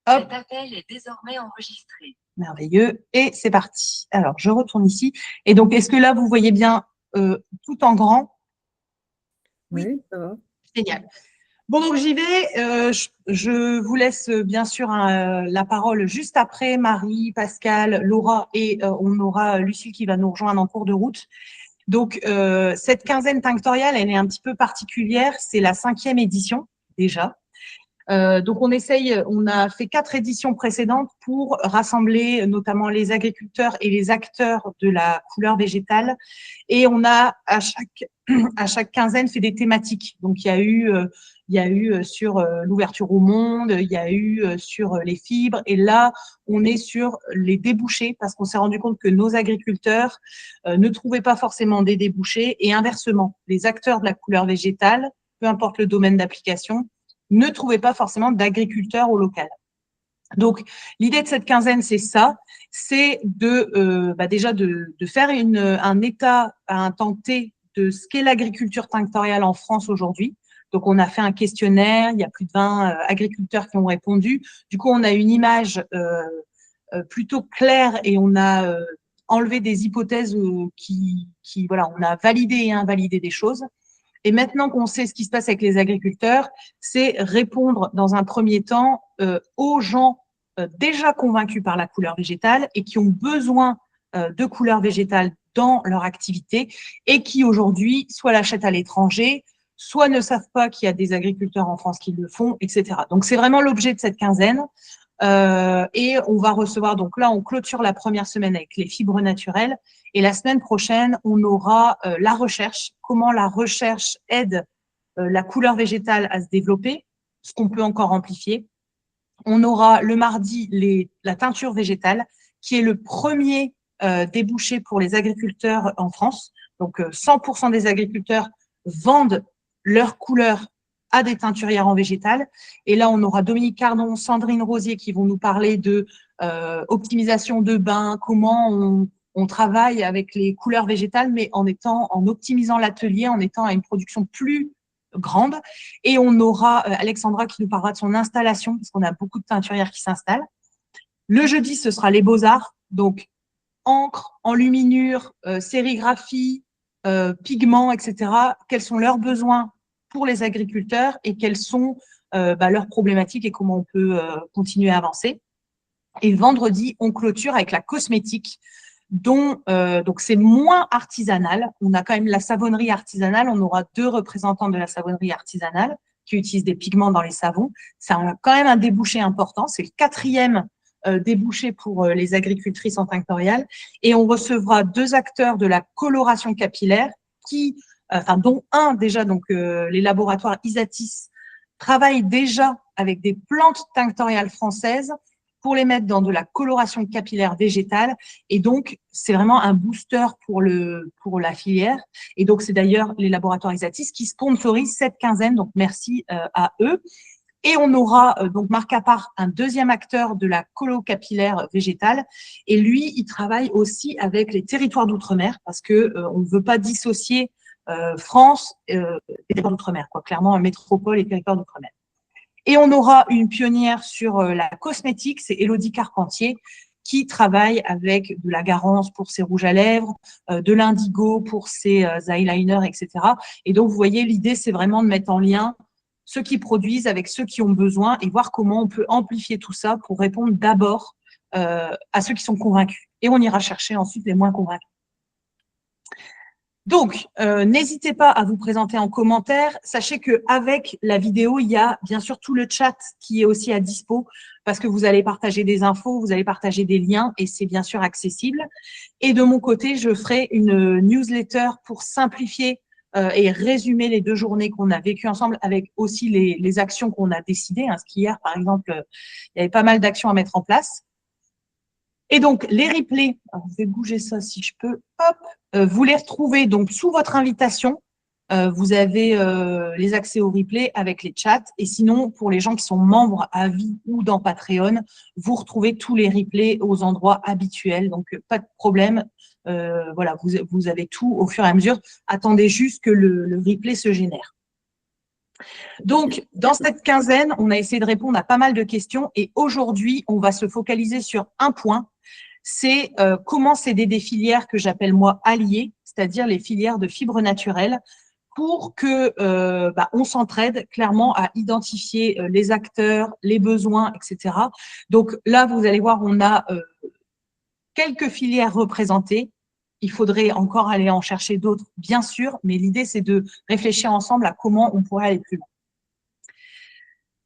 Hop. Cet appel est désormais enregistré. Merveilleux. Et c'est parti. Alors, je retourne ici. Et donc, est-ce que là, vous voyez bien tout en grand? Oui, ça va. Génial. Bon, donc j'y vais. Je vous laisse bien sûr la parole juste après Marie, Pascal, Laura et on aura Lucille qui va nous rejoindre en cours de route. Donc, cette quinzaine tinctoriale, elle est un petit peu particulière. C'est la 5e édition déjà. Donc, on a fait 4 éditions précédentes pour rassembler notamment les agriculteurs et les acteurs de la couleur végétale. Et on a à chaque quinzaine fait des thématiques. Donc, il y a eu sur l'ouverture au monde, il y a eu sur les fibres. Et là, on est sur les débouchés parce qu'on s'est rendu compte que nos agriculteurs ne trouvaient pas forcément des débouchés. Et inversement, les acteurs de la couleur végétale, peu importe le domaine d'application, ne trouvaient pas forcément d'agriculteurs au local. Donc, l'idée de cette quinzaine, c'est ça, c'est déjà de faire un état à un temps T de ce qu'est l'agriculture tinctoriale en France aujourd'hui. Donc, on a fait un questionnaire, il y a plus de 20 agriculteurs qui ont répondu. Du coup, on a une image plutôt claire et on a enlevé des hypothèses voilà, on a validé et invalidé des choses. Et maintenant qu'on sait ce qui se passe avec les agriculteurs, c'est répondre dans un premier temps aux gens déjà convaincus par la couleur végétale et qui ont besoin de couleur végétale dans leur activité et qui aujourd'hui soit l'achètent à l'étranger, soit ne savent pas qu'il y a des agriculteurs en France qui le font, etc. Donc, c'est vraiment l'objet de cette quinzaine. Et on va recevoir, donc là, on clôture la première semaine avec les fibres naturelles. Et la semaine prochaine, on aura la recherche, comment la recherche aide la couleur végétale à se développer, ce qu'on peut encore amplifier. On aura le mardi la teinture végétale, qui est le premier débouché pour les agriculteurs en France. Donc, 100% des agriculteurs vendent leur couleur à des teinturières en végétal. Et là, on aura Dominique Cardon, Sandrine Rosier qui vont nous parler de optimisation de bains, comment on travaille avec les couleurs végétales, mais en optimisant l'atelier, en étant à une production plus grande. Et on aura Alexandra qui nous parlera de son installation, parce qu'on a beaucoup de teinturières qui s'installent. Le jeudi, ce sera les beaux-arts, donc encre, enluminure, sérigraphie, pigments, etc. Quels sont leurs besoins pour les agriculteurs et quelles sont leurs problématiques et comment on peut continuer à avancer. Et vendredi, on clôture avec la cosmétique, donc c'est moins artisanal. On a quand même la savonnerie artisanale. On aura 2 représentants de la savonnerie artisanale qui utilisent des pigments dans les savons. C'est quand même un débouché important. C'est le 4e débouché pour les agricultrices en tinctorial. Et on recevra 2 acteurs de la coloration capillaire dont un déjà, donc les laboratoires Isatis travaillent déjà avec des plantes tinctoriales françaises pour les mettre dans de la coloration capillaire végétale. Et donc, c'est vraiment un booster pour la filière. Et donc, c'est d'ailleurs les laboratoires Isatis qui sponsorisent cette quinzaine. Donc, merci à eux. Et on aura donc Marc Appart, un 2e acteur de la colo capillaire végétale. Et lui, il travaille aussi avec les territoires d'outre-mer parce que on ne veut pas dissocier France et territoires d'outre-mer, quoi. Clairement, métropole et territoires d'outre-mer. Et on aura une pionnière sur la cosmétique, c'est Élodie Carpentier, qui travaille avec de la Garance pour ses rouges à lèvres, de l'indigo pour ses eyeliners, etc. Et donc, vous voyez, l'idée, c'est vraiment de mettre en lien ceux qui produisent avec ceux qui ont besoin et voir comment on peut amplifier tout ça pour répondre d'abord à ceux qui sont convaincus. Et on ira chercher ensuite les moins convaincus. Donc, n'hésitez pas à vous présenter en commentaire. Sachez qu'avec la vidéo, il y a bien sûr tout le chat qui est aussi à dispo parce que vous allez partager des infos, vous allez partager des liens et c'est bien sûr accessible. Et de mon côté, je ferai une newsletter pour simplifier et résumer les 2 journées qu'on a vécues ensemble avec aussi les actions qu'on a décidées. Parce qu'hier, par exemple, il y avait pas mal d'actions à mettre en place. Et donc, les replays, alors je vais bouger ça si je peux, hop, vous les retrouvez donc sous votre invitation. Vous avez les accès aux replays avec les chats. Et sinon, pour les gens qui sont membres à vie ou dans Patreon, vous retrouvez tous les replays aux endroits habituels. Donc, pas de problème. Voilà, vous avez tout au fur et à mesure. Attendez juste que le replay se génère. Donc, dans cette quinzaine, on a essayé de répondre à pas mal de questions et aujourd'hui, on va se focaliser sur un point, c'est comment s'aider des filières que j'appelle moi alliées, c'est-à-dire les filières de fibres naturelles, pour que on s'entraide clairement à identifier les acteurs, les besoins, etc. Donc là, vous allez voir, on a quelques filières représentées. Il faudrait encore aller en chercher d'autres, bien sûr, mais l'idée, c'est de réfléchir ensemble à comment on pourrait aller plus loin.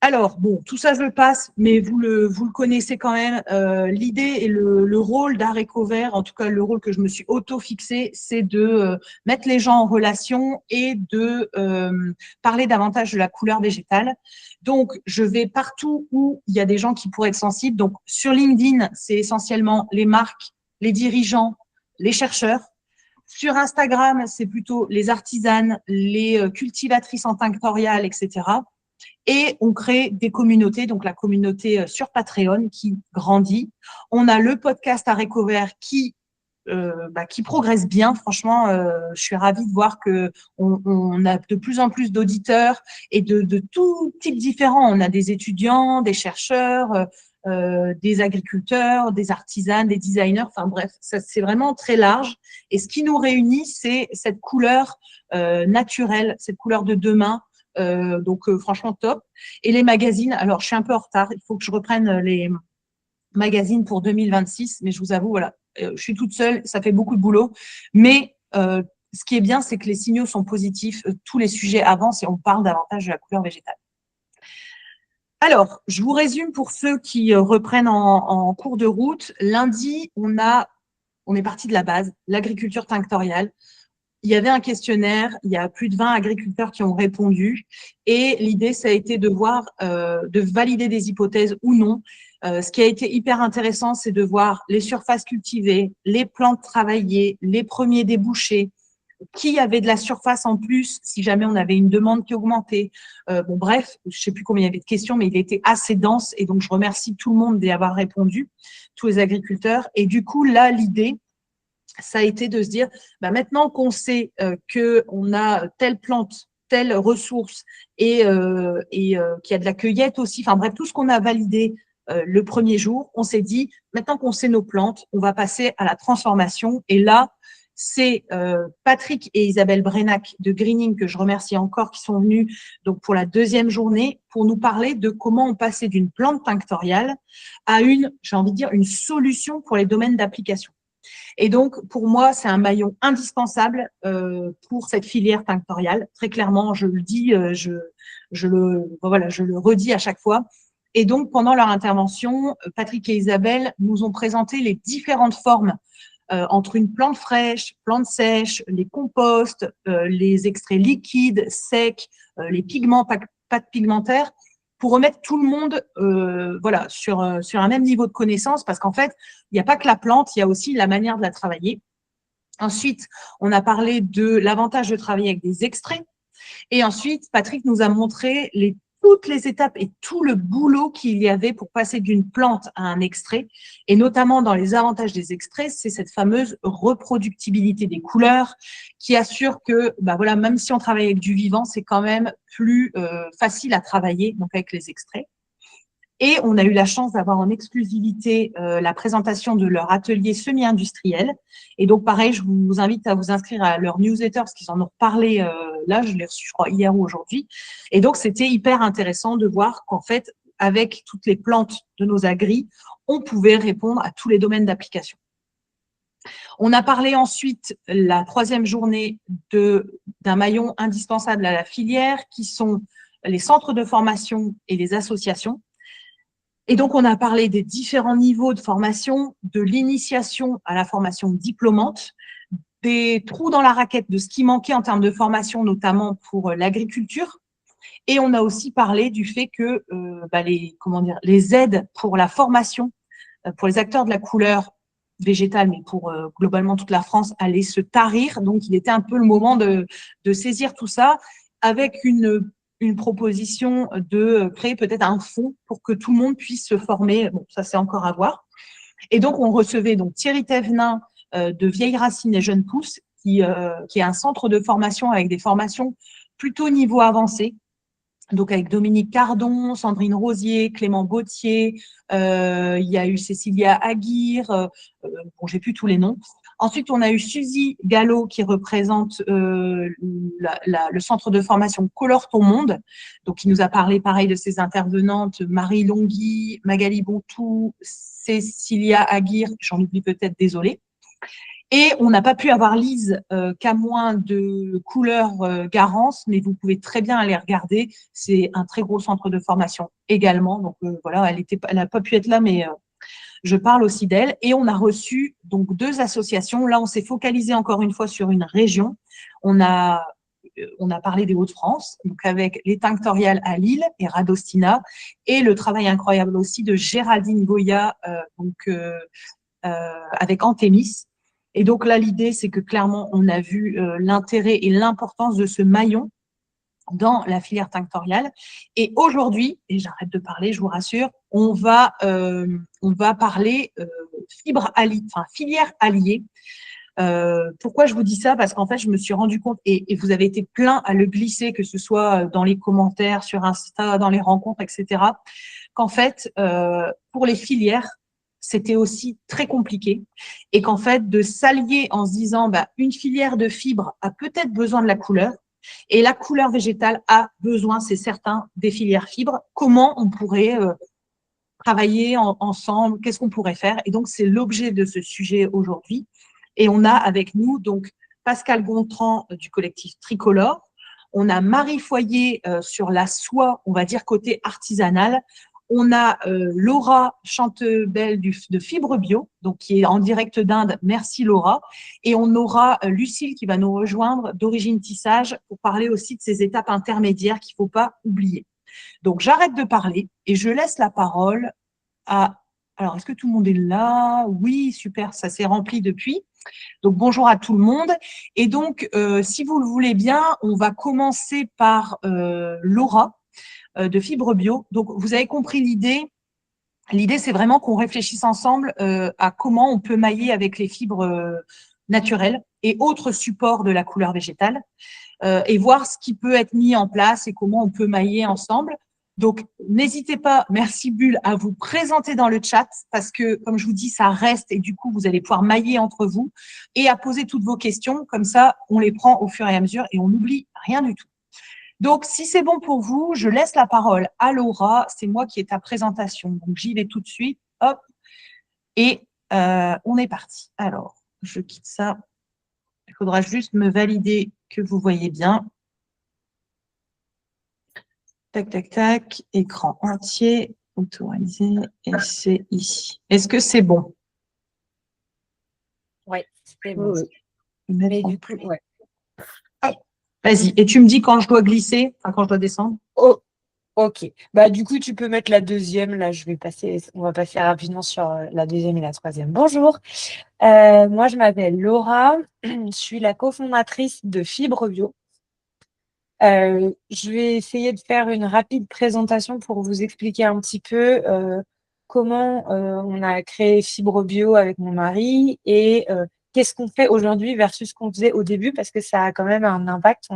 Alors, bon, tout ça, je le passe, mais vous le connaissez quand même. L'idée et le rôle d'Arecover, en tout cas, le rôle que je me suis auto-fixé, c'est de mettre les gens en relation et de parler davantage de la couleur végétale. Donc, je vais partout où il y a des gens qui pourraient être sensibles. Donc, sur LinkedIn, c'est essentiellement les marques, les dirigeants, les chercheurs. Sur Instagram, c'est plutôt les artisanes, les cultivatrices en tinctorial, etc. Et on crée des communautés, donc la communauté sur Patreon qui grandit. On a le podcast Arecover qui progresse bien. Franchement, je suis ravie de voir que on a de plus en plus d'auditeurs et de tout type différents. On a des étudiants, des chercheurs, des agriculteurs, des artisans, des designers. Enfin bref, c'est vraiment très large. Et ce qui nous réunit, c'est cette couleur naturelle, cette couleur de demain. Franchement top. Et les magazines, alors je suis un peu en retard, il faut que je reprenne les magazines pour 2026, mais je vous avoue, voilà, je suis toute seule, ça fait beaucoup de boulot, mais ce qui est bien, c'est que les signaux sont positifs, tous les sujets avancent et on parle davantage de la couleur végétale. Alors, je vous résume pour ceux qui reprennent en cours de route. Lundi, on est parti de la base, l'agriculture tinctoriale. Il y avait un questionnaire, il y a plus de 20 agriculteurs qui ont répondu et l'idée, ça a été de voir, de valider des hypothèses ou non. Ce qui a été hyper intéressant, c'est de voir les surfaces cultivées, les plantes travaillées, les premiers débouchés, qui avait de la surface en plus si jamais on avait une demande qui augmentait. Bref, je ne sais plus combien il y avait de questions, mais il était assez dense et donc je remercie tout le monde d'y avoir répondu, tous les agriculteurs. Et du coup, là, l'idée, ça a été de se dire, maintenant qu'on sait qu'on a telle plante, telle ressource et qu'il y a de la cueillette aussi, enfin bref, tout ce qu'on a validé le premier jour, on s'est dit, maintenant qu'on sait nos plantes, on va passer à la transformation. Et là, c'est Patrick et Isabelle Brenac de Greening, que je remercie encore, qui sont venus donc pour la deuxième journée pour nous parler de comment on passait d'une plante tinctoriale à j'ai envie de dire, une solution pour les domaines d'application. Et donc, pour moi, c'est un maillon indispensable pour cette filière tinctoriale. Très clairement, je le dis, je le redis à chaque fois. Et donc, pendant leur intervention, Patrick et Isabelle nous ont présenté les différentes formes entre une plante fraîche, plante sèche, les composts, les extraits liquides, secs, les pigments, pâtes pigmentaires, pour remettre tout le monde sur un même niveau de connaissance, parce qu'en fait, il n'y a pas que la plante, il y a aussi la manière de la travailler. Ensuite, on a parlé de l'avantage de travailler avec des extraits. Et ensuite, Patrick nous a montré toutes les étapes et tout le boulot qu'il y avait pour passer d'une plante à un extrait. Et notamment dans les avantages des extraits, c'est cette fameuse reproductibilité des couleurs qui assure que, même si on travaille avec du vivant, c'est quand même plus facile à travailler donc avec les extraits. Et on a eu la chance d'avoir en exclusivité la présentation de leur atelier semi-industriel. Et donc, pareil, je vous invite à vous inscrire à leur newsletter parce qu'ils en ont parlé là, je l'ai reçu, je crois, hier ou aujourd'hui. Et donc, c'était hyper intéressant de voir qu'en fait, avec toutes les plantes de nos agris, on pouvait répondre à tous les domaines d'application. On a parlé ensuite, la troisième journée, d'un maillon indispensable à la filière, qui sont les centres de formation et les associations. Et donc, on a parlé des différents niveaux de formation, de l'initiation à la formation diplômante, des trous dans la raquette de ce qui manquait en termes de formation, notamment pour l'agriculture. Et on a aussi parlé du fait que les aides pour la formation, pour les acteurs de la couleur végétale, mais pour globalement toute la France, allaient se tarir. Donc, il était un peu le moment de saisir tout ça avec une proposition de créer peut-être un fonds pour que tout le monde puisse se former. Bon, ça, c'est encore à voir. Et donc, on recevait donc Thierry Thévenin de Vieilles Racines et Jeunes Pousses, qui est un centre de formation avec des formations plutôt niveau avancé. donc avec Dominique Cardon, Sandrine Rosier, Clément Gauthier, il y a eu Cécilia Aguirre, bon, j'ai plus tous les noms. Ensuite, on a eu Suzy Gallo qui représente le centre de formation Colore ton monde, donc qui nous a parlé pareil de ses intervenantes, Marie Longhi, Magali Bontou, Cécilia Aguirre, j'en oublie peut-être, désolée. Et on n'a pas pu avoir Lise Camoin de Couleur Garance, mais vous pouvez très bien aller regarder. C'est un très gros centre de formation également. Donc voilà, elle n'a pas pu être là, mais je parle aussi d'elle. Et on a reçu donc 2 associations. Là, on s'est focalisé encore une fois sur une région. On a parlé des Hauts-de-France, donc avec les Tinctoriales à Lille et Radostina, et le travail incroyable aussi de Géraldine Goya, avec Antémis. Et donc là, l'idée, c'est que clairement, on a vu l'intérêt et l'importance de ce maillon dans la filière tinctoriale. Et aujourd'hui, et j'arrête de parler, je vous rassure, on va parler filière alliée. Pourquoi je vous dis ça? Parce qu'en fait, je me suis rendu compte, et vous avez été plein à le glisser, que ce soit dans les commentaires, sur Insta, dans les rencontres, etc., qu'en fait, pour les filières, c'était aussi très compliqué, et qu'en fait, de s'allier en se disant, une filière de fibres a peut-être besoin de la couleur, et la couleur végétale a besoin, c'est certain, des filières fibres. Comment on pourrait travailler ensemble? Qu'est-ce qu'on pourrait faire? Et donc, c'est l'objet de ce sujet aujourd'hui. Et on a avec nous donc Pascal Gontran du collectif Tricolore. On a Marie Foyer sur la soie, on va dire côté artisanal. On a Laura Chantebel de Fibre Bio, donc qui est en direct d'Inde. Merci Laura. Et on aura Lucille qui va nous rejoindre d'Origine Tissage pour parler aussi de ces étapes intermédiaires qu'il ne faut pas oublier. Donc j'arrête de parler et je laisse la parole à… Alors, est-ce que tout le monde est là? Oui, super, ça s'est rempli depuis. Donc, bonjour à tout le monde. Et donc, si vous le voulez bien, on va commencer par Laura de Fibre Bio. Donc, vous avez compris l'idée. L'idée, c'est vraiment qu'on réfléchisse ensemble à comment on peut mailler avec les fibres naturelles et autres supports de la couleur végétale et voir ce qui peut être mis en place et comment on peut mailler ensemble. Donc, n'hésitez pas, merci Bulle, à vous présenter dans le chat parce que, comme je vous dis, ça reste et du coup, vous allez pouvoir mailler entre vous et à poser toutes vos questions. Comme ça, on les prend au fur et à mesure et on n'oublie rien du tout. Donc, si c'est bon pour vous, je laisse la parole à Laura. C'est moi qui ai ta présentation. Donc, j'y vais tout de suite. Hop. Et on est parti. Alors, je quitte ça. Il faudra juste me valider que vous voyez bien. Tac, tac, tac. Écran entier. Autoriser. Et c'est ici. Est-ce que c'est bon? Oui, c'est bon. Oui. Mais du coup, ouais. Vas-y. Et tu me dis quand je dois glisser, enfin quand je dois descendre? Oh, ok. Du coup, tu peux mettre la deuxième. Là, on va passer rapidement sur la deuxième et la troisième. Bonjour. Moi, je m'appelle Laura. Je suis la cofondatrice de Fibre Bio. Je vais essayer de faire une rapide présentation pour vous expliquer un petit peu comment on a créé Fibre Bio avec mon mari et qu'est-ce qu'on fait aujourd'hui versus ce qu'on faisait au début parce que ça a quand même un impact.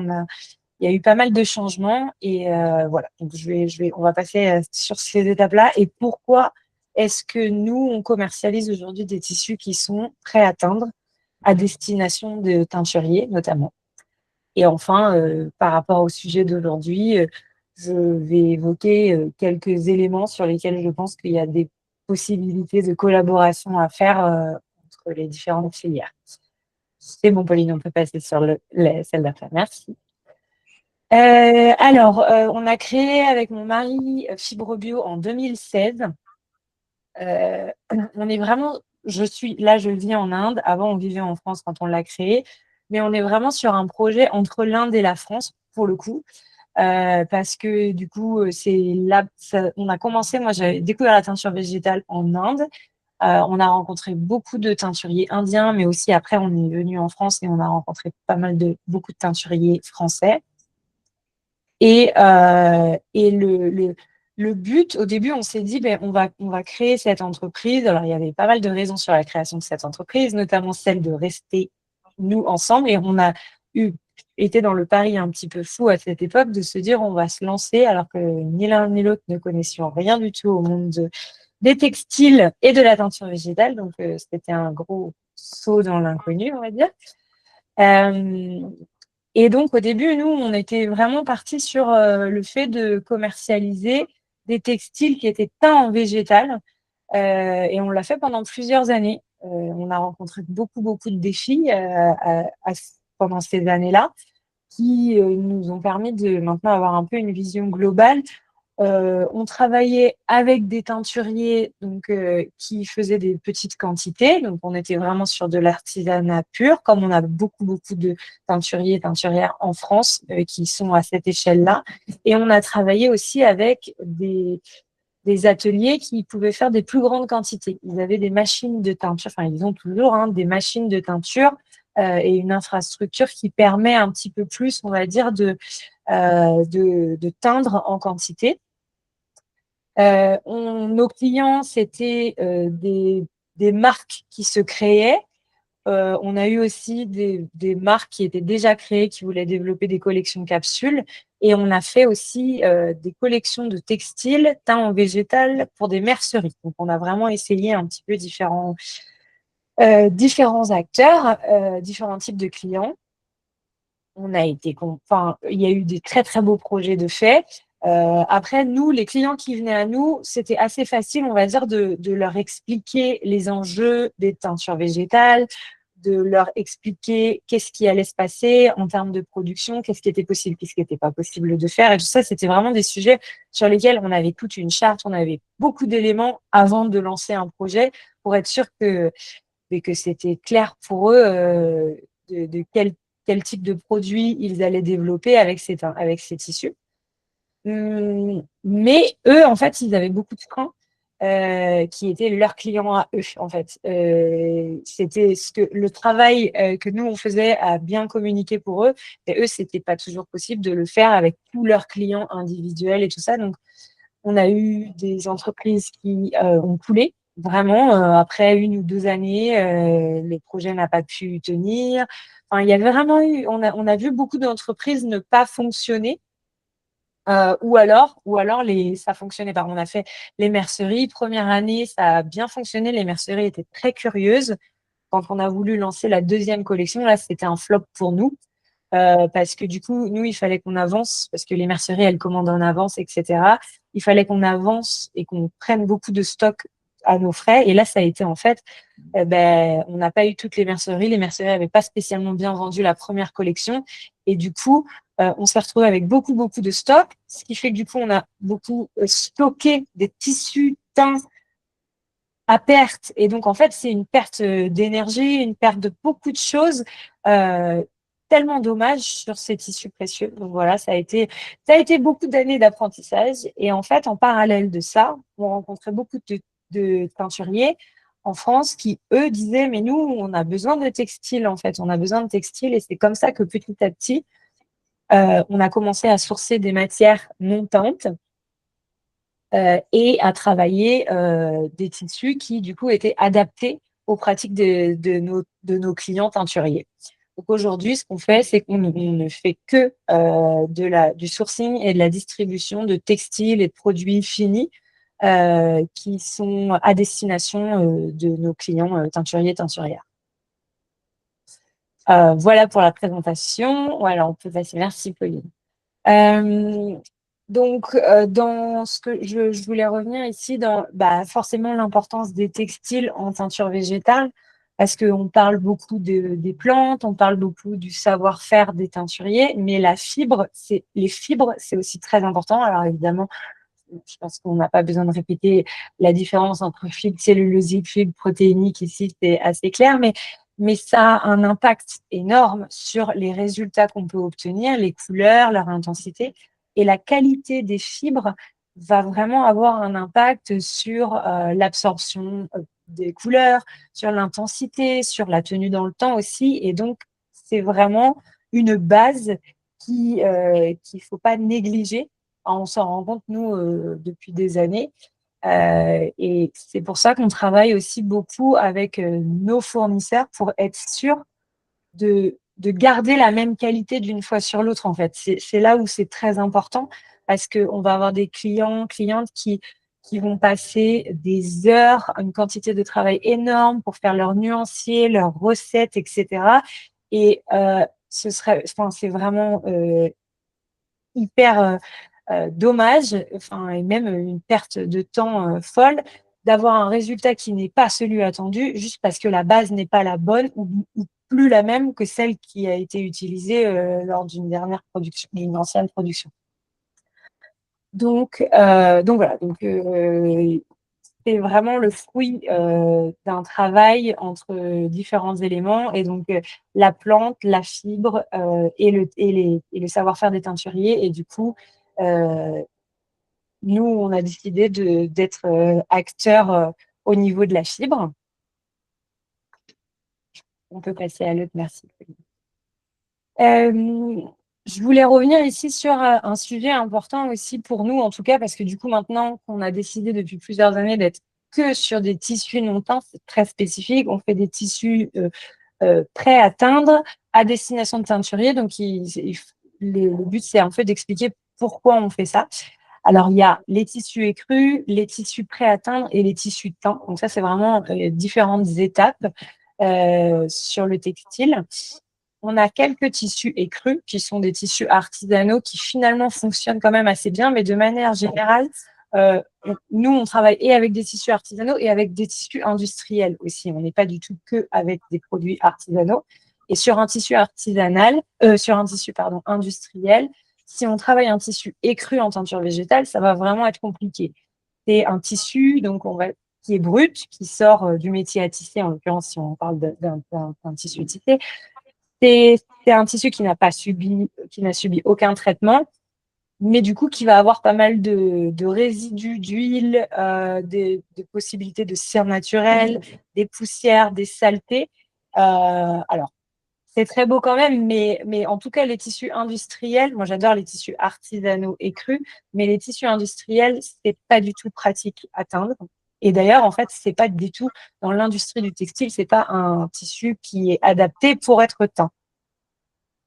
Il y a eu pas mal de changements et voilà. Donc on va passer sur ces étapes-là et pourquoi est-ce que nous on commercialise aujourd'hui des tissus qui sont prêts à teindre à destination de teinturiers notamment. Et enfin, par rapport au sujet d'aujourd'hui, je vais évoquer quelques éléments sur lesquels je pense qu'il y a des possibilités de collaboration à faire entre les différentes filières. C'est bon, Pauline, on peut passer sur celle d'après. Merci. On a créé avec mon mari Fibre Bio en 2016. On est vraiment, je vis en Inde. Avant, on vivait en France quand on l'a créé. Mais on est vraiment sur un projet entre l'Inde et la France, pour le coup. Parce que du coup, on a commencé, moi j'avais découvert la teinture végétale en Inde. On a rencontré beaucoup de teinturiers indiens, mais aussi après, on est venu en France et on a rencontré beaucoup de teinturiers français. Et le but, au début, on s'est dit, on va créer cette entreprise. Alors, il y avait pas mal de raisons sur la création de cette entreprise, notamment celle de rester nous ensemble. Et on a eu était dans le pari un petit peu fou à cette époque de se dire on va se lancer alors que ni l'un ni l'autre ne connaissions rien du tout au monde des textiles et de la teinture végétale. Donc, c'était un gros saut dans l'inconnu, on va dire. Et donc, au début, nous, on était vraiment partis sur le fait de commercialiser des textiles qui étaient teints en végétal. Et on l'a fait pendant plusieurs années. On a rencontré beaucoup, beaucoup de défis pendant ces années-là qui nous ont permis de maintenant avoir un peu une vision globale. On travaillait avec des teinturiers donc, qui faisaient des petites quantités. Donc, on était vraiment sur de l'artisanat pur, comme on a beaucoup, beaucoup de teinturiers et teinturières en France qui sont à cette échelle-là. Et on a travaillé aussi avec des ateliers qui pouvaient faire des plus grandes quantités. Ils avaient des machines de teinture, enfin, ils ont toujours des machines de teinture et une infrastructure qui permet un petit peu plus, on va dire, de teindre en quantité. Nos clients, c'était des marques qui se créaient. On a eu aussi des marques qui étaient déjà créées, qui voulaient développer des collections capsules. Et on a fait aussi des collections de textiles teints en végétal pour des merceries. Donc, on a vraiment essayé un petit peu différents acteurs, différents types de clients. Il y a eu des très, très beaux projets de fait. Après, nous, les clients qui venaient à nous, c'était assez facile, on va dire, de leur expliquer les enjeux des teintures végétales, de leur expliquer qu'est-ce qui allait se passer en termes de production, qu'est-ce qui était possible, qu'est-ce qui n'était pas possible de faire. Et tout ça, c'était vraiment des sujets sur lesquels on avait toute une charte, on avait beaucoup d'éléments avant de lancer un projet pour être sûr que c'était clair pour eux de quel type de produit ils allaient développer avec ces tissus. Mais eux, en fait, ils avaient beaucoup de freins qui étaient leurs clients à eux, en fait. C'était le travail que nous, on faisait à bien communiquer pour eux. Et eux, c'était pas toujours possible de le faire avec tous leurs clients individuels et tout ça. Donc, on a eu des entreprises qui ont coulé. Vraiment, après 1 ou 2 années, le projet n'a pas pu tenir. Enfin, il y avait vraiment on a vu beaucoup d'entreprises ne pas fonctionner. Ou alors ça fonctionnait pas. On a fait les merceries. Première année, ça a bien fonctionné. Les merceries étaient très curieuses. Quand on a voulu lancer la deuxième collection, là, c'était un flop pour nous. Parce que du coup, nous, il fallait qu'on avance, parce que les merceries, elles commandent en avance, etc. Il fallait qu'on avance et qu'on prenne beaucoup de stock à nos frais. Et là, ça a été en fait, on n'a pas eu toutes les merceries. Les merceries n'avaient pas spécialement bien vendu la première collection. Et du coup, on s'est retrouvé avec beaucoup, beaucoup de stock, ce qui fait que du coup, on a beaucoup stocké des tissus teints à perte. Et donc, en fait, c'est une perte d'énergie, une perte de beaucoup de choses. Tellement dommage sur ces tissus précieux. Donc voilà, ça a été beaucoup d'années d'apprentissage. Et en fait, en parallèle de ça, on rencontrait beaucoup de teinturiers en France qui, eux, disaient, mais nous, on a besoin de textiles, en fait. On a besoin de textiles. Et c'est comme ça que petit à petit, on a commencé à sourcer des matières non teintes et à travailler des tissus qui, du coup, étaient adaptés aux pratiques de nos clients teinturiers. Donc aujourd'hui, ce qu'on fait, c'est qu'on ne fait que du sourcing et de la distribution de textiles et de produits finis qui sont à destination de nos clients teinturiers et teinturières. Voilà pour la présentation. Voilà, on peut passer. Merci, Pauline. Donc, dans ce que je voulais revenir ici dans forcément l'importance des textiles en teinture végétale, parce qu'on parle beaucoup des plantes, on parle beaucoup du savoir-faire des teinturiers, mais les fibres, c'est aussi très important. Alors évidemment, je pense qu'on n'a pas besoin de répéter la différence entre fibres cellulosiques, fibres protéiniques, ici c'est assez clair, mais ça a un impact énorme sur les résultats qu'on peut obtenir, les couleurs, leur intensité. Et la qualité des fibres va vraiment avoir un impact sur l'absorption des couleurs, sur l'intensité, sur la tenue dans le temps aussi. Et donc, c'est vraiment une base qu'il ne faut pas négliger. On s'en rend compte, nous, depuis des années. Et c'est pour ça qu'on travaille aussi beaucoup avec nos fournisseurs pour être sûr de de garder la même qualité d'une fois sur l'autre, en fait. C'est là où c'est très important parce qu'on va avoir des clientes qui vont passer des heures, une quantité de travail énorme pour faire leurs nuanciers, leurs recettes, etc. Et c'est vraiment hyper dommage, enfin, et même une perte de temps folle d'avoir un résultat qui n'est pas celui attendu juste parce que la base n'est pas la bonne ou plus la même que celle qui a été utilisée lors d'une dernière production, d'une ancienne production. Donc voilà, c'est vraiment le fruit d'un travail entre différents éléments et donc la plante, la fibre et le savoir-faire des teinturiers. Et du coup, nous, on a décidé d'être acteurs au niveau de la fibre. On peut passer à l'autre, merci. Je voulais revenir ici sur un sujet important aussi pour nous, en tout cas, parce que du coup, maintenant qu'on a décidé depuis plusieurs années d'être que sur des tissus non teints, c'est très spécifique. On fait des tissus prêts à teindre à destination de teinturiers. Donc, le but, c'est un peu d'expliquer pourquoi on fait ça. Alors, il y a les tissus écrus, les tissus prêts à teindre et les tissus teints. Donc, ça, c'est vraiment différentes étapes sur le textile. On a quelques tissus écrus qui sont des tissus artisanaux qui finalement fonctionnent quand même assez bien, mais de manière générale, nous, on travaille et avec des tissus artisanaux et avec des tissus industriels aussi. On n'est pas du tout que avec des produits artisanaux. Et sur un tissu industriel, si on travaille un tissu écru en teinture végétale, ça va vraiment être compliqué. C'est un tissu qui est brut, qui sort du métier à tisser, en l'occurrence, si on parle d'un tissu tissé. C'est un tissu qui n'a subi aucun traitement, mais du coup, qui va avoir pas mal de résidus d'huile, des possibilités de cire naturelle, des poussières, des saletés. Alors, c'est très beau quand même, mais en tout cas, les tissus industriels, moi j'adore les tissus artisanaux et crus, mais les tissus industriels, c'est pas du tout pratique à teindre. Et d'ailleurs, en fait, c'est pas du tout, dans l'industrie du textile, c'est pas un tissu qui est adapté pour être teint.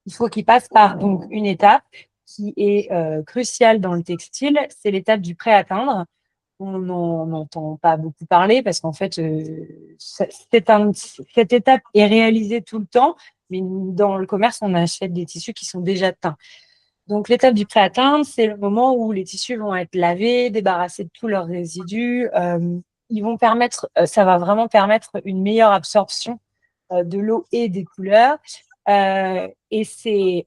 Il faut qu'il passe par donc une étape qui est cruciale dans le textile, c'est l'étape du prêt à teindre. On n'en entend pas beaucoup parler parce qu'en fait, cette étape est réalisée tout le temps, mais dans le commerce, on achète des tissus qui sont déjà teints. Donc, l'étape du prêt à teindre, c'est le moment où les tissus vont être lavés, débarrassés de tous leurs résidus. Ça va vraiment permettre une meilleure absorption de l'eau et des couleurs. Et c'est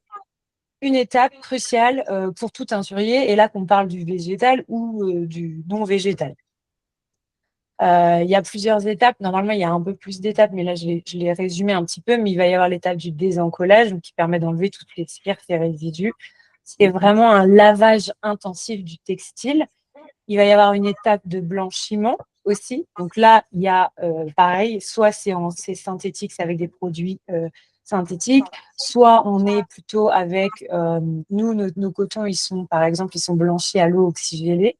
une étape cruciale pour tout teinturier, et là qu'on parle du végétal ou du non végétal. Il y a plusieurs étapes. Normalement, il y a un peu plus d'étapes, mais là, je l'ai résumé un petit peu. Mais il va y avoir l'étape du désencollage, qui permet d'enlever toutes les cires, les résidus. C'est vraiment un lavage intensif du textile. Il va y avoir une étape de blanchiment aussi. Donc là, il y a pareil, soit c'est synthétique, c'est avec des produits synthétiques, soit on est plutôt avec, nous, nos cotons, par exemple, ils sont blanchis à l'eau oxygénée.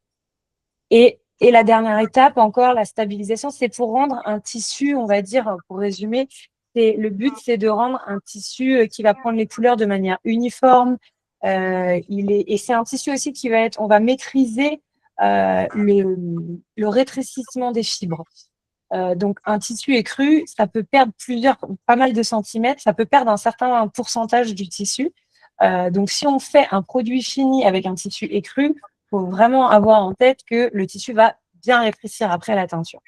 Et la dernière étape, encore, la stabilisation, c'est pour rendre un tissu, on va dire, pour résumer, le but, c'est de rendre un tissu qui va prendre les couleurs de manière uniforme. Et c'est un tissu aussi on va maîtriser le rétrécissement des fibres. Donc, un tissu écru, ça peut perdre pas mal de centimètres, ça peut perdre un certain pourcentage du tissu. Donc, si on fait un produit fini avec un tissu écru, il faut vraiment avoir en tête que le tissu va bien rétrécir après la teinture.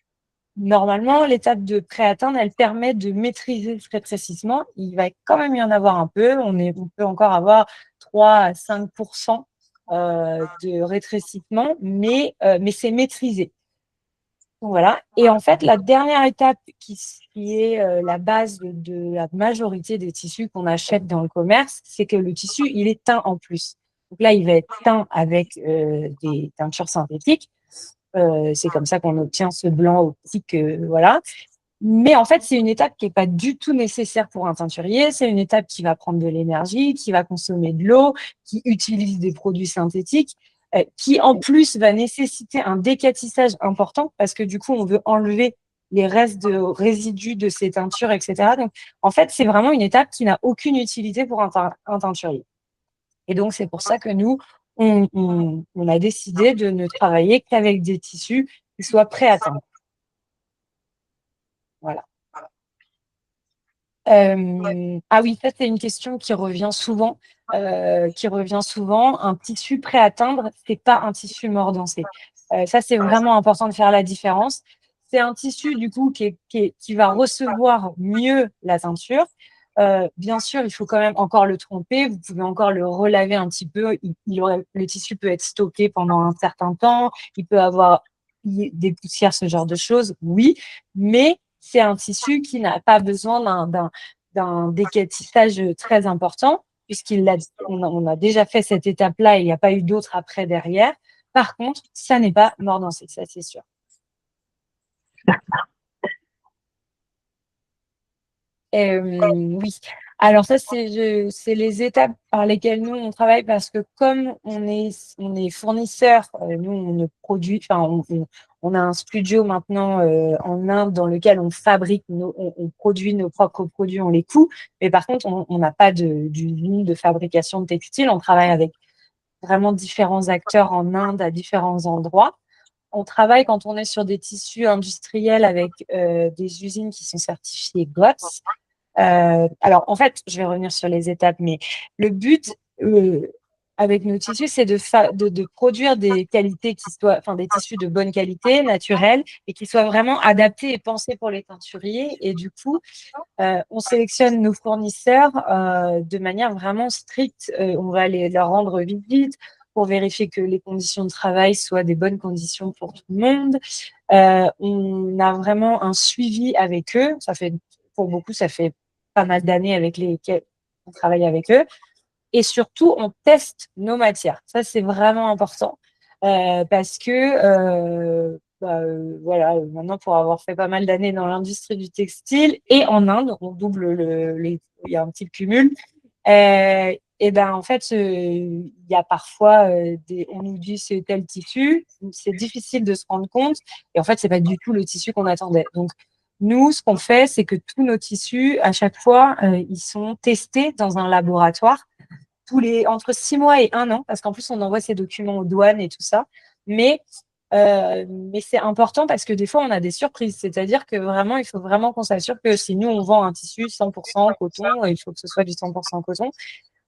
Normalement, l'étape de prêt à teindre, elle permet de maîtriser ce rétrécissement. Il va quand même y en avoir un peu. On peut encore avoir 3 à 5% de rétrécissement, mais c'est maîtrisé. Voilà. Et en fait, la dernière étape qui est la base de la majorité des tissus qu'on achète dans le commerce, c'est que le tissu, il est teint en plus. Donc là, il va être teint avec des teintures synthétiques. C'est comme ça qu'on obtient ce blanc optique, voilà. Mais en fait, c'est une étape qui n'est pas du tout nécessaire pour un teinturier. C'est une étape qui va prendre de l'énergie, qui va consommer de l'eau, qui utilise des produits synthétiques, qui en plus va nécessiter un décatissage important parce que du coup, on veut enlever les restes de résidus de ces teintures, etc. Donc, en fait, c'est vraiment une étape qui n'a aucune utilité pour un teinturier. Et donc, c'est pour ça que nous, on a décidé de ne travailler qu'avec des tissus qui soient prêts à teindre. Voilà. Ah oui, ça, c'est une question qui revient souvent. Un tissu prêt à teindre, c'est pas un tissu mordancé. Ça, c'est vraiment important de faire la différence. C'est un tissu, du coup, qui va recevoir mieux la teinture. Bien sûr, il faut quand même encore le tromper. Vous pouvez encore le relaver un petit peu. Le tissu peut être stocké pendant un certain temps. Il peut avoir des poussières, ce genre de choses. Oui, mais c'est un tissu qui n'a pas besoin d'un décatissage très important, on a déjà fait cette étape-là et il n'y a pas eu d'autre après derrière. Par contre, ça n'est pas mordancé, ça c'est sûr. Oui. Alors ça, c'est les étapes par lesquelles nous, on travaille parce que comme on est fournisseur, nous, on ne produit, enfin, on a un studio maintenant en Inde dans lequel on fabrique, on produit nos propres produits, on les coud. Mais par contre, on n'a pas d'usine de fabrication de textiles. On travaille avec vraiment différents acteurs en Inde à différents endroits. On travaille quand on est sur des tissus industriels avec des usines qui sont certifiées GOTS. Alors, en fait, je vais revenir sur les étapes, mais le but avec nos tissus, c'est de produire des qualités qui soient, enfin, des tissus de bonne qualité, naturels, et qui soient vraiment adaptés et pensés pour les teinturiers. Et du coup, on sélectionne nos fournisseurs de manière vraiment stricte. On va leur rendre visite pour vérifier que les conditions de travail soient des bonnes conditions pour tout le monde. On a vraiment un suivi avec eux. Pour beaucoup, ça fait pas mal d'années avec lesquelles on travaille avec eux. Et surtout, on teste nos matières. Ça, c'est vraiment important parce que voilà, maintenant, pour avoir fait pas mal d'années dans l'industrie du textile et en Inde, on double il y a un petit cumul. Et ben en fait, il y a parfois on nous dit c'est tel tissu, c'est difficile de se rendre compte, et en fait, c'est pas du tout le tissu qu'on attendait. Donc nous, ce qu'on fait, c'est que tous nos tissus, à chaque fois, ils sont testés dans un laboratoire entre 6 mois et 1 an, parce qu'en plus, on envoie ces documents aux douanes et tout ça. Mais c'est important parce que des fois, on a des surprises. C'est-à-dire que vraiment, il faut vraiment qu'on s'assure que si nous, on vend un tissu 100% coton, il faut que ce soit du 100% coton.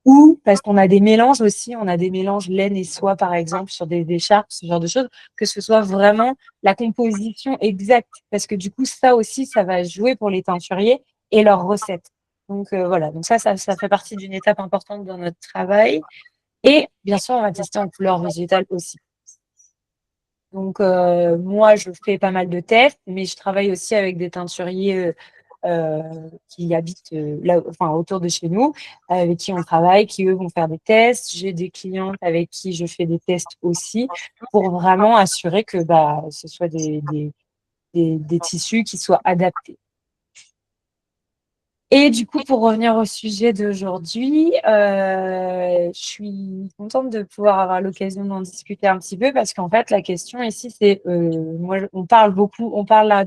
Ou parce qu'on a des mélanges aussi, on a des mélanges laine et soie, par exemple, sur des écharpes, ce genre de choses, que ce soit vraiment la composition exacte. Parce que du coup, ça aussi, ça va jouer pour les teinturiers et leurs recettes. Donc voilà, donc ça fait partie d'une étape importante dans notre travail. Et bien sûr, on va tester en couleur végétale aussi. Donc moi, je fais pas mal de tests, mais je travaille aussi avec des teinturiers qui habitent là, enfin, autour de chez nous, avec qui on travaille, qui eux vont faire des tests. J'ai des clientes avec qui je fais des tests aussi pour vraiment assurer que ce soit des tissus qui soient adaptés. Et du coup, pour revenir au sujet d'aujourd'hui, je suis contente de pouvoir avoir l'occasion d'en discuter un petit peu parce qu'en fait, la question ici, c'est, moi, on parle là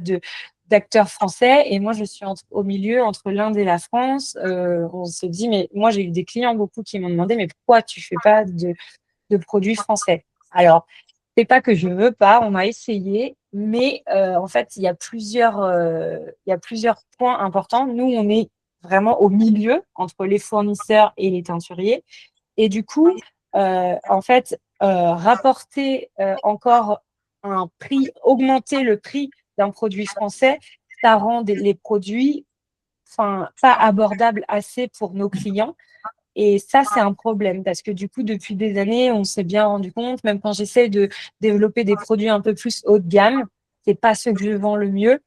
d'acteurs français et moi, je suis au milieu entre l'Inde et la France. On se dit, mais moi, j'ai eu des clients beaucoup qui m'ont demandé, mais pourquoi tu fais pas de produits français? Alors, c'est pas que je veux pas, on a essayé, mais en fait, il y a plusieurs points importants. Nous, on est vraiment au milieu entre les fournisseurs et les teinturiers. Et du coup, en fait, rapporter encore un prix, augmenter le prix d'un produit français, ça rend les produits pas abordables assez pour nos clients. Et ça, c'est un problème parce que du coup, depuis des années, on s'est bien rendu compte, même quand j'essaie de développer des produits un peu plus haut de gamme, c'est pas ce que je vends le mieux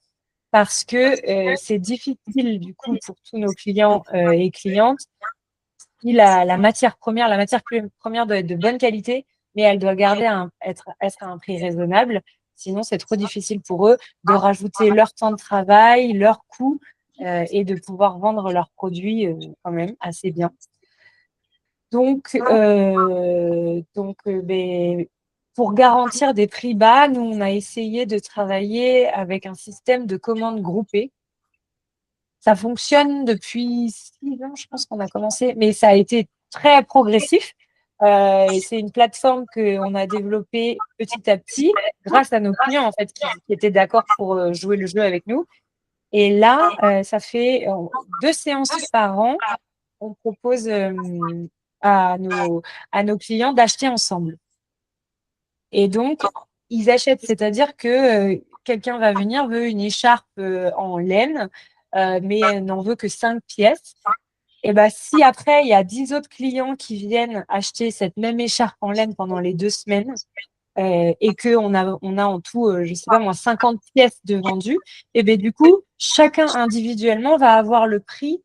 parce que c'est difficile du coup pour tous nos clients et clientes. Si la matière première doit être de bonne qualité, mais elle doit être à un prix raisonnable. Sinon, c'est trop difficile pour eux de rajouter leur temps de travail, leurs coûts et de pouvoir vendre leurs produits quand même assez bien. Donc, ben, pour garantir des prix bas, nous, on a essayé de travailler avec un système de commandes groupées. Ça fonctionne depuis 6 ans, je pense qu'on a commencé, mais ça a été très progressif. Et c'est une plateforme qu'on a développée petit à petit grâce à nos clients, en fait, qui étaient d'accord pour jouer le jeu avec nous. Et là, ça fait 2 séances par an. On propose à nos clients d'acheter ensemble. Et donc, ils achètent, c'est-à-dire que quelqu'un va venir, veut une écharpe en laine, mais elle n'en veut que 5 pièces. Et ben, si après, il y a 10 autres clients qui viennent acheter cette même écharpe en laine pendant les 2 semaines, et qu'on a en tout, je sais pas moi, 50 pièces de vendues, et bien du coup, chacun individuellement va avoir le prix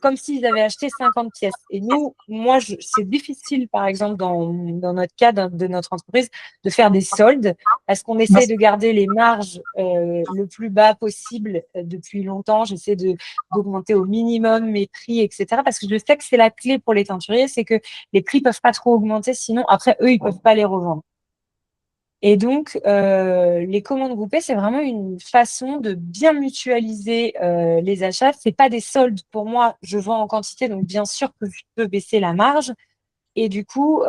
comme s'ils avaient acheté 50 pièces. Et nous, c'est difficile, par exemple, dans notre cas de notre entreprise, de faire des soldes, parce qu'on essaie de garder les marges le plus bas possible depuis longtemps. J'essaie d'augmenter au minimum mes prix, etc. Parce que je sais que c'est la clé pour les teinturiers, c'est que les prix peuvent pas trop augmenter, sinon après eux ils peuvent pas les revendre. Et donc les commandes groupées, c'est vraiment une façon de bien mutualiser les achats. C'est pas des soldes pour moi, je vends en quantité, donc bien sûr que je peux baisser la marge. Et du coup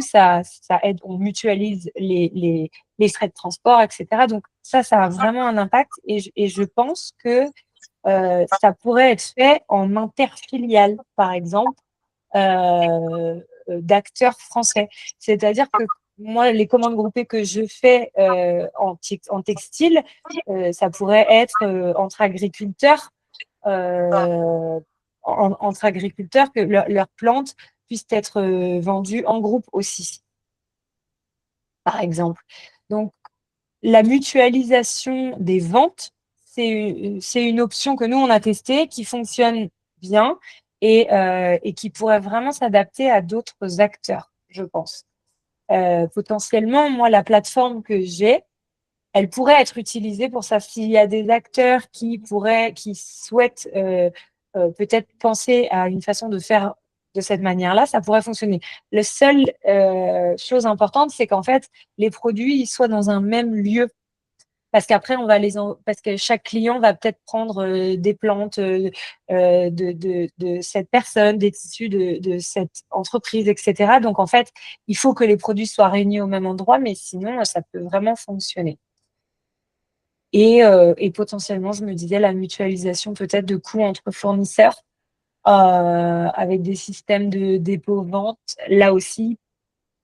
ça aide, on mutualise les frais de transport, etc. Donc ça a vraiment un impact. Et je pense que ça pourrait être fait en interfiliale, par exemple, d'acteurs français. C'est-à-dire que moi, les commandes groupées que je fais en textile, ça pourrait être entre agriculteurs, entre agriculteurs, que leurs plantes puissent être vendues en groupe aussi, par exemple. Donc, la mutualisation des ventes, c'est une option que nous, on a testée, qui fonctionne bien et qui pourrait vraiment s'adapter à d'autres acteurs, je pense. Potentiellement, moi, la plateforme que j'ai, elle pourrait être utilisée pour ça. S'il y a des acteurs qui souhaitent peut-être penser à une façon de faire de cette manière-là, ça pourrait fonctionner. La seule chose importante, c'est qu'en fait, les produits ils soient dans un même lieu. Parce qu'après, parce que chaque client va peut-être prendre des plantes de cette personne, des tissus de cette entreprise, etc. Donc, en fait, il faut que les produits soient réunis au même endroit, mais sinon, ça peut vraiment fonctionner. Et potentiellement, je me disais la mutualisation peut-être de coûts entre fournisseurs avec des systèmes de dépôt-vente. Là aussi,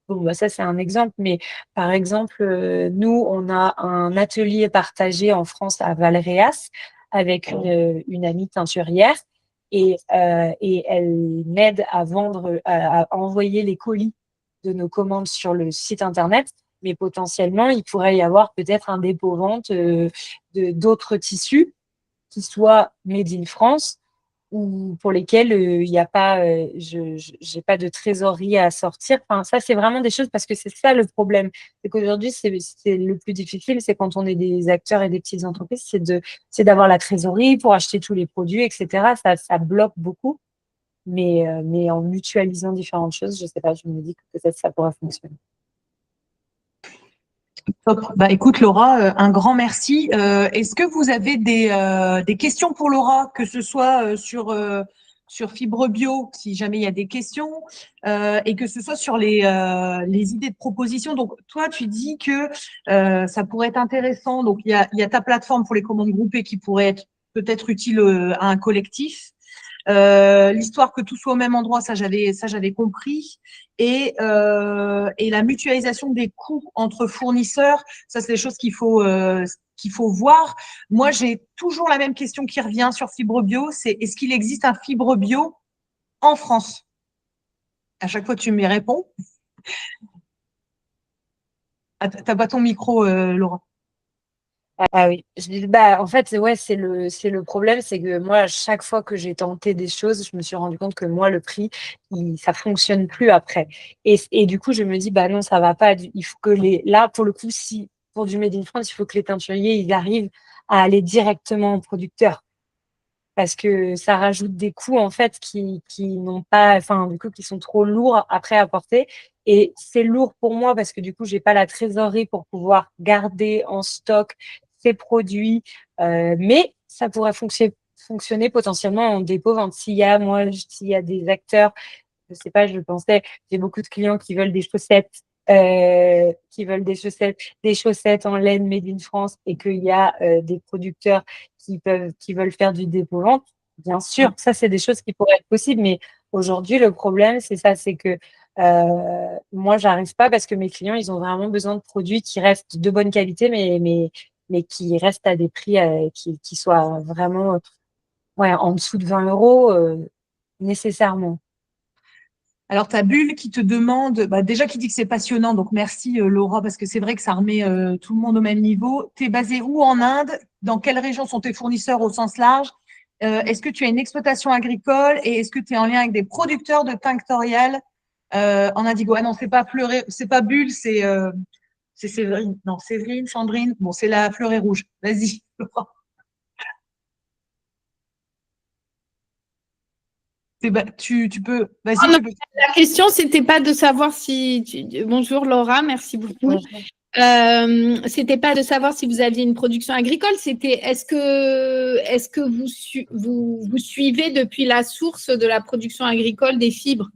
bon, bah ça, c'est un exemple, mais par exemple, nous, on a un atelier partagé en France à Valréas avec une amie teinturière et elle m'aide à vendre, à envoyer les colis de nos commandes sur le site internet, mais potentiellement, il pourrait y avoir peut-être un dépôt-vente d'autres tissus qui soient made in France ou pour lesquels il n'y a pas, j'ai pas de trésorerie à sortir. Enfin, ça, c'est vraiment des choses parce que c'est ça le problème. C'est qu'aujourd'hui, c'est le plus difficile, c'est quand on est des acteurs et des petites entreprises, c'est d'avoir la trésorerie pour acheter tous les produits, etc. Ça bloque beaucoup. Mais en mutualisant différentes choses, je sais pas, je me dis que peut-être ça pourrait fonctionner. Top. Bah, écoute, Laura, un grand merci. Est-ce que vous avez des questions pour Laura, que ce soit sur Fibre Bio, si jamais il y a des questions, et que ce soit sur les idées de propositions. Donc, toi, tu dis que ça pourrait être intéressant. Donc, il y a ta plateforme pour les commandes groupées qui pourrait être peut-être utile à un collectif. L'histoire que tout soit au même endroit, ça j'avais compris. Et la mutualisation des coûts entre fournisseurs, ça c'est des choses qu'il faut voir. Moi, j'ai toujours la même question qui revient sur Fibre Bio, c'est est-ce qu'il existe un Fibre Bio en France? À chaque fois, tu me réponds. Ah, t'as pas ton micro, Laura. Ah oui, bah, en fait, ouais, c'est le problème, c'est que moi, à chaque fois que j'ai tenté des choses, je me suis rendu compte que moi, le prix, ça fonctionne plus après. Et du coup, je me dis, bah non, ça va pas. Il faut que là, pour le coup, si pour du Made in France, il faut que les teinturiers, ils arrivent à aller directement au producteur. parce que ça rajoute des coûts en fait qui n'ont pas, enfin du coup qui sont trop lourds après à porter. Et c'est lourd pour moi parce que du coup j'ai pas la trésorerie pour pouvoir garder en stock ces produits, mais ça pourrait fonctionner potentiellement en dépôt-vente. S'il y a des acteurs, je sais pas, je pensais, j'ai beaucoup de clients qui veulent des chaussettes en laine made in France et qu'il y a des producteurs qui veulent faire du dépôt-vente. Bien sûr, ça, c'est des choses qui pourraient être possibles, mais aujourd'hui, le problème, c'est ça, c'est que moi, j'arrive pas parce que mes clients, ils ont vraiment besoin de produits qui restent de bonne qualité, mais qui restent à des prix qui soient vraiment ouais, en dessous de 20 euros nécessairement. Alors, tu as Bulle qui te demande, bah, déjà qui dit que c'est passionnant, donc merci Laura, parce que c'est vrai que ça remet tout le monde au même niveau. Tu es basé où en Inde? Dans quelle région sont tes fournisseurs au sens large? Est-ce que tu as une exploitation agricole et est-ce que tu es en lien avec des producteurs de tinctorial en indigo? Ah non, c'est pas Fleuret, c'est pas Bulle, c'est Séverine. Non, Séverine, Sandrine. Bon, c'est la Fleuret rouge. Vas-y, Laura. Tu peux, Ah vas-y, non, tu peux. la question, c'était pas de savoir si. Bonjour Laura, merci beaucoup. C'était pas de savoir si vous aviez une production agricole, c'était est-ce que vous suivez depuis la source de la production agricole des fibres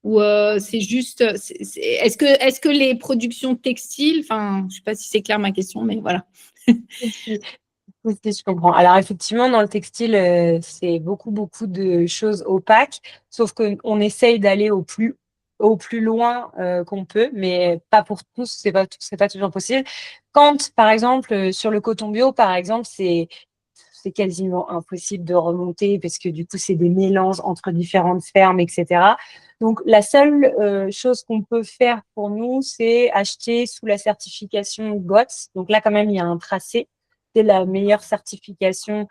ou c'est juste est-ce que les productions textiles, enfin je sais pas si c'est clair ma question, mais voilà. Oui, je comprends. Alors effectivement, dans le textile, c'est beaucoup de choses opaques, sauf qu'on essaye d'aller au plus loin qu'on peut, mais pas pour tous, c'est pas toujours possible. Quand, par exemple, sur le coton bio, par exemple, c'est quasiment impossible de remonter parce que du coup, c'est des mélanges entre différentes fermes, etc. Donc, la seule chose qu'on peut faire pour nous, c'est acheter sous la certification GOTS. Donc là, quand même, il y a un tracé. C'est la meilleure certification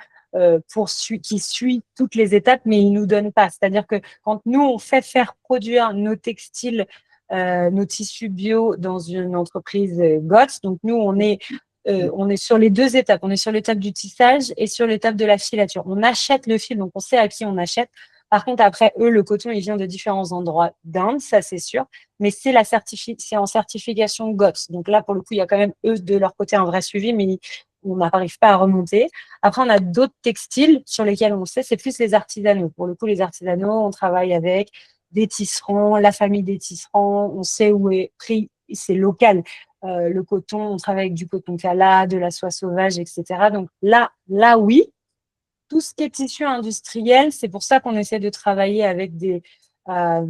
qui suit toutes les étapes, mais il nous donne pas. C'est-à-dire que quand nous, on fait faire produire nos textiles, nos tissus bio dans une entreprise GOTS, donc nous, on est sur les deux étapes. On est sur l'étape du tissage et sur l'étape de la filature. On achète le fil, donc on sait à qui on achète. Par contre, après, eux, le coton, il vient de différents endroits d'Inde, ça c'est sûr, mais c'est en certification GOTS. Donc là, pour le coup, il y a quand même, eux, de leur côté, un vrai suivi, mais on n'arrive pas à remonter. Après, on a d'autres textiles sur lesquels on sait, c'est plus les artisanaux. Pour le coup, les artisanaux, on travaille avec des tisserands, la famille des tisserands, on sait où est pris, c'est local. Le coton, on travaille avec du coton cala, de la soie sauvage, etc. Donc là, oui. Tout ce qui est tissu industriel, c'est pour ça qu'on essaie de travailler avec euh,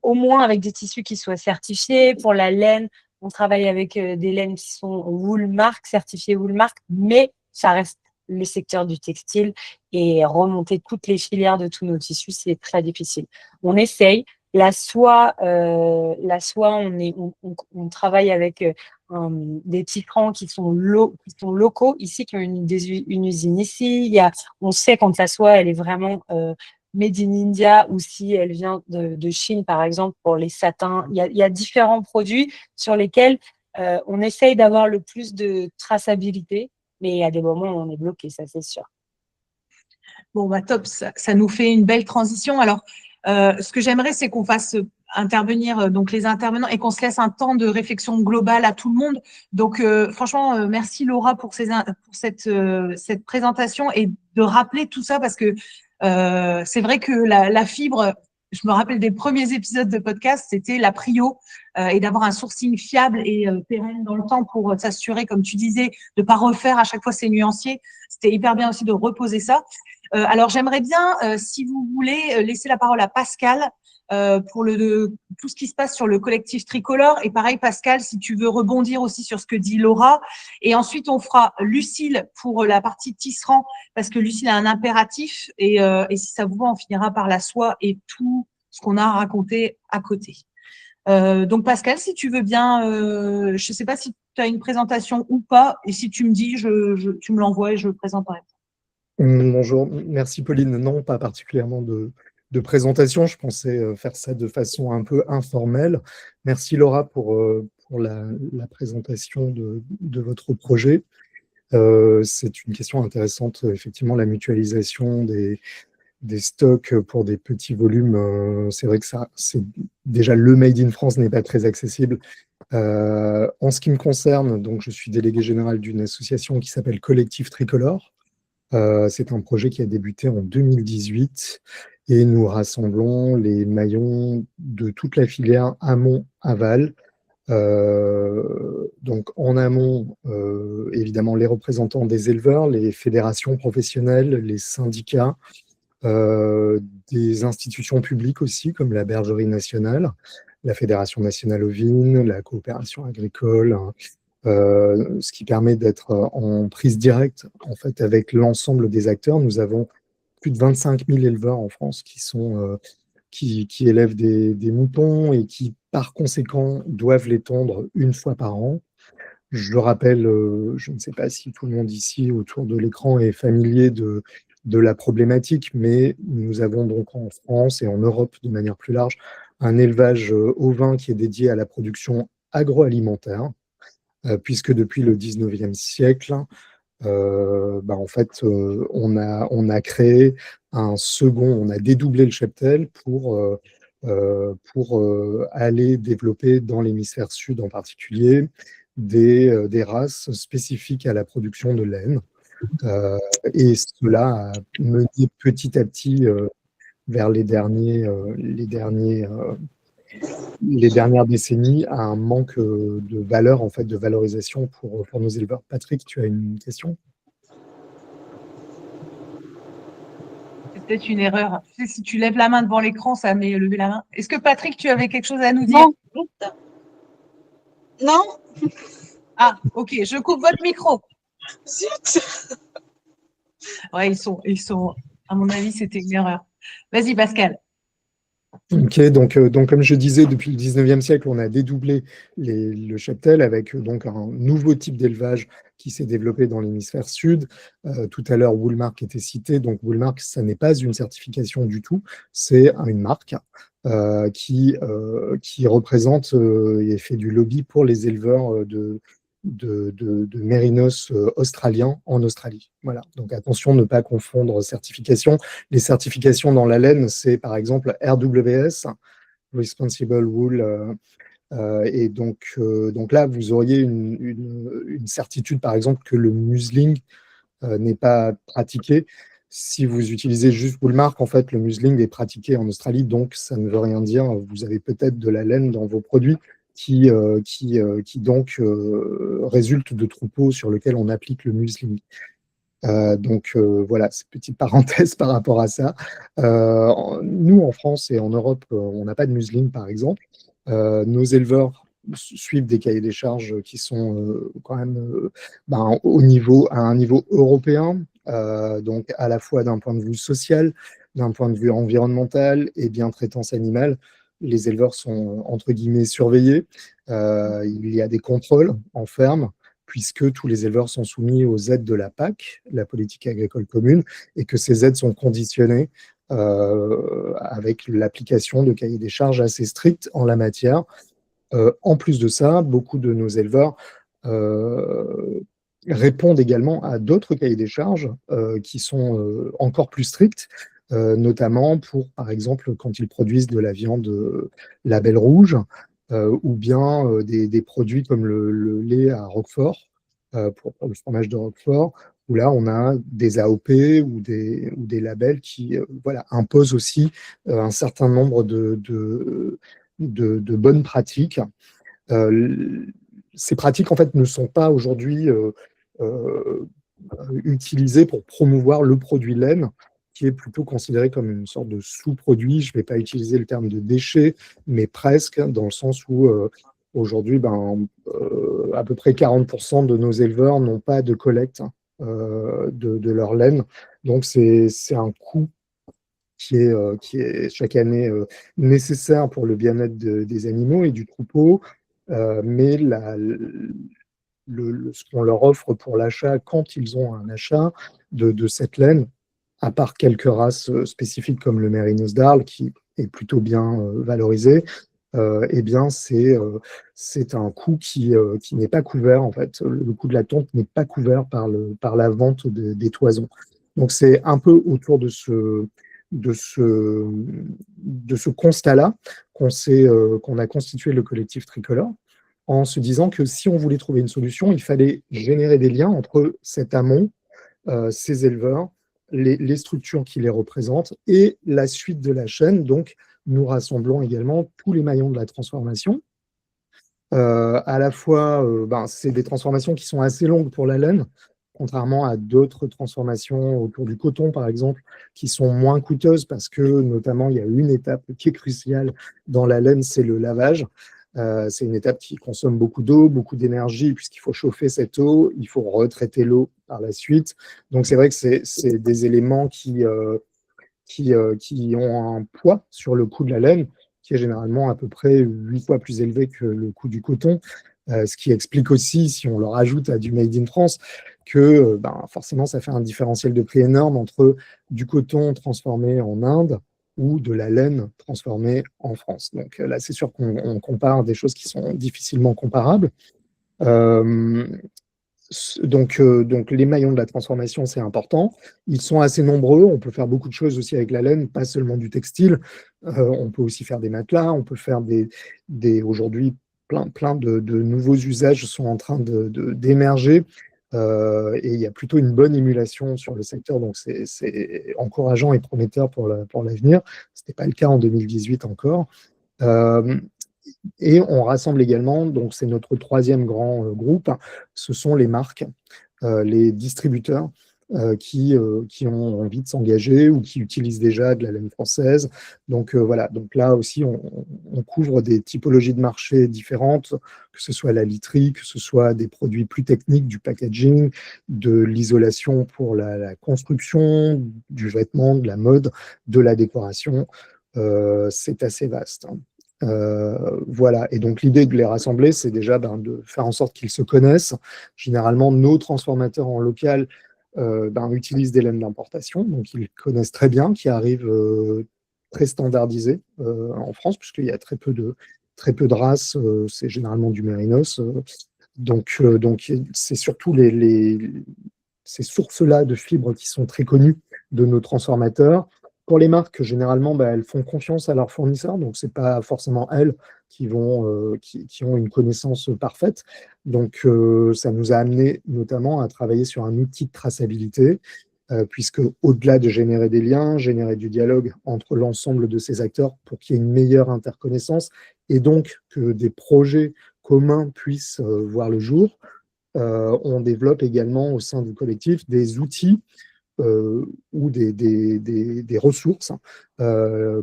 au moins avec des tissus qui soient certifiés. Pour la laine, on travaille avec des laines qui sont Woolmark, certifiées Woolmark, mais ça reste le secteur du textile et remonter toutes les filières de tous nos tissus, c'est très difficile. On essaye. La soie, on travaille avec des titrants qui sont locaux ici, qui ont une usine ici. On sait quand la soie, elle est vraiment made in India ou si elle vient de Chine, par exemple, pour les satins. Il y a différents produits sur lesquels on essaye d'avoir le plus de traçabilité, mais à des moments, on est bloqué, ça c'est sûr. Bon, bah top, ça nous fait une belle transition. Alors, ce que j'aimerais, c'est qu'on fasse intervenir donc les intervenants et qu'on se laisse un temps de réflexion globale à tout le monde. Donc, franchement, merci Laura pour cette présentation et de rappeler tout ça parce que c'est vrai que la fibre, je me rappelle des premiers épisodes de podcast, c'était la prio et d'avoir un sourcing fiable et pérenne dans le temps pour s'assurer, comme tu disais, de ne pas refaire à chaque fois ces nuanciers. C'était hyper bien aussi de reposer ça. Alors, j'aimerais bien, si vous voulez, laisser la parole à Pascal pour tout ce qui se passe sur le collectif tricolore. Et pareil, Pascal, si tu veux rebondir aussi sur ce que dit Laura. Et ensuite, on fera Lucille pour la partie tisserand, parce que Lucille a un impératif. Et si ça vous va, on finira par la soie et tout ce qu'on a raconté à côté. Donc, Pascal, si tu veux bien, je ne sais pas si tu as une présentation ou pas. Et si tu me dis, tu me l'envoies et je le présenterai. Bonjour, merci Pauline. Non, pas particulièrement de présentation. Je pensais faire ça de façon un peu informelle. Merci Laura pour la présentation de votre projet. C'est une question intéressante, effectivement, la mutualisation des stocks pour des petits volumes. C'est vrai que déjà le Made in France n'est pas très accessible. En ce qui me concerne, donc je suis délégué général d'une association qui s'appelle Collectif Tricolore. C'est un projet qui a débuté en 2018 et nous rassemblons les maillons de toute la filière amont-aval. Donc en amont, évidemment, les représentants des éleveurs, les fédérations professionnelles, les syndicats, des institutions publiques aussi, comme la Bergerie nationale, la Fédération nationale ovine, la coopération agricole, ce qui permet d'être en prise directe en fait, avec l'ensemble des acteurs. Nous avons plus de 25 000 éleveurs en France qui élèvent des moutons et qui, par conséquent, doivent les tondre une fois par an. Je rappelle, je ne sais pas si tout le monde ici autour de l'écran est familier de la problématique, mais nous avons donc en France et en Europe de manière plus large un élevage ovin qui est dédié à la production agroalimentaire, puisque depuis le 19e siècle, en fait, on a créé un second, on a dédoublé le cheptel pour aller développer dans l'hémisphère sud en particulier des races spécifiques à la production de laine. Et cela a mené petit à petit vers les dernières décennies à un manque de valeur, en fait, de valorisation pour nos éleveurs. Patrick, tu as une question ? C'est peut-être une erreur. Tu sais, si tu lèves la main devant l'écran, ça met lever la main. Est-ce que Patrick, tu avais quelque chose à nous dire? Non. Ah, ok, je coupe votre micro. Zut. Ouais, ils sont, à mon avis, c'était une erreur. Vas-y, Pascal. Ok, donc comme je disais, depuis le 19e siècle, on a dédoublé le cheptel avec donc un nouveau type d'élevage qui s'est développé dans l'hémisphère sud. Tout à l'heure, Woolmark était cité. Donc Woolmark, ça n'est pas une certification du tout, c'est une marque qui représente et fait du lobby pour les éleveurs de mérinos australiens en Australie. Voilà. Donc attention, ne pas confondre certification. Les certifications dans la laine, c'est par exemple RWS, Responsible Wool. Et donc là, vous auriez une certitude, par exemple, que le museling n'est pas pratiqué. Si vous utilisez juste Woolmark, en fait, le museling est pratiqué en Australie, donc ça ne veut rien dire. Vous avez peut-être de la laine dans vos produits qui donc résulte de troupeaux sur lesquels on applique le museling. Voilà, c'est une petite parenthèse par rapport à ça. Nous, en France et en Europe, on n'a pas de museling, par exemple. Nos éleveurs suivent des cahiers des charges qui sont quand même à un niveau européen, donc à la fois d'un point de vue social, d'un point de vue environnemental et bientraitance animale. Les éleveurs sont, entre guillemets, surveillés. Il y a des contrôles en ferme, puisque tous les éleveurs sont soumis aux aides de la PAC, la politique agricole commune, et que ces aides sont conditionnées avec l'application de cahiers des charges assez stricts en la matière. En plus de ça, beaucoup de nos éleveurs répondent également à d'autres cahiers des charges qui sont encore plus stricts, notamment pour, par exemple, quand ils produisent de la viande label rouge, ou bien des produits comme le lait à Roquefort, pour le fromage de Roquefort, où là, on a des AOP ou des labels qui imposent aussi un certain nombre de bonnes pratiques. Ces pratiques, en fait, ne sont pas aujourd'hui utilisées pour promouvoir le produit laine, qui est plutôt considéré comme une sorte de sous-produit. Je ne vais pas utiliser le terme de déchet, mais presque, dans le sens où aujourd'hui, à peu près 40% de nos éleveurs n'ont pas de collecte de leur laine. Donc, c'est un coût qui est chaque année nécessaire pour le bien-être des animaux et du troupeau, mais ce qu'on leur offre pour l'achat, quand ils ont un achat de cette laine, à part quelques races spécifiques comme le Mérinos d'Arles, qui est plutôt bien valorisé, eh bien, c'est un coût qui n'est pas couvert, en fait. Le coût de la tonte n'est pas couvert par la vente des toisons. Donc, c'est un peu autour de ce constat-là qu'on a constitué le collectif Tricolore, en se disant que si on voulait trouver une solution, il fallait générer des liens entre cet amont, ces éleveurs, les structures qui les représentent et la suite de la chaîne. Donc, nous rassemblons également tous les maillons de la transformation. À la fois, c'est des transformations qui sont assez longues pour la laine, contrairement à d'autres transformations autour du coton, par exemple, qui sont moins coûteuses parce que, notamment, il y a une étape qui est cruciale dans la laine, c'est le lavage. C'est une étape qui consomme beaucoup d'eau, beaucoup d'énergie, puisqu'il faut chauffer cette eau, il faut retraiter l'eau par la suite. Donc, c'est vrai que c'est des éléments qui ont un poids sur le coût de la laine, qui est généralement à peu près 8 fois plus élevé que le coût du coton. Ce qui explique aussi, si on le rajoute à du Made in France, que forcément, ça fait un différentiel de prix énorme entre du coton transformé en Inde ou de la laine transformée en France. Donc là, c'est sûr qu'on compare des choses qui sont difficilement comparables. Donc, les maillons de la transformation, c'est important. Ils sont assez nombreux. On peut faire beaucoup de choses aussi avec la laine, pas seulement du textile. On peut aussi faire des matelas. On peut faire aujourd'hui, plein de nouveaux usages sont en train d'émerger. Et il y a plutôt une bonne émulation sur le secteur. Donc, c'est encourageant et prometteur pour l'avenir. Ce n'était pas le cas en 2018 encore. Et on rassemble également, donc c'est notre troisième grand groupe, ce sont les marques, les distributeurs qui ont envie de s'engager ou qui utilisent déjà de la laine française. Donc voilà, donc là aussi on couvre des typologies de marché différentes, que ce soit la literie, que ce soit des produits plus techniques, du packaging, de l'isolation pour la construction, du vêtement, de la mode, de la décoration. C'est assez vaste. Voilà, et donc l'idée de les rassembler, c'est déjà de faire en sorte qu'ils se connaissent. Généralement, nos transformateurs en local utilisent des laines d'importation, donc ils connaissent très bien, qui arrivent très standardisés en France, puisqu'il y a très peu de races, c'est généralement du mérinos. Donc c'est surtout ces sources-là de fibres qui sont très connues de nos transformateurs. Pour les marques, généralement, elles font confiance à leurs fournisseurs, donc ce n'est pas forcément elles qui ont une connaissance parfaite. Donc, ça nous a amené notamment à travailler sur un outil de traçabilité, puisque au-delà de générer des liens, générer du dialogue entre l'ensemble de ces acteurs pour qu'il y ait une meilleure interconnaissance et donc que des projets communs puissent voir le jour, on développe également au sein du collectif des outils ou des ressources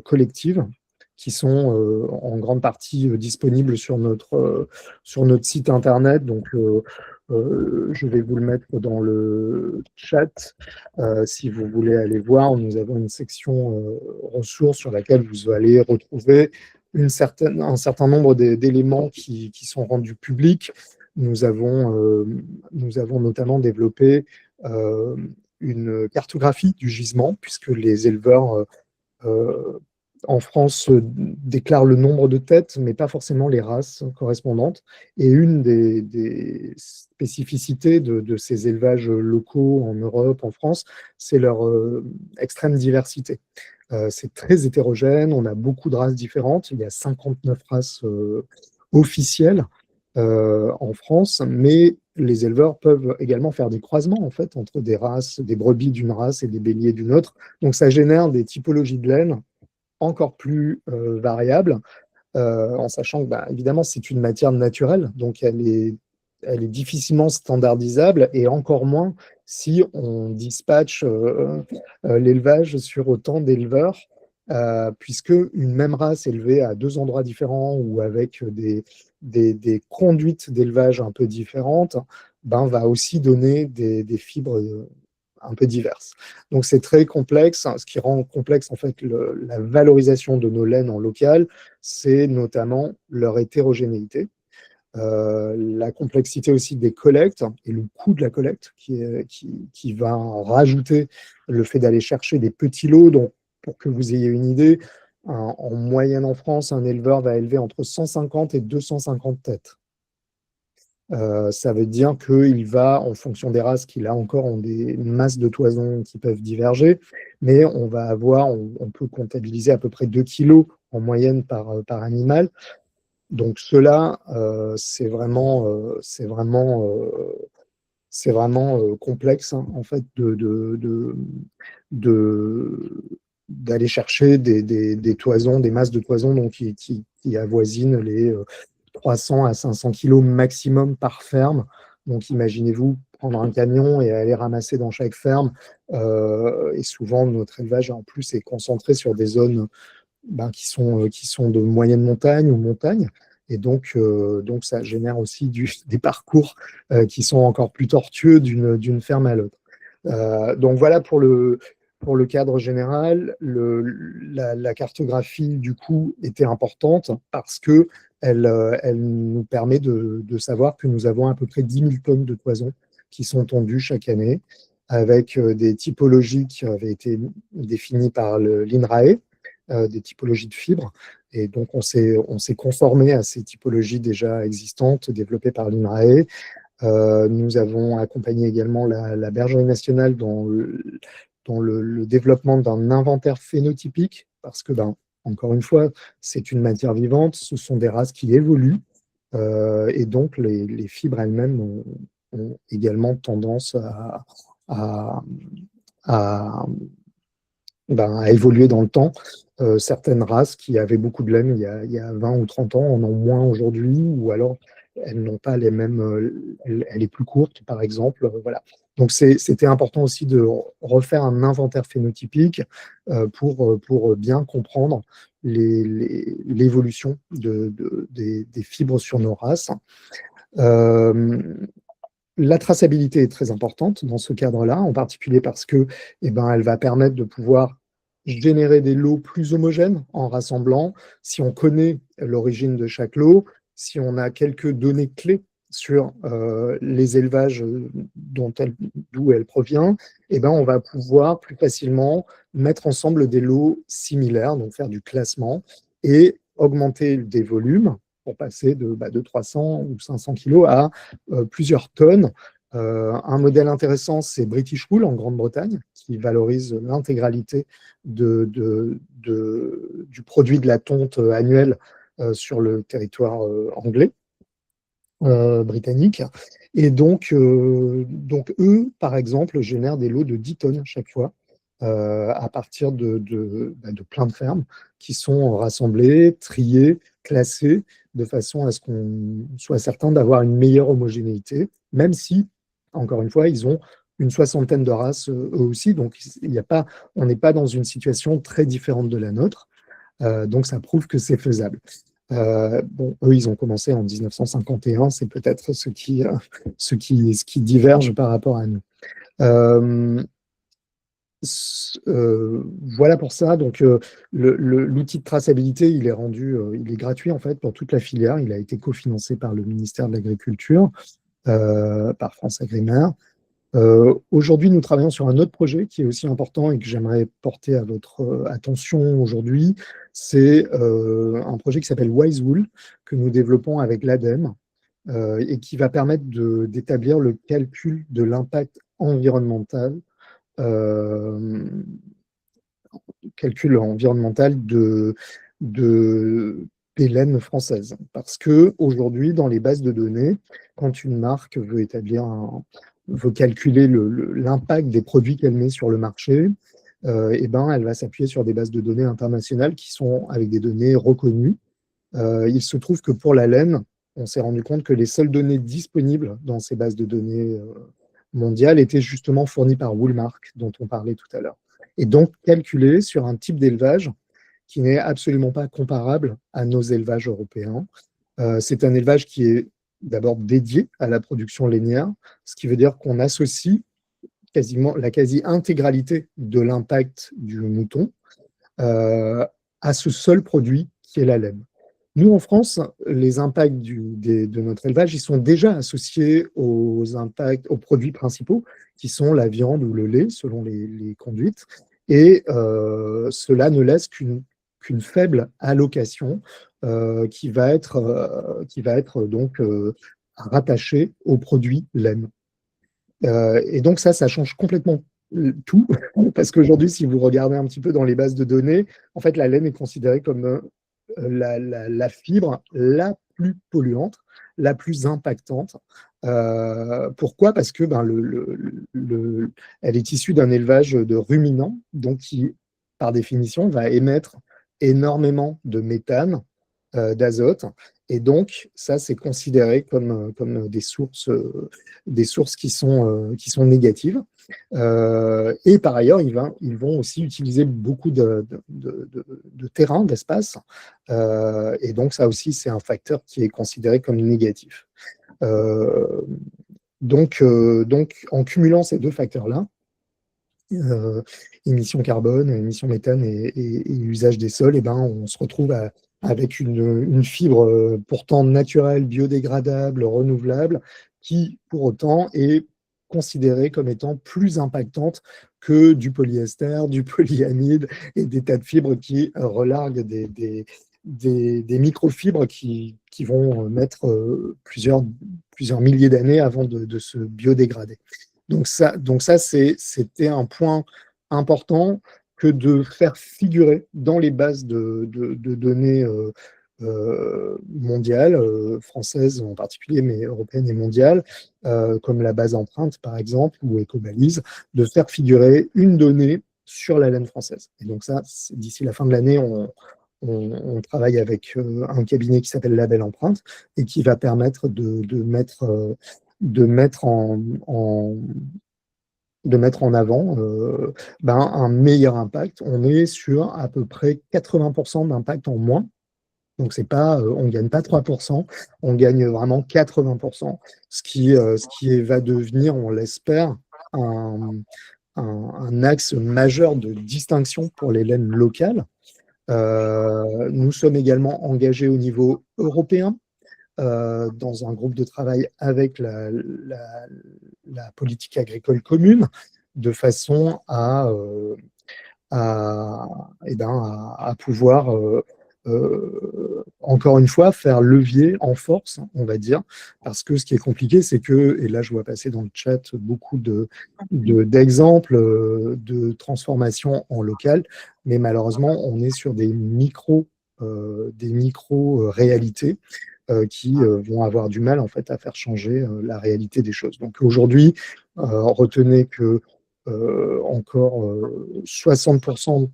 collectives qui sont en grande partie disponibles sur notre site internet. Donc, je vais vous le mettre dans le chat. Si vous voulez aller voir, nous avons une section ressources sur laquelle vous allez retrouver un certain nombre d'éléments qui sont rendus publics. Nous avons notamment développé une cartographie du gisement, puisque les éleveurs en France déclarent le nombre de têtes, mais pas forcément les races correspondantes. Et une des spécificités de ces élevages locaux en Europe, en France, c'est leur extrême diversité. C'est très hétérogène, on a beaucoup de races différentes, il y a 59 races officielles en France, mais les éleveurs peuvent également faire des croisements en fait entre des races, des brebis d'une race et des béliers d'une autre. Donc ça génère des typologies de laine encore plus variables, en sachant que évidemment c'est une matière naturelle, donc elle est difficilement standardisable et encore moins si on dispatche l'élevage sur autant d'éleveurs, puisque une même race élevée à deux endroits différents ou avec des conduites d'élevage un peu différentes, va aussi donner des fibres un peu diverses. Donc c'est très complexe. Ce qui rend complexe en fait la valorisation de nos laines en local, c'est notamment leur hétérogénéité. La complexité aussi des collectes et le coût de la collecte qui va rajouter le fait d'aller chercher des petits lots. Donc, pour que vous ayez une idée, En moyenne en France, un éleveur va élever entre 150 et 250 têtes. Ça veut dire qu'il va, en fonction des races qu'il a encore, ont des masses de toison qui peuvent diverger, mais on peut comptabiliser à peu près 2 kilos en moyenne par animal. Donc cela, c'est vraiment complexe, hein, en fait, d'aller chercher des toisons, des masses de toison donc, qui avoisinent les 300 à 500 kilos maximum par ferme. Donc imaginez-vous prendre un camion et aller ramasser dans chaque ferme. Et souvent, notre élevage, en plus, est concentré sur des zones qui sont de moyenne montagne ou montagne. Et donc ça génère aussi des parcours qui sont encore plus tortueux d'une ferme à l'autre. Donc voilà pour le cadre général. La cartographie, du coup, était importante parce qu'elle nous permet de savoir que nous avons à peu près 10 000 tonnes de toison qui sont tondues chaque année, avec des typologies qui avaient été définies par l'INRAE, des typologies de fibres. Et donc, on s'est conformé à ces typologies déjà existantes, développées par l'INRAE. Nous avons accompagné également la Bergerie nationale dans le développement d'un inventaire phénotypique, parce que, encore une fois, c'est une matière vivante, ce sont des races qui évoluent, et donc les fibres elles-mêmes ont également tendance à évoluer dans le temps. Certaines races qui avaient beaucoup de laine il y a 20 ou 30 ans en ont moins aujourd'hui, ou alors elles n'ont pas les mêmes, elle est plus courte, par exemple. Voilà. Donc c'était important aussi de refaire un inventaire phénotypique pour bien comprendre l'évolution des fibres sur nos races. La traçabilité est très importante dans ce cadre-là, en particulier parce que, elle va permettre de pouvoir générer des lots plus homogènes en rassemblant. Si on connaît l'origine de chaque lot, si on a quelques données clés sur les élevages d'où elle provient, on va pouvoir plus facilement mettre ensemble des lots similaires, donc faire du classement et augmenter des volumes pour passer de 300 ou 500 kilos à plusieurs tonnes. Un modèle intéressant, c'est British Wool en Grande-Bretagne, qui valorise l'intégralité du produit de la tonte annuelle sur le territoire anglais, britannique. Et donc, eux, par exemple, génèrent des lots de 10 tonnes chaque fois, à partir de plein de fermes qui sont rassemblées, triées, classées, de façon à ce qu'on soit certain d'avoir une meilleure homogénéité, même si, encore une fois, ils ont une soixantaine de races eux aussi, donc on n'est pas dans une situation très différente de la nôtre, donc ça prouve que c'est faisable. Eux, ils ont commencé en 1951, c'est peut-être ce qui diverge par rapport à nous. Voilà pour ça. Donc, l'outil de traçabilité, il est gratuit en fait pour toute la filière. Il a été cofinancé par le ministère de l'Agriculture, par France Agrimaire. Aujourd'hui, nous travaillons sur un autre projet qui est aussi important et que j'aimerais porter à votre attention aujourd'hui. C'est un projet qui s'appelle WiseWool, que nous développons avec l'ADEME et qui va permettre d'établir le calcul de l'impact environnemental des laines françaises. Parce qu'aujourd'hui, dans les bases de données, quand une marque veut calculer l'impact des produits qu'elle met sur le marché, elle va s'appuyer sur des bases de données internationales qui sont avec des données reconnues. Il se trouve que pour la laine, on s'est rendu compte que les seules données disponibles dans ces bases de données mondiales étaient justement fournies par Woolmark, dont on parlait tout à l'heure. Et donc calculées sur un type d'élevage qui n'est absolument pas comparable à nos élevages européens. C'est un élevage qui est d'abord dédié à la production lainière, ce qui veut dire qu'on associe quasiment la quasi-intégralité de l'impact du mouton à ce seul produit qui est la laine. Nous, en France, les impacts de notre élevage, ils sont déjà associés aux produits principaux, qui sont la viande ou le lait, selon les conduites, et cela ne laisse qu'une qu'une faible allocation qui va être donc rattachée au produit laine. Et donc ça change complètement tout, parce qu'aujourd'hui, si vous regardez un petit peu dans les bases de données, en fait, la laine est considérée comme la fibre la plus polluante, la plus impactante. Pourquoi? Parce que elle est issue d'un élevage de ruminants, donc qui, par définition, va émettre énormément de méthane, d'azote. Et donc, ça, c'est considéré comme des sources qui sont négatives. Et par ailleurs, ils vont aussi utiliser beaucoup de terrain, d'espace. Et donc, ça aussi, c'est un facteur qui est considéré comme négatif. Donc, en cumulant ces deux facteurs-là, émissions carbone, émissions méthane et usage des sols, et on se retrouve avec une fibre pourtant naturelle, biodégradable, renouvelable, qui pour autant est considérée comme étant plus impactante que du polyester, du polyamide et des tas de fibres qui relarguent des microfibres qui vont mettre plusieurs milliers d'années avant de se biodégrader. Donc ça c'était un point important que de faire figurer dans les bases de données mondiales, françaises en particulier, mais européennes et mondiales, comme la base empreinte par exemple, ou Ecobalise, de faire figurer une donnée sur la laine française. Et donc ça, d'ici la fin de l'année, on travaille avec un cabinet qui s'appelle Label Empreinte et qui va permettre de mettre en avant un meilleur impact. On est sur à peu près 80% d'impact en moins. Donc c'est pas, on ne gagne pas 3%, on gagne vraiment 80%, ce qui va devenir, on l'espère, un axe majeur de distinction pour les laines locales. Nous sommes également engagés au niveau européen, dans un groupe de travail avec la politique agricole commune, de façon à pouvoir, encore une fois, faire levier en force, on va dire, parce que ce qui est compliqué, c'est que, et là je vois passer dans le chat beaucoup d'exemples de transformation en local, mais malheureusement, on est sur des micro-réalités qui vont avoir du mal en fait à faire changer la réalité des choses. Donc aujourd'hui, retenez que encore 60%,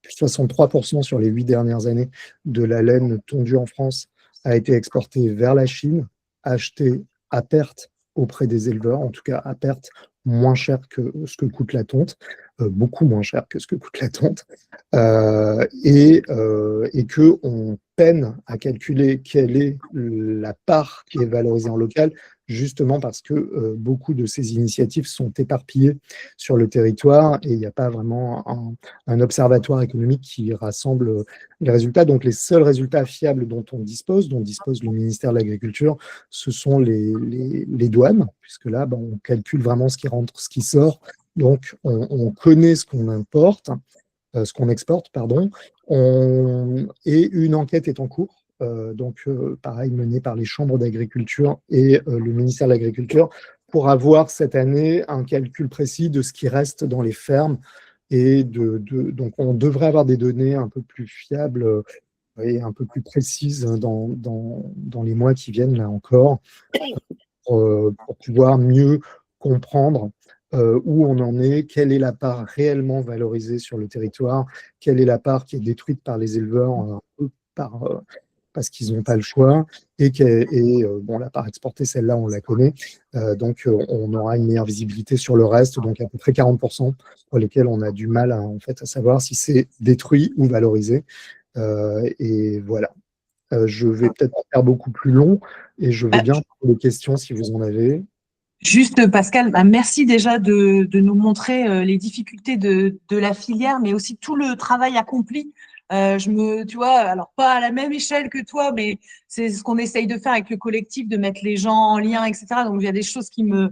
63% sur les 8 dernières années de la laine tondue en France a été exportée vers la Chine, achetée à perte auprès des éleveurs, en tout cas à perte, moins cher que ce que coûte la tonte, beaucoup moins cher que ce que coûte la tonte, et qu'on peine à calculer quelle est la part qui est valorisée en local, justement parce que beaucoup de ces initiatives sont éparpillées sur le territoire et il n'y a pas vraiment un observatoire économique qui rassemble les résultats. Donc les seuls résultats fiables dont dispose le ministère de l'Agriculture, ce sont les douanes, puisque là, on calcule vraiment ce qui rentre, ce qui sort. Donc on connaît ce qu'on importe, ce qu'on exporte, pardon, et une enquête est en cours. Pareil, mené par les chambres d'agriculture et le ministère de l'Agriculture, pour avoir cette année un calcul précis de ce qui reste dans les fermes. Et donc, on devrait avoir des données un peu plus fiables et un peu plus précises dans les mois qui viennent, là encore, pour pouvoir mieux comprendre où on en est, quelle est la part réellement valorisée sur le territoire, quelle est la part qui est détruite par les éleveurs parce qu'ils n'ont pas le choix, et la part exportée, celle-là, on la connaît. Donc, on aura une meilleure visibilité sur le reste, donc à peu près 40% pour lesquels on a du mal à savoir si c'est détruit ou valorisé. Et voilà. Je vais peut-être faire beaucoup plus long, et je veux bien prendre des questions si vous en avez. Juste, Pascal, merci déjà de nous montrer les difficultés de la filière, mais aussi tout le travail accompli Tu vois, alors pas à la même échelle que toi, mais c'est ce qu'on essaye de faire avec le collectif, de mettre les gens en lien, etc. Donc, il y a des choses qui me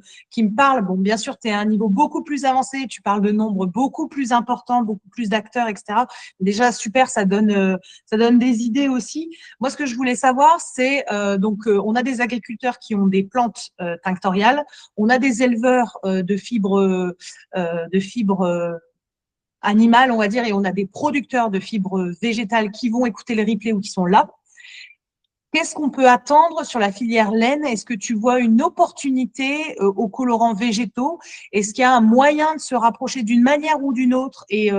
parlent. Bon, bien sûr, tu es à un niveau beaucoup plus avancé, tu parles de nombres beaucoup plus importants, beaucoup plus d'acteurs, etc. Déjà, super, ça donne des idées aussi. Moi, ce que je voulais savoir, c'est, on a des agriculteurs qui ont des plantes tinctoriales, on a des éleveurs de fibres animales, on va dire, et on a des producteurs de fibres végétales qui vont écouter les replays ou qui sont là. Qu'est-ce qu'on peut attendre sur la filière laine? Est-ce que tu vois une opportunité aux colorants végétaux? Est-ce qu'il y a un moyen de se rapprocher d'une manière ou d'une autre? Et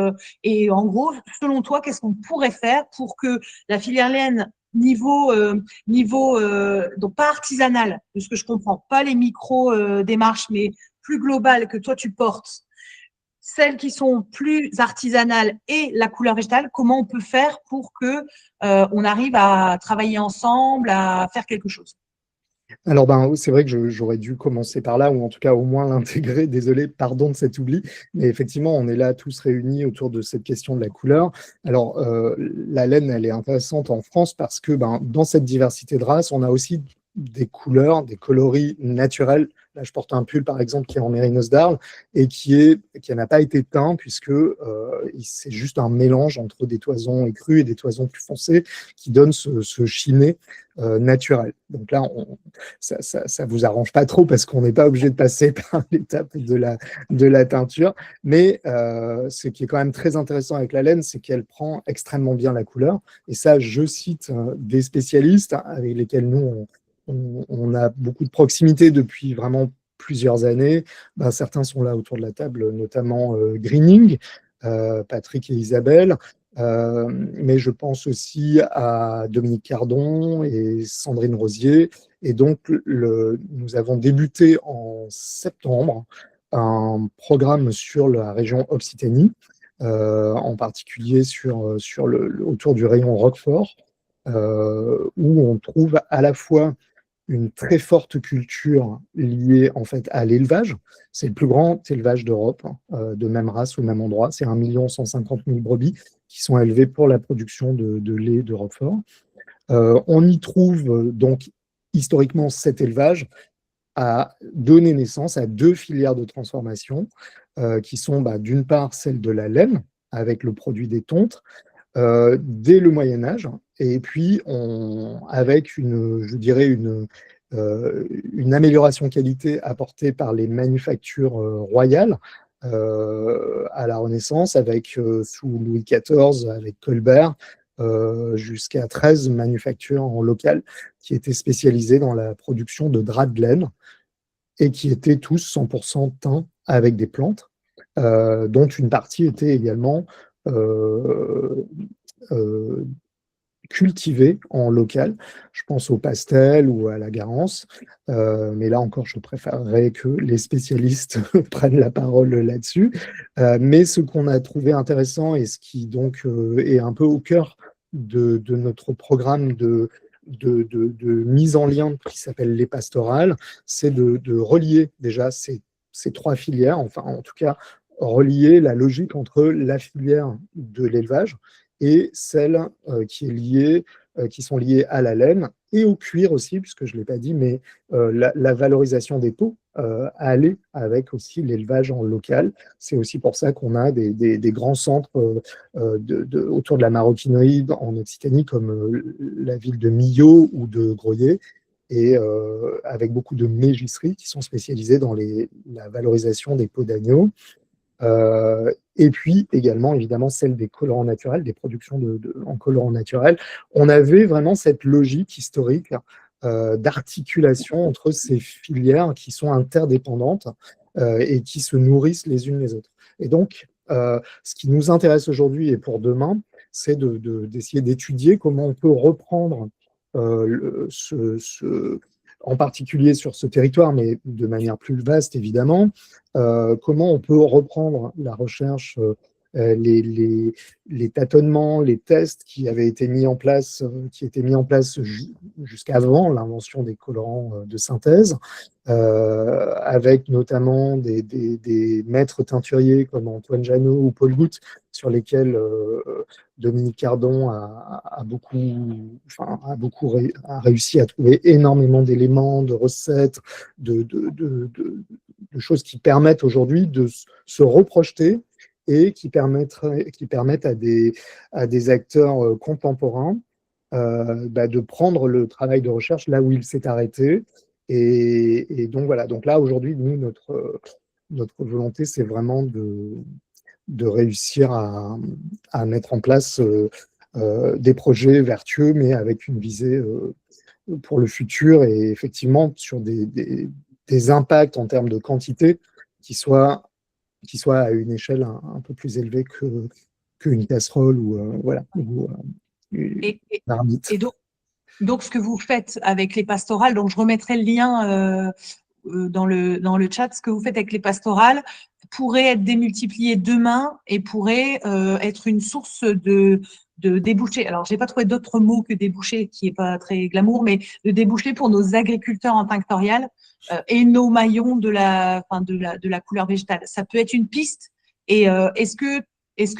en gros, selon toi, qu'est-ce qu'on pourrait faire pour que la filière laine donc pas artisanal, de ce que je comprends, pas les démarches, mais plus globales que toi tu portes, celles qui sont plus artisanales et la couleur végétale, comment on peut faire pour que on arrive à travailler ensemble, à faire quelque chose? Alors, c'est vrai que j'aurais dû commencer par là, ou en tout cas au moins l'intégrer. Désolé, pardon de cet oubli. Mais effectivement, on est là tous réunis autour de cette question de la couleur. Alors, la laine, elle est intéressante en France parce que dans cette diversité de races, on a aussi des couleurs, des coloris naturels. Là, je porte un pull, par exemple, qui est en mérinos d'Arles et qui n'a pas été teint puisque c'est juste un mélange entre des toisons écrues et des toisons plus foncées qui donne ce chiné naturel. Donc là, ça vous arrange pas trop parce qu'on n'est pas obligé de passer par l'étape de la teinture. Mais ce qui est quand même très intéressant avec la laine, c'est qu'elle prend extrêmement bien la couleur. Et ça, je cite des spécialistes avec lesquels nous, on a beaucoup de proximité depuis vraiment plusieurs années. Certains sont là autour de la table, notamment Greening, Patrick et Isabelle. Mais je pense aussi à Dominique Cardon et Sandrine Rosier. Et donc, nous avons débuté en septembre un programme sur la région Occitanie, en particulier autour du rayon Roquefort, où on trouve à la fois une très forte culture liée en fait à l'élevage. C'est le plus grand élevage d'Europe, de même race au même endroit. C'est 1 150 000 brebis qui sont élevées pour la production de lait de Roquefort. On y trouve donc historiquement cet élevage a donné naissance à 2 filières de transformation qui sont d'une part celle de la laine avec le produit des tontes dès le Moyen-Âge, et puis avec une amélioration qualité apportée par les manufactures royales à la Renaissance, avec sous Louis XIV, avec Colbert, jusqu'à 13 manufactures en local qui étaient spécialisées dans la production de draps de laine et qui étaient tous 100% teints avec des plantes, dont une partie était également cultivée en local. Je pense au pastel ou à la Garance, mais là encore, je préférerais que les spécialistes prennent la parole là-dessus. Mais ce qu'on a trouvé intéressant et ce qui donc est un peu au cœur de notre programme de mise en lien qui s'appelle les pastorales, c'est de relier déjà ces 3 filières, enfin en tout cas relier la logique entre la filière de l'élevage et celles qui sont liées à la laine et au cuir aussi, puisque je ne l'ai pas dit, mais la valorisation des peaux aller avec aussi l'élevage en local. C'est aussi pour ça qu'on a des grands centres autour de la maroquinerie en Occitanie, comme la ville de Millau ou de Groyer, et avec beaucoup de mégisseries qui sont spécialisées dans la valorisation des peaux d'agneau. Et puis également, évidemment, celle des colorants naturels, des productions en colorants naturels. On avait vraiment cette logique historique d'articulation entre ces filières qui sont interdépendantes et qui se nourrissent les unes les autres. Et donc, ce qui nous intéresse aujourd'hui et pour demain, c'est d'essayer d'étudier comment on peut reprendre en particulier sur ce territoire, mais de manière plus vaste évidemment, comment on peut reprendre la recherche les tâtonnements, les tests qui avaient été mis en place, jusqu'avant l'invention des colorants de synthèse, avec notamment des maîtres teinturiers comme Antoine Janot ou Paul Goutte, sur lesquels Dominique Cardon a réussi à trouver énormément d'éléments, de recettes, de choses qui permettent aujourd'hui de se reprojeter et qui permettent à des acteurs contemporains de prendre le travail de recherche là où il s'est arrêté. Et donc voilà, donc là aujourd'hui, nous, notre volonté, c'est vraiment de réussir à mettre en place des projets vertueux, mais avec une visée pour le futur et effectivement sur des impacts en termes de quantité qui soient à une échelle un peu plus élevée qu'une casserole ou une marmite. Et donc, ce que vous faites avec les pastorales, donc je remettrai le lien dans le chat, ce que vous faites avec les pastorales pourrait être démultiplié demain et pourrait être une source de débouchés. Alors, j'ai pas trouvé d'autres mots que débouchés, qui est pas très glamour, mais de débouchés pour nos agriculteurs en tinctorial et nos maillons de la couleur végétale. Ça peut être une piste. Et est-ce que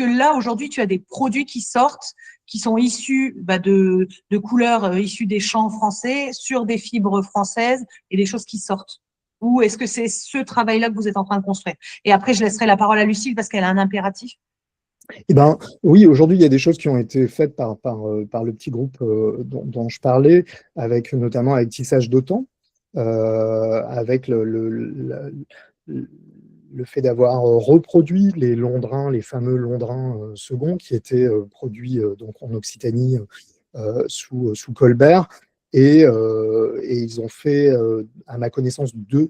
là, aujourd'hui, tu as des produits qui sortent, qui sont issus de couleurs issues des champs français, sur des fibres françaises et des choses qui sortent? Ou est-ce que c'est ce travail-là que vous êtes en train de construire? Et après, je laisserai la parole à Lucille parce qu'elle a un impératif. Eh ben, oui, aujourd'hui, il y a des choses qui ont été faites par le petit groupe dont je parlais, notamment avec Tissage d'Autan, avec le fait d'avoir reproduit les londrins, les fameux londrins seconds qui étaient produits donc en Occitanie sous Colbert. Et ils ont fait, à ma connaissance, deux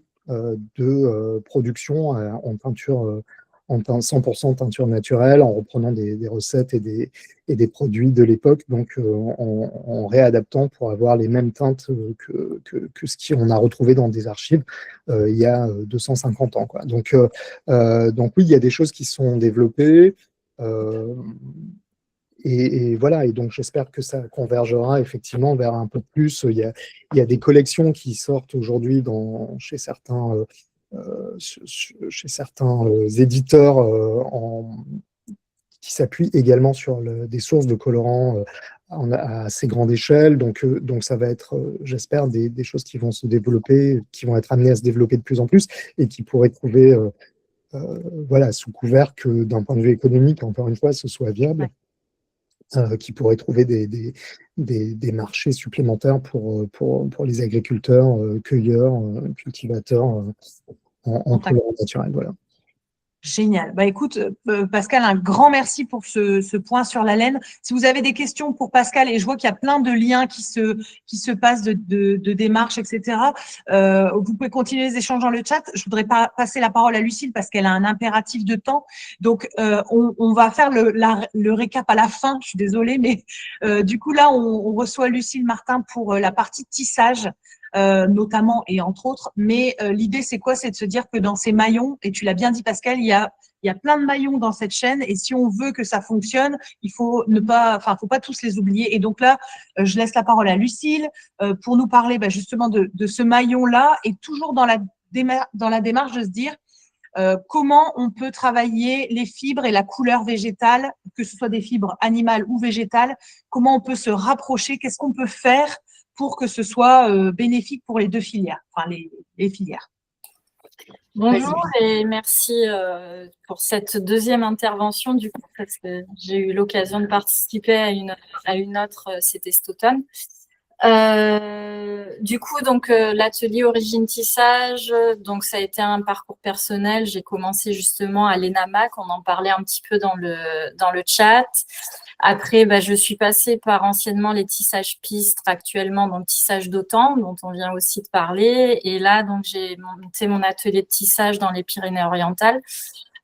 productions en peinture, en 100% teinture naturelle, en reprenant des recettes et des produits de l'époque, donc en réadaptant pour avoir les mêmes teintes que ce qu'on a retrouvé dans des archives il y a 250 ans, quoi. Donc oui, il y a des choses qui sont développées. Et voilà, et donc j'espère que ça convergera effectivement vers un peu plus. Il y a des collections qui sortent aujourd'hui chez certains éditeurs qui s'appuient également sur des sources de colorants à assez grande échelle. Donc ça va être, j'espère, des choses qui vont se développer, qui vont être amenées à se développer de plus en plus et qui pourraient trouver, sous couvert que d'un point de vue économique, encore une fois, ce soit viable. Qui pourraient trouver des marchés supplémentaires pour les agriculteurs, cueilleurs, cultivateurs en colorant naturel. Voilà. Génial. Bah, écoute, Pascal, un grand merci pour ce point sur la laine. Si vous avez des questions pour Pascal, et je vois qu'il y a plein de liens qui se passent de démarches, etc., vous pouvez continuer les échanges dans le chat. Je voudrais passer la parole à Lucille parce qu'elle a un impératif de temps. Donc, on va faire le récap à la fin. Je suis désolée, mais du coup, là, on reçoit Lucille Martin pour la partie tissage. Notamment et entre autres, mais l'idée c'est quoi? C'est de se dire que dans ces maillons, et tu l'as bien dit Pascal, il y a plein de maillons dans cette chaîne, et si on veut que ça fonctionne, il faut faut pas tous les oublier. Et donc là, je laisse la parole à Lucille pour nous parler justement de ce maillon-là, et toujours dans la démarche de se dire comment on peut travailler les fibres et la couleur végétale, que ce soit des fibres animales ou végétales, comment on peut se rapprocher, qu'est-ce qu'on peut faire pour que ce soit bénéfique pour les deux filières, enfin les filières. Bonjour et merci pour cette deuxième intervention, du coup, parce que j'ai eu l'occasion de participer à une autre, c'était cet automne. Du coup, donc l'atelier Origine Tissage, donc ça a été un parcours personnel. J'ai commencé justement à l'ENAMAC, on en parlait un petit peu dans le chat. Après, je suis passée par anciennement les tissages Pistre, actuellement donc tissage d'Autan, dont on vient aussi de parler. Et là, donc j'ai monté mon atelier de tissage dans les Pyrénées-Orientales.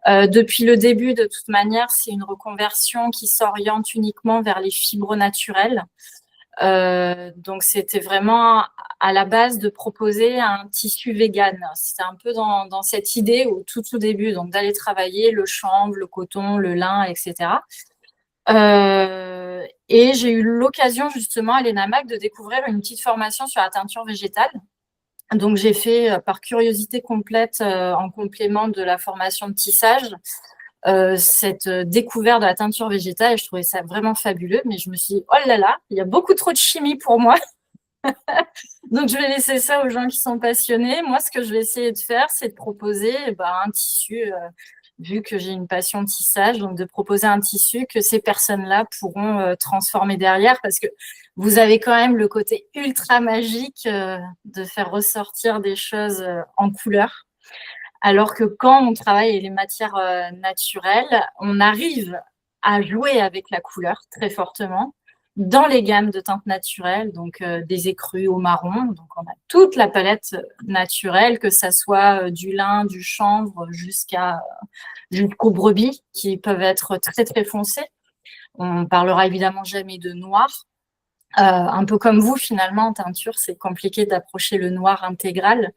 Depuis le début, de toute manière, c'est une reconversion qui s'oriente uniquement vers les fibres naturelles. Donc, c'était vraiment à la base de proposer un tissu vegan. C'était un peu dans cette idée au tout début, donc d'aller travailler le chanvre, le coton, le lin, etc. Et j'ai eu l'occasion justement à l'ENAMAC de découvrir une petite formation sur la teinture végétale. Donc, j'ai fait par curiosité complète en complément de la formation de tissage cette découverte de la teinture végétale et je trouvais ça vraiment fabuleux. Mais je me suis dit, oh là là, il y a beaucoup trop de chimie pour moi. Donc, je vais laisser ça aux gens qui sont passionnés. Moi, ce que je vais essayer de faire, c'est de proposer un tissu, vu que j'ai une passion de tissage, donc de proposer un tissu que ces personnes-là pourront transformer derrière parce que vous avez quand même le côté ultra magique de faire ressortir des choses en couleur. Alors que quand on travaille avec les matières naturelles, on arrive à jouer avec la couleur très fortement dans les gammes de teintes naturelles, donc des écrus au marron. Donc, on a toute la palette naturelle, que ça soit du lin, du chanvre, jusqu'aux brebis, qui peuvent être très, très foncées. On parlera évidemment jamais de noir. Un peu comme vous, finalement, en teinture, c'est compliqué d'approcher le noir intégral.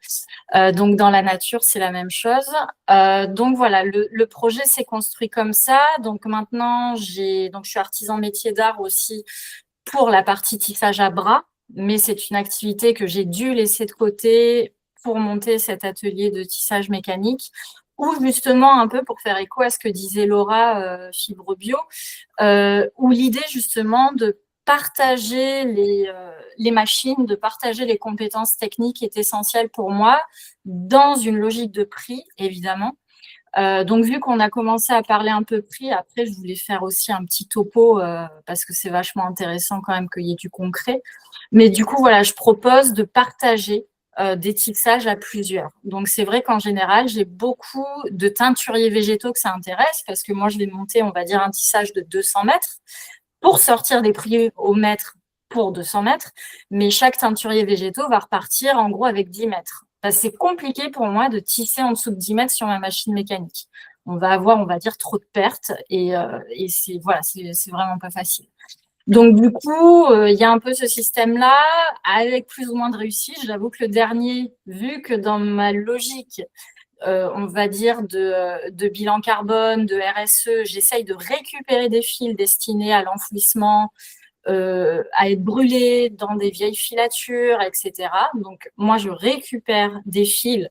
Donc, dans la nature, c'est la même chose. Donc, voilà, le projet s'est construit comme ça. Donc, maintenant, je suis artisan métier d'art aussi pour la partie tissage à bras, mais c'est une activité que j'ai dû laisser de côté pour monter cet atelier de tissage mécanique ou justement un peu pour faire écho à ce que disait Laura, Fibre Bio, où l'idée justement de partager les machines, de partager les compétences techniques est essentielle pour moi dans une logique de prix, évidemment. Donc, vu qu'on a commencé à parler un peu prix, après, je voulais faire aussi un petit topo parce que c'est vachement intéressant quand même qu'il y ait du concret. Mais du coup, voilà, je propose de partager des tissages à plusieurs. Donc, c'est vrai qu'en général, j'ai beaucoup de teinturiers végétaux que ça intéresse parce que moi, je vais monter, on va dire, un tissage de 200 mètres pour sortir des prix au mètre pour 200 mètres, mais chaque teinturier végétaux va repartir en gros avec 10 mètres. C'est compliqué pour moi de tisser en dessous de 10 mètres sur ma machine mécanique. On va avoir, on va dire, trop de pertes et c'est vraiment pas facile. Donc, du coup, il y a un peu ce système-là avec plus ou moins de réussite. J'avoue que le dernier, vu que dans ma logique, on va dire, de bilan carbone, de RSE, j'essaye de récupérer des fils destinés à l'enfouissement, à être brûlés dans des vieilles filatures, etc. Donc, moi, je récupère des fils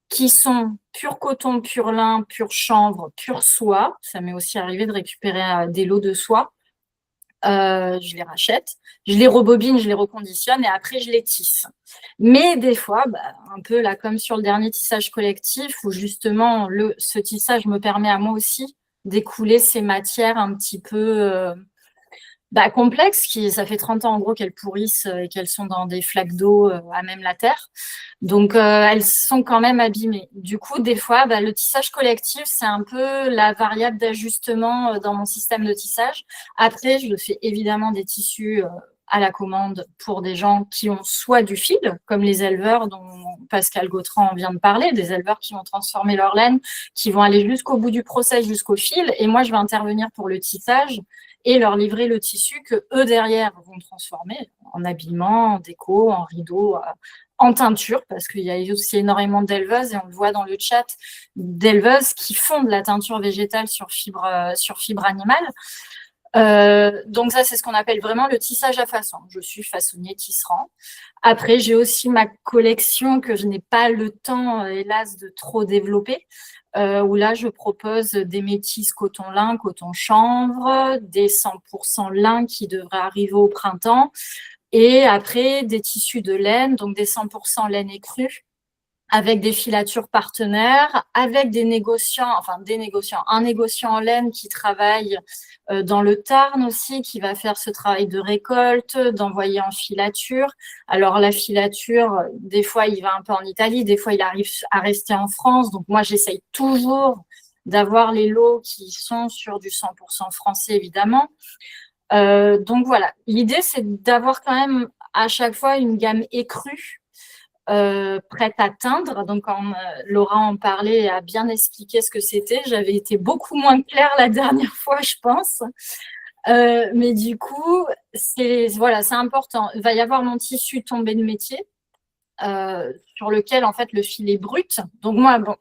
qui sont pur coton, pur lin, pur chanvre, pur soie. Ça m'est aussi arrivé de récupérer des lots de soie. Je les rachète, je les rebobine, je les reconditionne et après je les tisse. Mais des fois, un peu là comme sur le dernier tissage collectif où justement ce tissage me permet à moi aussi d'écouler ces matières un petit peu complexes, ça fait 30 ans en gros qu'elles pourrissent et qu'elles sont dans des flaques d'eau à même la terre. Donc, elles sont quand même abîmées. Du coup, des fois, le tissage collectif, c'est un peu la variable d'ajustement dans mon système de tissage. Après, je fais évidemment des tissus à la commande pour des gens qui ont soit du fil, comme les éleveurs dont Pascal Gautran vient de parler, des éleveurs qui vont transformer leur laine, qui vont aller jusqu'au bout du process, jusqu'au fil. Et moi, je vais intervenir pour le tissage et leur livrer le tissu que eux derrière vont transformer en habillement, en déco, en rideau, en teinture, parce qu'il y a aussi énormément d'éleveuses, et on le voit dans le chat, d'éleveuses qui font de la teinture végétale sur fibre animale. Donc ça, c'est ce qu'on appelle vraiment le tissage à façon. Je suis façonnier tisserand. Après, j'ai aussi ma collection que je n'ai pas le temps, hélas, de trop développer, où là, je propose des métisses coton-lin, coton-chanvre, des 100% lin qui devraient arriver au printemps, et après, des tissus de laine, donc des 100% laine écrue, avec des filatures partenaires, avec un négociant en laine qui travaille dans le Tarn aussi, qui va faire ce travail de récolte, d'envoyer en filature. Alors, la filature, des fois, il va un peu en Italie, des fois, il arrive à rester en France. Donc, moi, j'essaye toujours d'avoir les lots qui sont sur du 100% français, évidemment. Donc, voilà. L'idée, c'est d'avoir quand même à chaque fois une gamme écrue, prête à teindre. Donc, quand Laura en parlait et a bien expliqué ce que c'était, j'avais été beaucoup moins claire la dernière fois, je pense. Mais du coup, voilà, c'est important. Il va y avoir mon tissu tombé de métier sur lequel, en fait, le fil est brut. Donc moi, bon,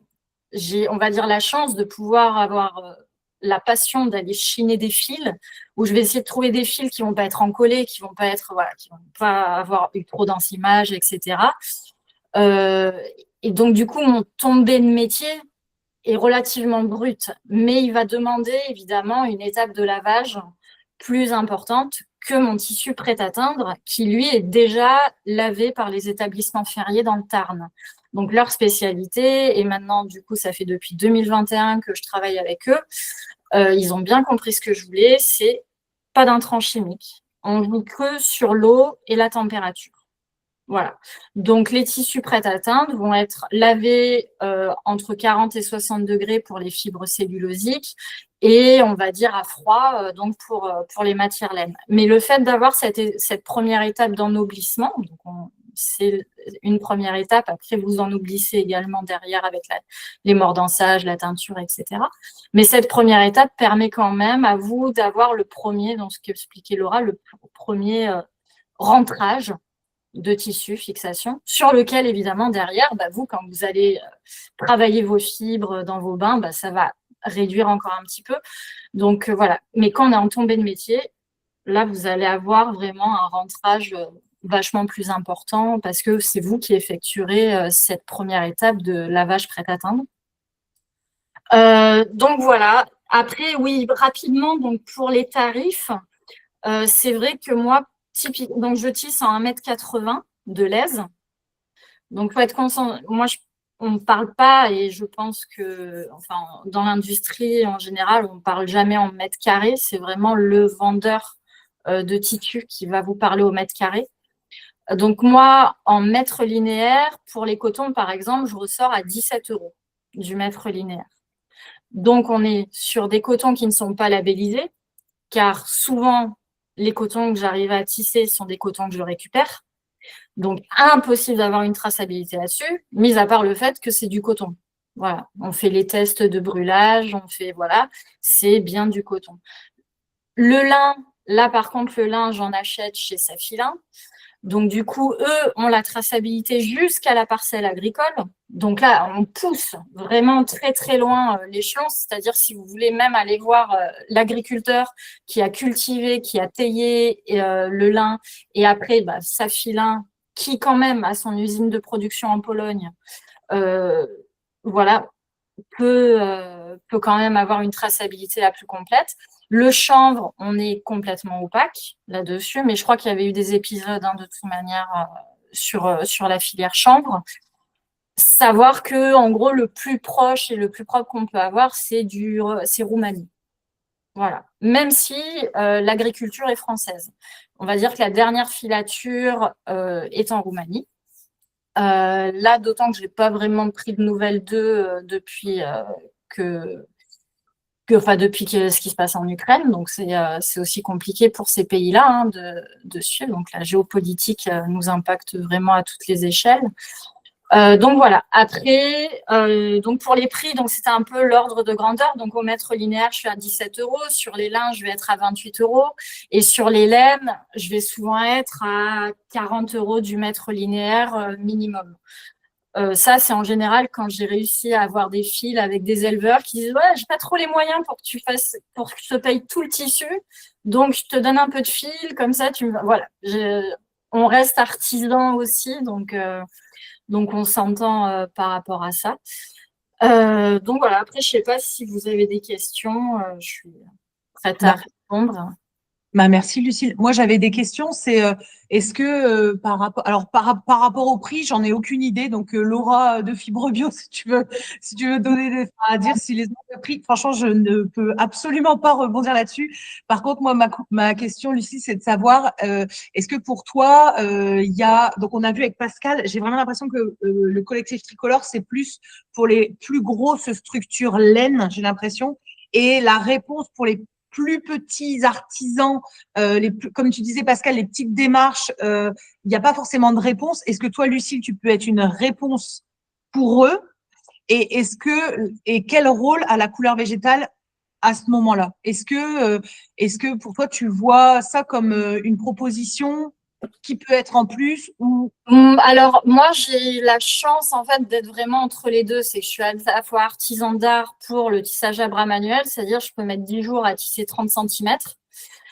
j'ai, on va dire, la chance de pouvoir avoir la passion d'aller chiner des fils, où je vais essayer de trouver des fils qui vont pas être encollés, qui vont pas être, voilà, qui vont pas avoir eu trop d'encimage, etc. Et donc, du coup, mon tombé de métier est relativement brut, mais il va demander évidemment une étape de lavage plus importante que mon tissu prêt à teindre, qui lui est déjà lavé par les établissements ferriers dans le Tarn. Donc leur spécialité, et maintenant du coup ça fait depuis 2021 que je travaille avec eux, ils ont bien compris ce que je voulais, c'est pas d'intrants chimiques. On joue que sur l'eau et la température. Voilà. Donc, les tissus prêts à teindre vont être lavés entre 40 et 60 degrés pour les fibres cellulosiques et on va dire à froid donc pour les matières laines. Mais le fait d'avoir cette première étape d'ennoblissement, c'est une première étape, après vous ennoblissez également derrière avec les mordançages, la teinture, etc. Mais cette première étape permet quand même à vous d'avoir le premier, dans ce qu'expliquait Laura, le premier rentrage de tissu, fixation, sur lequel, évidemment, derrière, vous, quand vous allez travailler vos fibres dans vos bains, ça va réduire encore un petit peu. Donc, voilà. Mais quand on est en tombée de métier, là, vous allez avoir vraiment un rentrage vachement plus important parce que c'est vous qui effectuerez cette première étape de lavage prêt à teindre. Donc, voilà. Après, oui, rapidement, donc pour les tarifs, c'est vrai que moi, donc, je tisse en 1,80 m de l'aise. Donc, il faut être conscient. Moi, on ne parle pas, et je pense que, enfin, dans l'industrie en général, on ne parle jamais en mètres carrés. C'est vraiment le vendeur de tissu qui va vous parler au mètre carré. Donc, moi, en mètre linéaire, pour les cotons, par exemple, je ressors à 17 € du mètre linéaire. Donc, on est sur des cotons qui ne sont pas labellisés, car souvent, les cotons que j'arrive à tisser sont des cotons que je récupère. Donc, impossible d'avoir une traçabilité là-dessus, mis à part le fait que c'est du coton. Voilà, on fait les tests de brûlage, on fait, voilà, c'est bien du coton. Le lin, là, par contre, le lin, j'en achète chez Safilin. Donc, du coup, eux ont la traçabilité jusqu'à la parcelle agricole. Donc là, on pousse vraiment très, très loin l'échelon. C'est-à-dire, si vous voulez même aller voir l'agriculteur qui a cultivé, qui a taillé le lin, et après, Safilin, qui quand même a son usine de production en Pologne, voilà, peut quand même avoir une traçabilité la plus complète. Le chanvre, on est complètement opaque là-dessus, mais je crois qu'il y avait eu des épisodes de toute manière sur la filière chanvre. Savoir que, en gros, le plus proche et le plus propre qu'on peut avoir, c'est Roumanie. Voilà. Même si l'agriculture est française. On va dire que la dernière filature est en Roumanie. Là, d'autant que je n'ai pas vraiment pris de nouvelles d'eux depuis depuis ce qui se passe en Ukraine. Donc, c'est aussi compliqué pour ces pays-là de suivre. Donc, la géopolitique nous impacte vraiment à toutes les échelles. Donc, voilà. Après, donc pour les prix, donc c'était un peu l'ordre de grandeur. Donc, au mètre linéaire, je suis à 17 €. Sur les lins, je vais être à 28 €. Et sur les laines, je vais souvent être à 40 € du mètre linéaire minimum. Ça, c'est en général quand j'ai réussi à avoir des fils avec des éleveurs qui disent « Ouais, j'ai pas trop les moyens pour que je te paye tout le tissu, donc je te donne un peu de fil, comme ça, voilà. » On reste artisan aussi, donc on s'entend par rapport à ça. Donc voilà, après, je ne sais pas si vous avez des questions, je suis prête à répondre. Merci Lucille. Moi j'avais des questions. C'est est-ce que par rapport au prix, j'en ai aucune idée. Donc Laura de Fibre Bio, si tu veux donner à dire si les autres prix. Franchement, je ne peux absolument pas rebondir là-dessus. Par contre, moi ma question, Lucille, c'est de savoir est-ce que pour toi il y a, donc on a vu avec Pascal, j'ai vraiment l'impression que le collectif tricolore c'est plus pour les plus grosses structures laine, j'ai l'impression, et la réponse pour les plus petits artisans, comme tu disais Pascal, les petites démarches, il n'y a pas forcément de réponse. Est-ce que toi, Lucille, tu peux être une réponse pour eux? Et quel rôle a la couleur végétale à ce moment-là? Est-ce que pour toi, tu vois ça comme une proposition qui peut être en plus ou Alors, moi, j'ai la chance, en fait, d'être vraiment entre les deux. C'est que je suis à la fois artisan d'art pour le tissage à bras manuel, c'est-à-dire je peux mettre 10 jours à tisser 30 centimètres.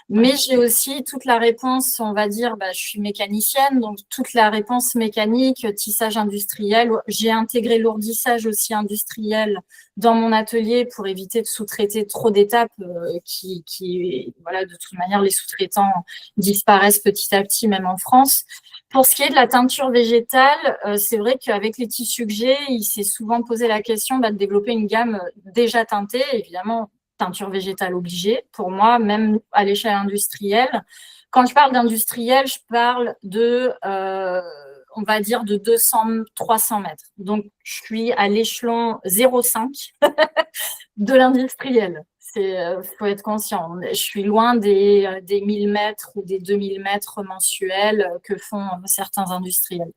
Mais j'ai aussi toute la réponse, on va dire, je suis mécanicienne, donc toute la réponse mécanique, tissage industriel. J'ai intégré l'ourdissage aussi industriel dans mon atelier pour éviter de sous-traiter trop d'étapes voilà, de toute manière, les sous-traitants disparaissent petit à petit, même en France. Pour ce qui est de la teinture végétale, c'est vrai qu'avec les tissus que j'ai, il s'est souvent posé la question de développer une gamme déjà teintée, évidemment, teinture végétale obligée, pour moi, même à l'échelle industrielle. Quand je parle d'industriel, je parle de, on va dire, de 200-300 mètres. Donc, je suis à l'échelon 0,5 de l'industriel. Il faut être conscient. Je suis loin des 1000 mètres ou des 2000 mètres mensuels que font certains industriels.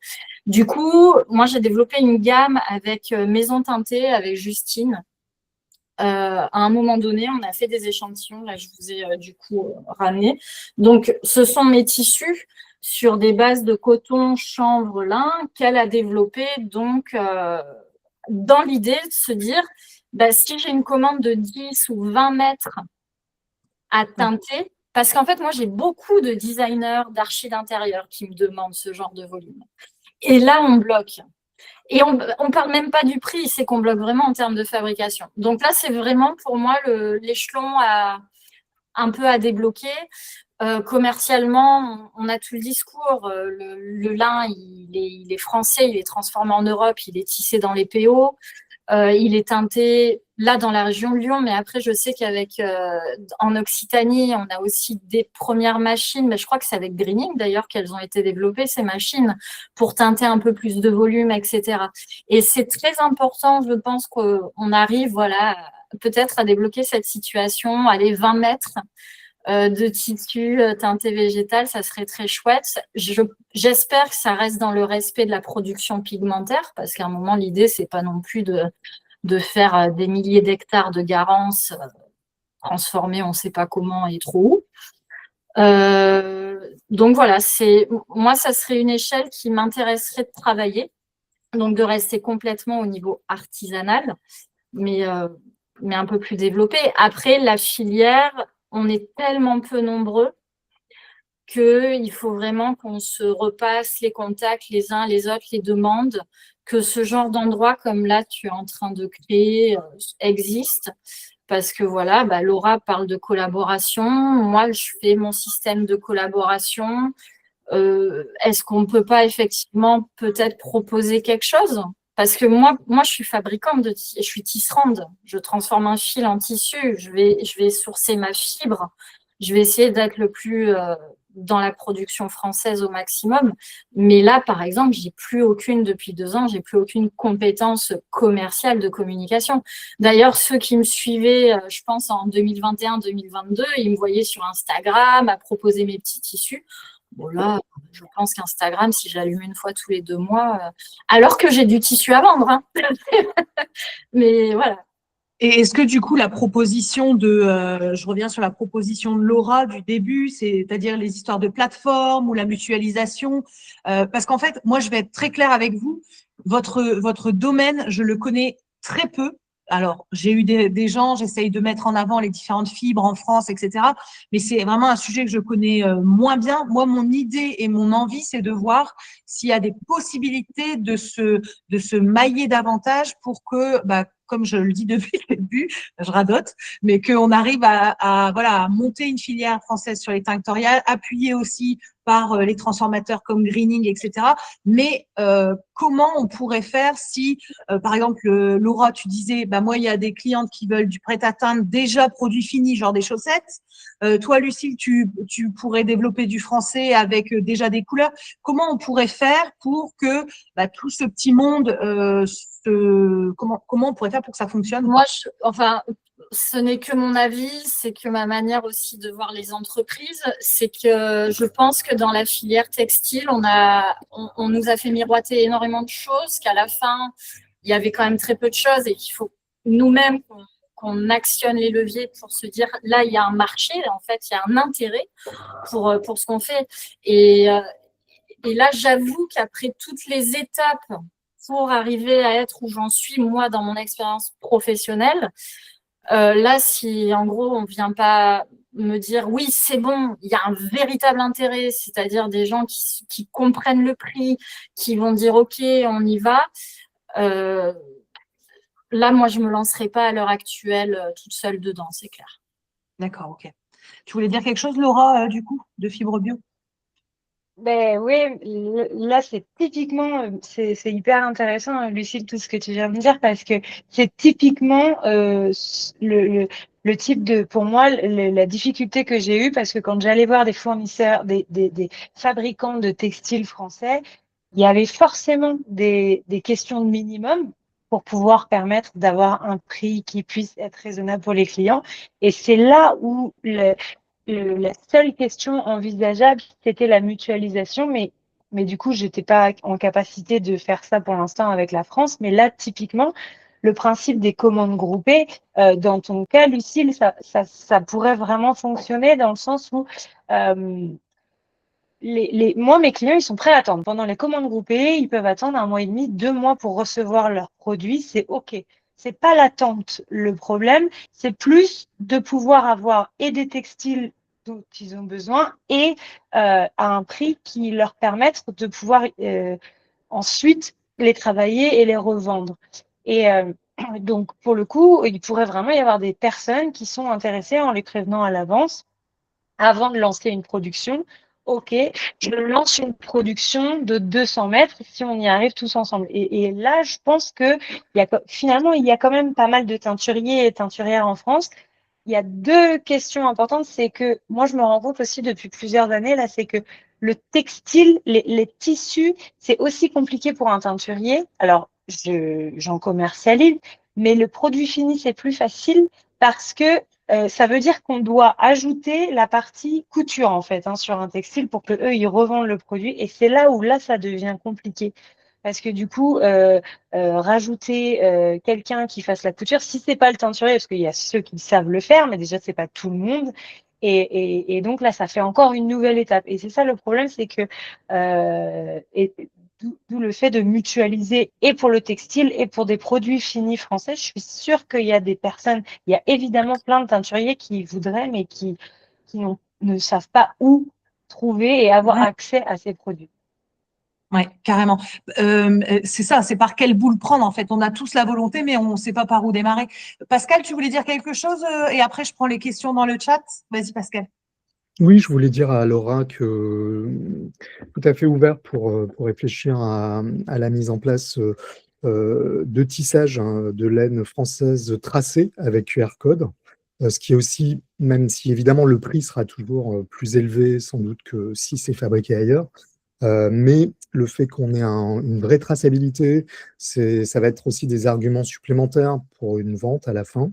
Du coup, moi, j'ai développé une gamme avec Maison Teintée, avec Justine. À un moment donné, on a fait des échantillons. Là, je vous ai du coup ramené. Donc, ce sont mes tissus sur des bases de coton, chanvre, lin qu'elle a développé. Donc, dans l'idée de se dire, si j'ai une commande de 10 ou 20 mètres à teinter, parce qu'en fait, moi, j'ai beaucoup de designers d'archi d'intérieur qui me demandent ce genre de volume. Et là, on bloque. Et on ne parle même pas du prix, c'est qu'on bloque vraiment en termes de fabrication. Donc là, c'est vraiment pour moi l'échelon un peu à débloquer. Commercialement, on a tout le discours. Le lin, il est français, il est transformé en Europe, il est tissé dans les PO. Il est teinté là dans la région de Lyon, mais après je sais qu'avec en Occitanie, on a aussi des premières machines, mais je crois que c'est avec Greening d'ailleurs qu'elles ont été développées, ces machines, pour teinter un peu plus de volume, etc. Et c'est très important, je pense qu'on arrive, voilà, peut-être à débloquer cette situation, aller 20 mètres de tissu teinté végétal, ça serait très chouette. J'espère que ça reste dans le respect de la production pigmentaire, parce qu'à un moment, l'idée, c'est pas non plus de faire des milliers d'hectares de garance transformés, on ne sait pas comment et trop où. Donc voilà, moi, ça serait une échelle qui m'intéresserait de travailler, donc de rester complètement au niveau artisanal, mais un peu plus développé. Après, la filière, on est tellement peu nombreux qu'il faut vraiment qu'on se repasse les contacts les uns les autres, les demandes, que ce genre d'endroit comme là, tu es en train de créer, existe. Parce que voilà, Laura parle de collaboration. Moi, je fais mon système de collaboration. Est-ce qu'on ne peut pas effectivement peut-être proposer quelque chose ? Parce que moi, je suis fabricante, je suis tisserande. Je transforme un fil en tissu. Je vais sourcer ma fibre. Je vais essayer d'être le plus dans la production française au maximum. Mais là, par exemple, depuis 2 ans, j'ai plus aucune compétence commerciale de communication. D'ailleurs, ceux qui me suivaient, je pense, en 2021-2022, ils me voyaient sur Instagram à proposer mes petits tissus. Bon, là, je pense qu'Instagram, si j'allume une fois tous les 2 mois, alors que j'ai du tissu à vendre, hein. Mais voilà. Et est-ce que du coup la proposition je reviens sur la proposition de Laura du début, c'est-à-dire les histoires de plateforme ou la mutualisation, parce qu'en fait, moi je vais être très claire avec vous, votre domaine, je le connais très peu. Alors, j'ai eu des gens, j'essaye de mettre en avant les différentes fibres en France, etc. Mais c'est vraiment un sujet que je connais moins bien. Moi, mon idée et mon envie, c'est de voir s'il y a des possibilités de se mailler davantage pour que, comme je le dis depuis le début, je radote, mais qu'on arrive à monter une filière française sur les tinctoriales, appuyée aussi par les transformateurs comme Greening, etc. Mais comment on pourrait faire si, par exemple, Laura, tu disais, moi, il y a des clientes qui veulent du prêt-à-teindre déjà produit fini, genre des chaussettes. Toi, Lucille, tu pourrais développer du français avec déjà des couleurs. Comment on pourrait faire pour que tout ce petit monde, comment on pourrait faire pour que ça fonctionne? Moi, ce n'est que mon avis, c'est que ma manière aussi de voir les entreprises, c'est que je pense que dans la filière textile, on nous a fait miroiter énormément de choses, qu'à la fin, il y avait quand même très peu de choses et qu'il faut nous-mêmes qu'on actionne les leviers pour se dire là, il y a un marché, en fait, il y a un intérêt pour ce qu'on fait. Et là, j'avoue qu'après toutes les étapes pour arriver à être où j'en suis, moi, dans mon expérience professionnelle, là, si en gros, on ne vient pas me dire oui, c'est bon, il y a un véritable intérêt, c'est-à-dire des gens qui comprennent le prix, qui vont dire ok, on y va. Là, moi, je ne me lancerai pas à l'heure actuelle toute seule dedans, c'est clair. D'accord, ok. Tu voulais dire quelque chose, Laura, du coup, de Fibre Bio? Ben oui, là c'est typiquement, c'est hyper intéressant, Lucille, tout ce que tu viens de dire, parce que c'est typiquement le type de, pour moi, la difficulté que j'ai eue, parce que quand j'allais voir des fournisseurs, des fabricants de textiles français, il y avait forcément des questions de minimum pour pouvoir permettre d'avoir un prix qui puisse être raisonnable pour les clients. Et c'est là où la seule question envisageable, c'était la mutualisation, mais du coup, je n'étais pas en capacité de faire ça pour l'instant avec la France. Mais là, typiquement, le principe des commandes groupées, dans ton cas, Lucille, ça pourrait vraiment fonctionner dans le sens où moi, mes clients, ils sont prêts à attendre. Pendant les commandes groupées, ils peuvent attendre 1 mois et demi, 2 mois pour recevoir leurs produits. C'est OK. C'est pas l'attente le problème, c'est plus de pouvoir avoir et des textiles dont ils ont besoin et à un prix qui leur permette de pouvoir ensuite les travailler et les revendre. Et donc, pour le coup, il pourrait vraiment y avoir des personnes qui sont intéressées en les prévenant à l'avance avant de lancer une production. OK, je lance une production de 200 mètres si on y arrive tous ensemble. Et là, je pense que finalement, il y a quand même pas mal de teinturiers et teinturières en France. Il y a 2 questions importantes. C'est que moi, je me rends compte aussi depuis plusieurs années, là, c'est que le textile, les tissus, c'est aussi compliqué pour un teinturier. Alors, j'en commercialise, mais le produit fini, c'est plus facile parce que ça veut dire qu'on doit ajouter la partie couture en fait sur un textile pour que eux ils revendent le produit et c'est là où ça devient compliqué parce que du coup rajouter quelqu'un qui fasse la couture si c'est pas le teinturier parce qu'il y a ceux qui savent le faire mais déjà c'est pas tout le monde et donc là ça fait encore une nouvelle étape et c'est ça le problème c'est que d'où le fait de mutualiser et pour le textile et pour des produits finis français. Je suis sûre qu'il y a des personnes, il y a évidemment plein de teinturiers qui voudraient, mais qui ne savent pas où trouver et avoir accès à ces produits. Oui, carrément. C'est ça, c'est par quelle boule prendre en fait. On a tous la volonté, mais on ne sait pas par où démarrer. Pascal, tu voulais dire quelque chose et après je prends les questions dans le chat. Vas-y, Pascal. Oui, je voulais dire à Laura que tout à fait ouvert pour réfléchir à la mise en place de tissage de laine française tracée avec QR code, ce qui est aussi, même si évidemment le prix sera toujours plus élevé sans doute que si c'est fabriqué ailleurs, mais le fait qu'on ait une vraie traçabilité, ça va être aussi des arguments supplémentaires pour une vente à la fin.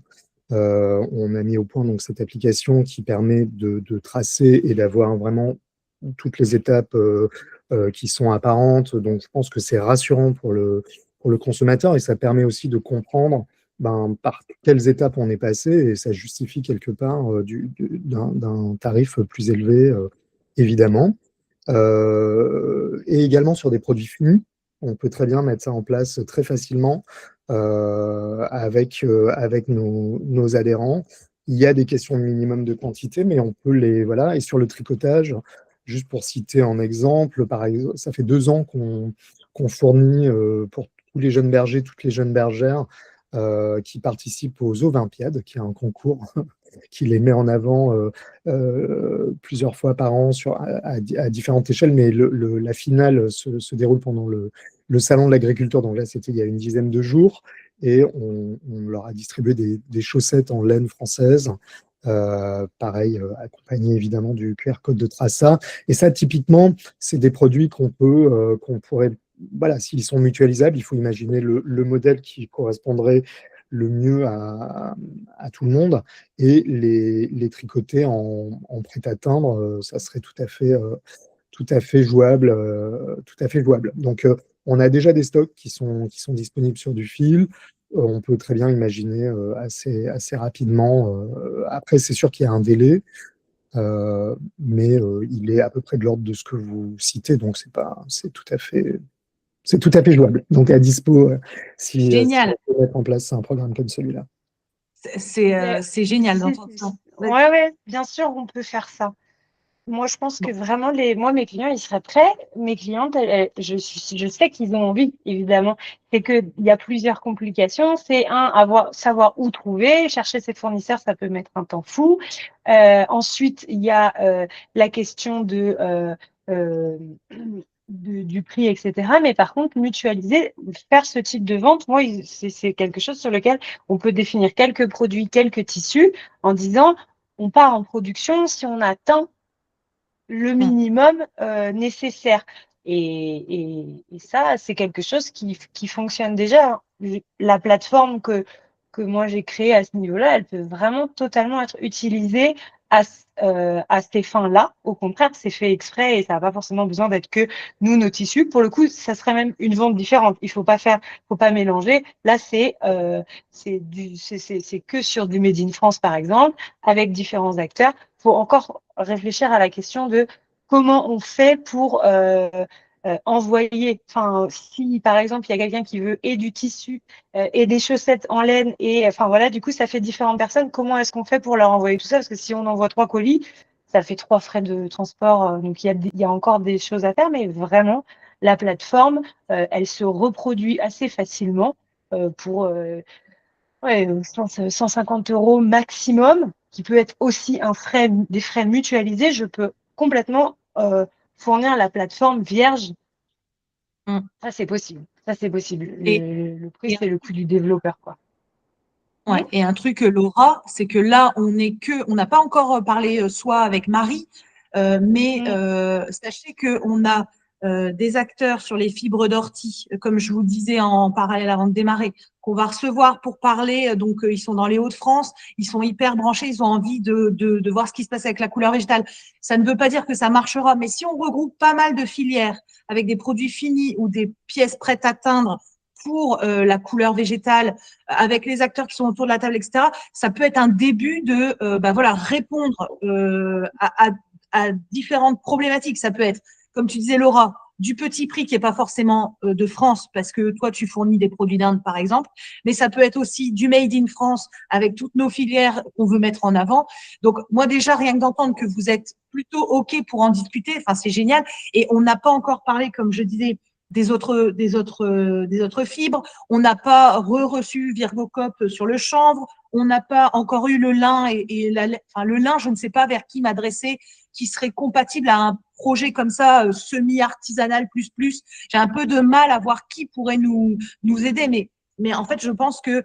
On a mis au point donc cette application qui permet de tracer et d'avoir vraiment toutes les étapes qui sont apparentes. Donc, je pense que c'est rassurant pour le consommateur et ça permet aussi de comprendre par quelles étapes on est passé et ça justifie quelque part d'un tarif plus élevé, évidemment. Et également sur des produits finis, on peut très bien mettre ça en place très facilement avec nos adhérents. Il y a des questions de minimum de quantité, mais on peut voilà. Et sur le tricotage, juste pour citer un exemple, par exemple, ça fait 2 ans qu'on fournit pour tous les jeunes bergers, toutes les jeunes bergères qui participent aux Olympiades, qui est un concours qui les met en avant plusieurs fois par an à différentes échelles, mais la finale se déroule pendant le salon de l'agriculture, donc là c'était il y a une dizaine de jours, et on leur a distribué des chaussettes en laine française, pareil, accompagné évidemment du QR code de traçat, et ça typiquement c'est des produits qu'on pourrait, voilà, s'ils sont mutualisables, il faut imaginer le modèle qui correspondrait le mieux à tout le monde et les tricoter en prêt-à-teindre, ça serait tout à fait jouable. Donc, on a déjà des stocks qui sont disponibles sur du fil. on peut très bien imaginer assez rapidement. Après, c'est sûr qu'il y a un délai, mais il est à peu près de l'ordre de ce que vous citez, donc c'est tout à fait jouable. Donc à dispo, si Génial. on peut mettre en place un programme comme celui-là. C'est génial d'entendre ça. Ouais, ouais, bien sûr, on peut faire ça. Moi, je pense que vraiment, mes clients, ils seraient prêts. Mes clientes, je sais qu'ils ont envie, évidemment. C'est qu'il y a plusieurs complications. C'est savoir où trouver. Chercher ses fournisseurs, ça peut mettre un temps fou. Ensuite, il y a la question du prix, etc. Mais par contre, mutualiser, faire ce type de vente, moi, c'est quelque chose sur lequel on peut définir quelques produits, quelques tissus en disant, on part en production si on atteint le minimum nécessaire. Et ça, c'est quelque chose qui fonctionne déjà. La plateforme que moi j'ai créée à ce niveau-là, elle peut vraiment totalement être utilisée à ces fins-là. Au contraire, c'est fait exprès et ça n'a pas forcément besoin d'être que nous, nos tissus. Pour le coup, ça serait même une vente différente. Il faut pas mélanger. Là, c'est que sur du Made in France, par exemple, avec différents acteurs. Faut encore réfléchir à la question de comment on fait pour envoyer. Enfin, si par exemple il y a quelqu'un qui veut et du tissu et des chaussettes en laine et enfin voilà, du coup ça fait différentes personnes. Comment est-ce qu'on fait pour leur envoyer tout ça? Parce que si on envoie 3 colis, ça fait 3 frais de transport. Donc il y a encore des choses à faire, mais vraiment la plateforme, elle se reproduit assez facilement pour 150 € maximum, qui peut être aussi des frais mutualisés. Je peux complètement fournir la plateforme vierge. Ça, c'est possible. Ça, c'est possible. Le prix, c'est le coût du développeur, quoi. Ouais. Et un truc, Laura, c'est que là, on n'a pas encore parlé soit avec Marie, mais sachez qu'on a des acteurs sur les fibres d'ortie, comme je vous disais en parallèle avant de démarrer, qu'on va recevoir pour parler. Donc, ils sont dans les Hauts-de-France, ils sont hyper branchés, ils ont envie de voir ce qui se passe avec la couleur végétale. Ça ne veut pas dire que ça marchera, mais si on regroupe pas mal de filières avec des produits finis ou des pièces prêtes à teindre pour la couleur végétale, avec les acteurs qui sont autour de la table, etc., ça peut être un début de répondre à différentes problématiques. Ça peut être, comme tu disais, Laura, du petit prix qui n'est pas forcément de France, parce que toi, tu fournis des produits d'Inde, par exemple, mais ça peut être aussi du Made in France avec toutes nos filières qu'on veut mettre en avant. Donc, moi, déjà, rien que d'entendre que vous êtes plutôt OK pour en discuter, enfin, c'est génial. Et on n'a pas encore parlé, comme je disais, des autres fibres. On n'a pas reçu Virgocop sur le chanvre. On n'a pas encore eu le lin le lin, je ne sais pas vers qui m'adresser, qui serait compatible à un projet comme ça, semi-artisanal plus. J'ai un peu de mal à voir qui pourrait nous aider, mais en fait, je pense que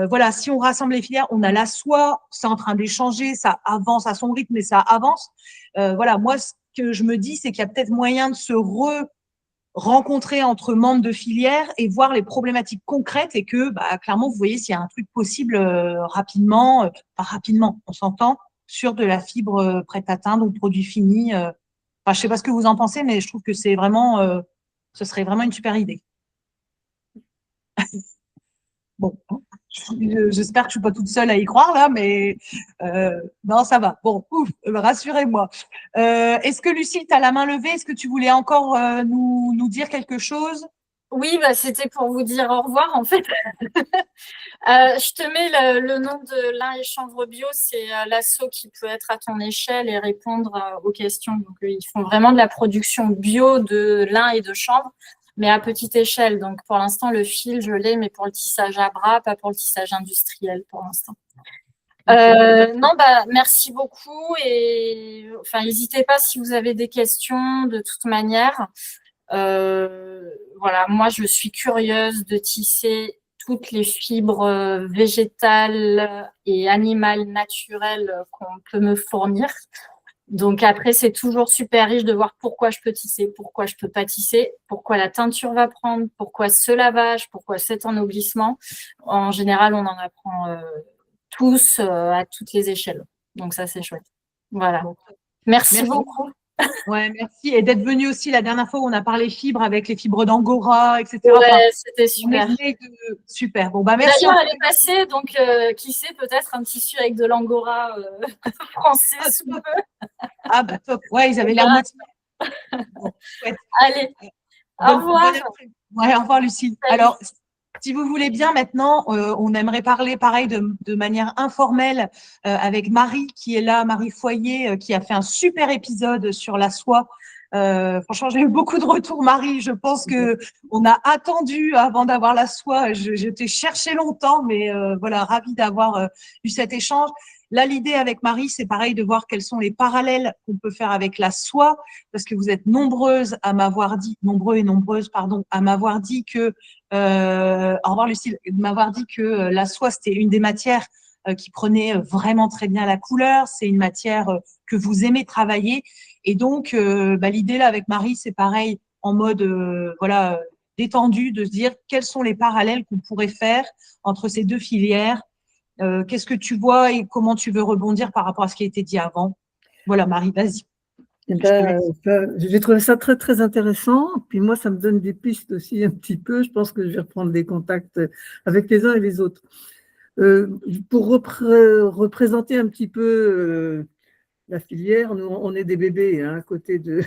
voilà, si on rassemble les filières, on a la soie, c'est en train d'échanger, ça avance à son rythme, mais ça avance. Voilà, moi, ce que je me dis, c'est qu'il y a peut-être moyen de se rencontrer entre membres de filière et voir les problématiques concrètes et que, clairement, vous voyez s'il y a un truc possible rapidement, pas rapidement, on s'entend, sur de la fibre prête à teindre ou produit fini. Enfin, je sais pas ce que vous en pensez, mais je trouve que c'est vraiment, ce serait vraiment une super idée. Bon, j'espère que je suis pas toute seule à y croire là, mais non, ça va. Bon, ouf, rassurez-moi. Est-ce que Lucille, tu as la main levée? Est-ce que tu voulais encore nous dire quelque chose? Oui, c'était pour vous dire au revoir, en fait. Je te mets le nom de Lin et Chanvre Bio, c'est l'asso qui peut être à ton échelle et répondre aux questions. Donc, ils font vraiment de la production bio de lin et de chanvre, mais à petite échelle. Donc, pour l'instant, le fil, je l'ai, mais pour le tissage à bras, pas pour le tissage industriel pour l'instant. Non, merci beaucoup et enfin, n'hésitez pas si vous avez des questions de toute manière. Voilà, moi, je suis curieuse de tisser toutes les fibres végétales et animales naturelles qu'on peut me fournir. Donc après, c'est toujours super riche de voir pourquoi je peux tisser, pourquoi je peux pas tisser, pourquoi la teinture va prendre, pourquoi ce lavage, pourquoi cet ennoblissement. En général, on en apprend tous à toutes les échelles. Donc ça, c'est chouette. Voilà. Merci beaucoup. Ouais, merci. Et d'être venu aussi la dernière fois où on a parlé fibres avec les fibres d'Angora, etc. Enfin, Ouais, c'était on super. essaie de... Super. Bon, bah, merci. D'ailleurs, en elle tout est passée, donc qui sait, peut-être un tissu avec de l'angora français cas. sous peu. Ah, bah, top. Ouais, ils avaient On l'air verra. motivés. Bon, chouette. Allez, au Bonne revoir. après-midi. Ouais, au revoir, Lucie. Salut. Alors, si vous voulez bien, maintenant, on aimerait parler pareil de manière informelle avec Marie qui est là, Marie Foyer, qui a fait un super épisode sur la soie. Franchement, j'ai eu beaucoup de retours, Marie. Je pense que on a attendu avant d'avoir la soie. Je t'ai cherché longtemps, mais voilà, ravie d'avoir eu cet échange. Là, l'idée avec Marie, c'est pareil de voir quels sont les parallèles qu'on peut faire avec la soie, parce que vous êtes nombreuses à m'avoir dit, nombreux et nombreuses, pardon, à m'avoir dit que, au revoir Lucille, m'avoir dit que la soie, c'était une des matières qui prenait vraiment très bien la couleur. C'est une matière que vous aimez travailler. Et donc, bah, l'idée là avec Marie, c'est pareil, en mode, voilà, détendu, de se dire quels sont les parallèles qu'on pourrait faire entre ces deux filières. Qu'est-ce que tu vois et comment tu veux rebondir par rapport à ce qui a été dit avant? Voilà, Marie, vas-y. Eh ben, j'ai trouvé ça très, très intéressant. Puis moi, ça me donne des pistes aussi un petit peu. Je pense que je vais reprendre des contacts avec les uns et les autres. Pour représenter un petit peu la filière, nous, on est des bébés hein, à côté de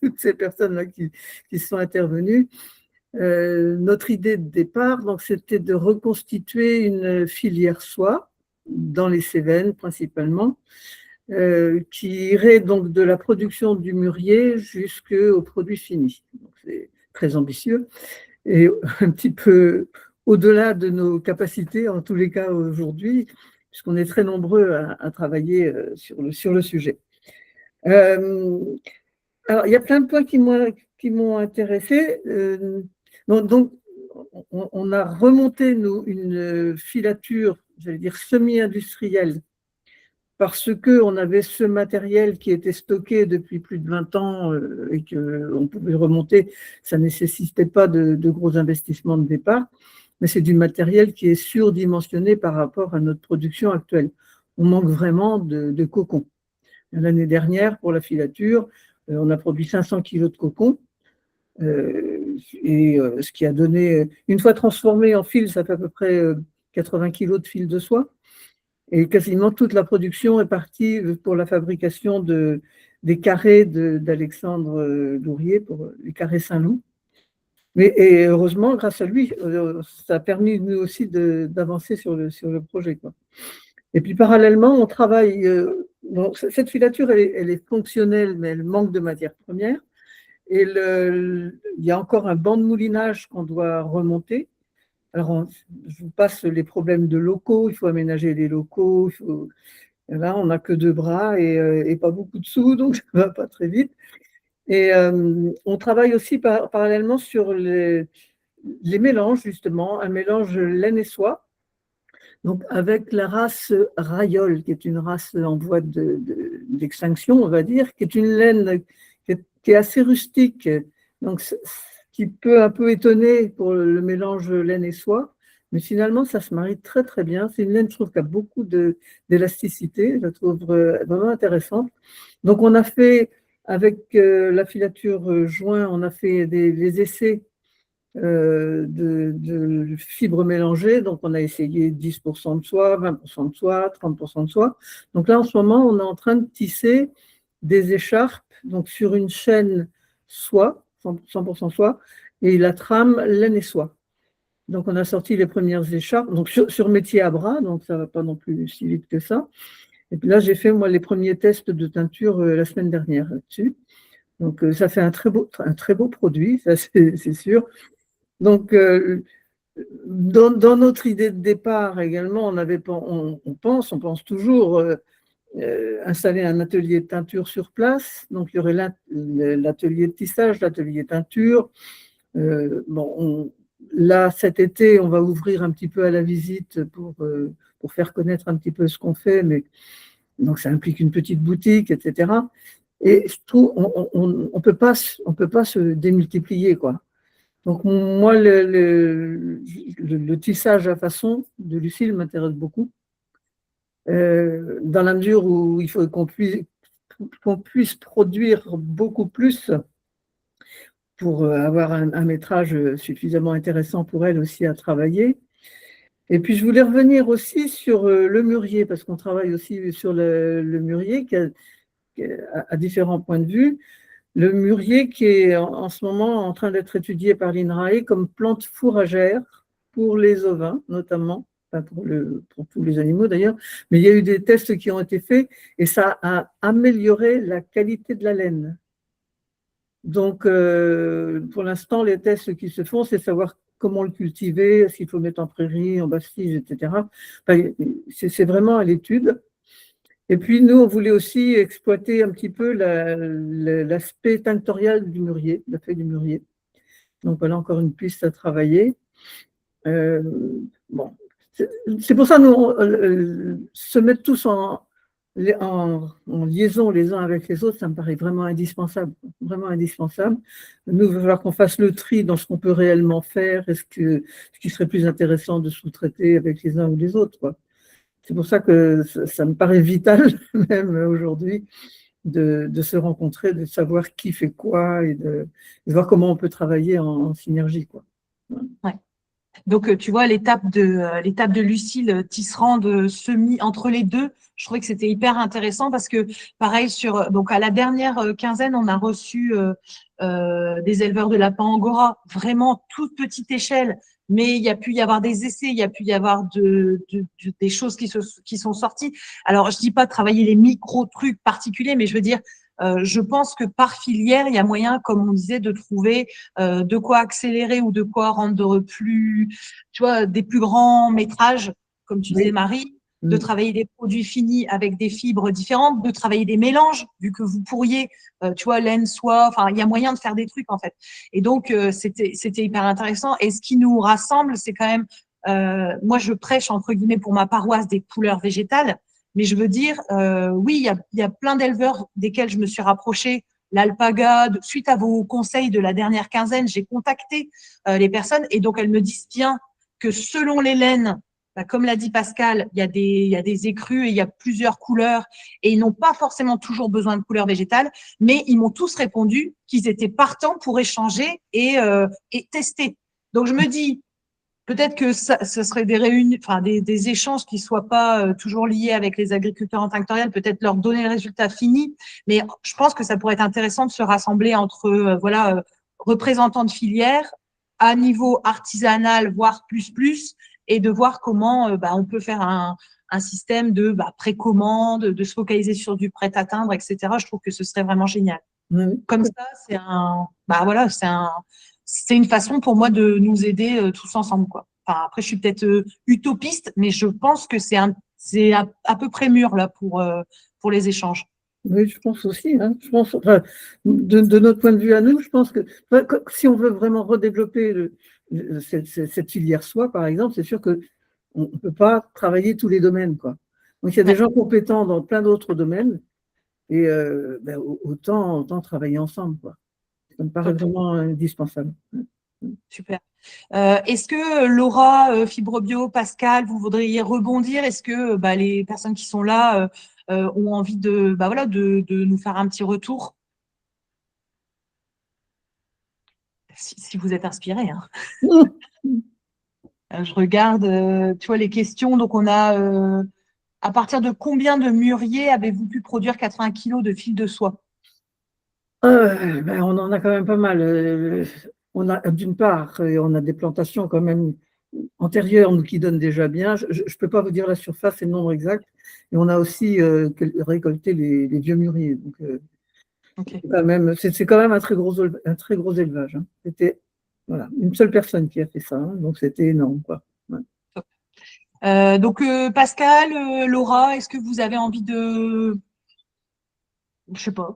toutes ces personnes-là qui sont intervenues. Notre idée de départ, donc, c'était de reconstituer une filière soie dans les Cévennes principalement, qui irait donc de la production du mûrier jusqu'au produit fini. C'est très ambitieux et un petit peu au-delà de nos capacités, en tous les cas aujourd'hui, puisqu'on est très nombreux à travailler sur le sujet. Alors, il y a plein de points qui m'ont intéressé. Donc, on a remonté une filature, j'allais dire semi-industrielle, parce qu'on avait ce matériel qui était stocké depuis plus de 20 ans et qu'on pouvait remonter. Ça ne nécessitait pas de gros investissements de départ, mais c'est du matériel qui est surdimensionné par rapport à notre production actuelle. On manque vraiment de cocon. L'année dernière, pour la filature, on a produit 500 kilos de cocon. Ce qui a donné, une fois transformé en fil, ça fait à peu près 80 kilos de fil de soie. Et quasiment toute la production est partie pour la fabrication des carrés d'Alexandre Lourier, pour les carrés Saint-Loup. Et heureusement, grâce à lui, ça a permis nous aussi d'avancer sur le projet, quoi. Et puis parallèlement, on travaille. Bon, cette filature, elle est fonctionnelle, mais elle manque de matière première. Et il y a encore un banc de moulinage qu'on doit remonter. Alors, je vous passe les problèmes de locaux. Il faut aménager les locaux. Là, on n'a que 2 bras et pas beaucoup de sous, donc ça ne va pas très vite. Et on travaille aussi parallèlement sur les mélanges, justement, un mélange laine et soie. Donc, avec la race Rayol, qui est une race en voie d'extinction, on va dire, qui est une laine qui est assez rustique, donc qui peut un peu étonner pour le mélange laine et soie, mais finalement, ça se marie très, très bien. C'est une laine, je trouve, qui a beaucoup d'élasticité, je la trouve vraiment intéressante. Donc, on a fait, avec la filature joint, on a fait les essais de fibres mélangées. Donc, on a essayé 10% de soie, 20% de soie, 30% de soie. Donc là, en ce moment, on est en train de tisser des écharpes donc sur une chaîne soie, 100% soie, et la trame laine et soie. Donc, on a sorti les premières écharpes donc sur métier à bras, donc ça ne va pas non plus si vite que ça. Et puis là, j'ai fait, moi, les premiers tests de teinture la semaine dernière là-dessus. Donc, ça fait un très beau produit, ça c'est sûr. Donc, dans notre idée de départ également, on pense toujours installer un atelier de teinture sur place. Donc, il y aurait l'atelier de tissage, l'atelier de teinture. Là, cet été, on va ouvrir un petit peu à la visite pour faire connaître un petit peu ce qu'on fait, mais donc ça implique une petite boutique, etc. Et je trouve on peut pas se démultiplier, quoi. Donc, moi, le tissage à façon de Lucille m'intéresse beaucoup, dans la mesure où il faut qu'on puisse qu'on puisse produire beaucoup plus pour avoir un métrage suffisamment intéressant pour elle aussi à travailler. Et puis, je voulais revenir aussi sur le mûrier, parce qu'on travaille aussi sur le mûrier qui a différents points de vue. Le mûrier qui est en ce moment en train d'être étudié par l'INRAE comme plante fourragère pour les ovins, notamment, enfin pour tous les animaux d'ailleurs, mais il y a eu des tests qui ont été faits et ça a amélioré la qualité de la laine. Donc, pour l'instant, les tests qui se font, c'est savoir comment le cultiver, est-ce qu'il faut mettre en prairie, en bastige, etc. Enfin, c'est vraiment à l'étude. Et puis, nous, on voulait aussi exploiter un petit peu l'aspect tinctorial du mûrier, la feuille du mûrier. Donc, voilà encore une piste à travailler. Bon, c'est pour ça, nous, se mettre tous en liaison les uns avec les autres, ça me paraît vraiment indispensable. Vraiment indispensable. Nous, il va falloir qu'on fasse le tri dans ce qu'on peut réellement faire, ce qui serait plus intéressant de sous-traiter avec les uns ou les autres, quoi. C'est pour ça que ça me paraît vital, même aujourd'hui, de se rencontrer, de savoir qui fait quoi et de voir comment on peut travailler en synergie, quoi. Ouais. Donc, tu vois, l'étape de Lucille Tisserand de semis entre les deux, je trouvais que c'était hyper intéressant parce que, pareil, donc à la dernière quinzaine, on a reçu des éleveurs de lapins angora, vraiment toute petite échelle, mais il y a pu y avoir des essais, il y a pu y avoir des choses qui sont sorties. Alors, je dis pas de travailler les micro-trucs particuliers, mais je veux dire, je pense que par filière, il y a moyen, comme on disait, de trouver de quoi accélérer ou de quoi rendre plus, tu vois, des plus grands métrages, comme tu disais, Marie, de travailler des produits finis avec des fibres différentes, de travailler des mélanges, vu que vous pourriez, tu vois, laine, soie, enfin, il y a moyen de faire des trucs, en fait. Et donc, c'était hyper intéressant. Et ce qui nous rassemble, c'est quand même, moi, je prêche, entre guillemets, pour ma paroisse des couleurs végétales. Mais je veux dire, oui, il y a plein d'éleveurs desquels je me suis rapprochée. L'Alpaga, suite à vos conseils de la dernière quinzaine, j'ai contacté les personnes et donc elles me disent bien que selon les laines, bah, comme l'a dit Pascal, il y a des écrus et il y a plusieurs couleurs et ils n'ont pas forcément toujours besoin de couleurs végétales, mais ils m'ont tous répondu qu'ils étaient partants pour échanger et tester. Donc je me dis, peut-être que ce serait des réunions, enfin des échanges qui soient pas toujours liés avec les agriculteurs en tinctorial, peut-être leur donner le résultat fini. Mais je pense que ça pourrait être intéressant de se rassembler entre représentants de filières à niveau artisanal, voire plus, et de voir comment on peut faire un système de précommande, de se focaliser sur du prêt à teindre, etc. Je trouve que ce serait vraiment génial. Comme ça, c'est une façon pour moi de nous aider tous ensemble, quoi. Enfin, après, je suis peut-être utopiste, mais je pense que c'est à peu près mûr là pour les échanges. Oui, je pense aussi. Hein. Je pense, enfin, de notre point de vue à nous, je pense que si on veut vraiment redévelopper cette filière soie, par exemple, c'est sûr qu'on ne peut pas travailler tous les domaines, quoi. Donc, il y a des gens compétents dans plein d'autres domaines et autant travailler ensemble, quoi. Ça me paraît vraiment indispensable. Super. Est-ce que Laura, Fibrobio, Pascal, vous voudriez rebondir? Est-ce que les personnes qui sont là ont envie de nous faire un petit retour? Si vous êtes inspirés. Hein. Je regarde, tu vois, les questions. Donc, on a à partir de combien de mûriers avez-vous pu produire 80 kg de fil de soie? On en a quand même pas mal. On a d'une part, on a des plantations quand même antérieures nous, qui donnent déjà bien. Je ne peux pas vous dire la surface et le nombre exact. Et on a aussi récolté les vieux mûriers. Donc, c'est quand même un très gros élevage. Hein. C'était une seule personne qui a fait ça. Hein, donc, c'était énorme, quoi. Ouais. Donc, Pascal, Laura, est-ce que vous avez envie de… Je sais pas,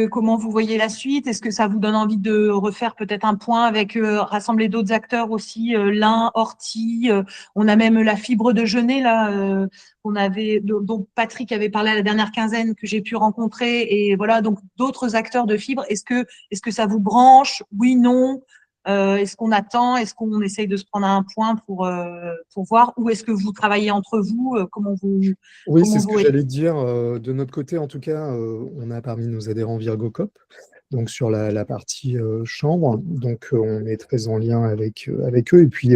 comment vous voyez la suite? Est-ce que ça vous donne envie de refaire peut-être un point avec rassembler d'autres acteurs aussi, lin, ortie, on a même la fibre de genêt là, dont Patrick avait parlé à la dernière quinzaine que j'ai pu rencontrer et voilà donc d'autres acteurs de fibres. Est-ce que ça vous branche? Oui, non? Est-ce qu'on attend? Est-ce qu'on essaye de se prendre un point pour voir? Ou est-ce que vous travaillez entre vous? Comment Oui, comment c'est ce vous que j'allais dire. De notre côté, en tout cas, on a parmi nos adhérents Virgocop, donc sur la partie chambre. Donc, on est très en lien avec eux. Et puis,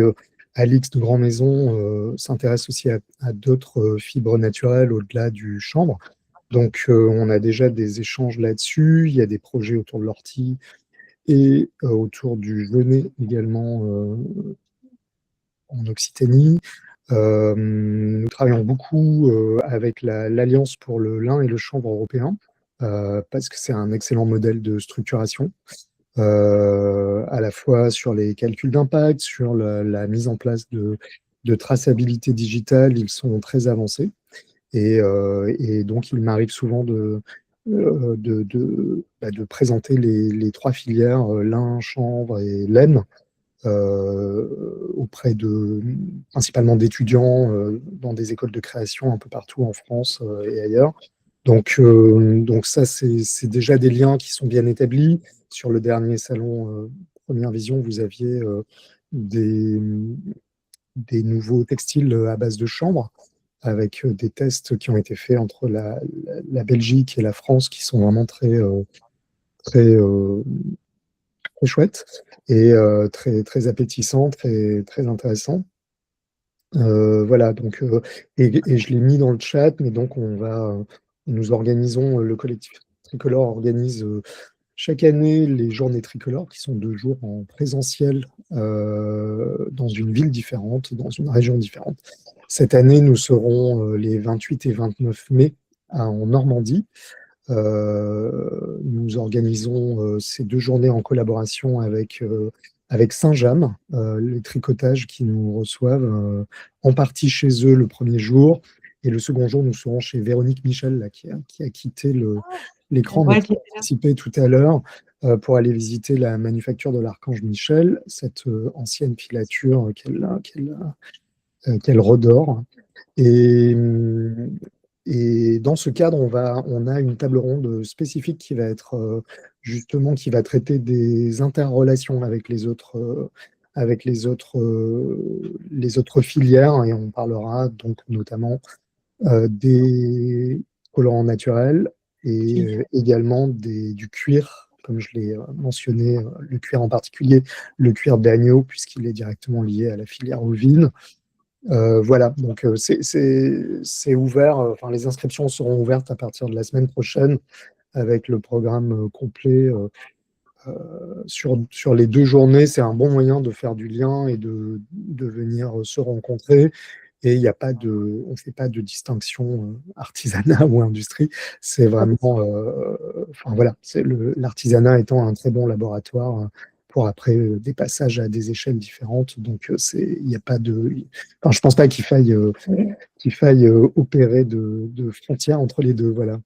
Alix de Grand Maison s'intéresse aussi à d'autres fibres naturelles au-delà du chanvre. Donc, on a déjà des échanges là-dessus. Il y a des projets autour de l'ortie et autour du genêt également en Occitanie. Nous travaillons beaucoup avec l'Alliance pour le lin et le chanvre européen, parce que c'est un excellent modèle de structuration, à la fois sur les calculs d'impact, sur la mise en place de traçabilité digitale, ils sont très avancés. Et donc, il m'arrive souvent de présenter les trois filières, lin, chanvre et laine, auprès principalement d'étudiants dans des écoles de création un peu partout en France et ailleurs. Donc ça, c'est déjà des liens qui sont bien établis. Sur le dernier salon Première Vision, vous aviez des nouveaux textiles à base de chanvre, avec des tests qui ont été faits entre la Belgique et la France, qui sont vraiment très chouettes et très appétissants, très intéressants. Voilà, donc, et je l'ai mis dans le chat, mais donc nous organisons, le collectif Tricolore organise chaque année les journées tricolores, qui sont 2 jours en présentiel dans une ville différente, dans une région différente. Cette année, nous serons les 28 et 29 mai en Normandie. Nous organisons ces 2 journées en collaboration avec Saint-James, les tricotages qui nous reçoivent en partie chez eux le premier jour. Et le second jour, nous serons chez Véronique Michel, là, qui a quitté l'écran, mais qui a participé tout à l'heure, pour aller visiter la manufacture de l'Archange Michel, cette ancienne filature qu'elle redore. Et dans ce cadre, on a une table ronde spécifique qui va être justement, qui va traiter des interrelations avec les autres filières, et on parlera donc notamment des colorants naturels et également du cuir, comme je l'ai mentionné, le cuir en particulier, le cuir d'agneau, puisqu'il est directement lié à la filière ovine. Voilà, donc c'est ouvert, enfin les inscriptions seront ouvertes à partir de la semaine prochaine, avec le programme complet sur les 2 journées. C'est un bon moyen de faire du lien et de venir se rencontrer. Et on ne fait pas de distinction artisanat ou industrie. C'est vraiment, enfin voilà, l'artisanat étant un très bon laboratoire pour après des passages à des échelles différentes. Donc il n'y a pas de, enfin, je pense pas qu'il faille opérer de frontières entre les deux. Voilà.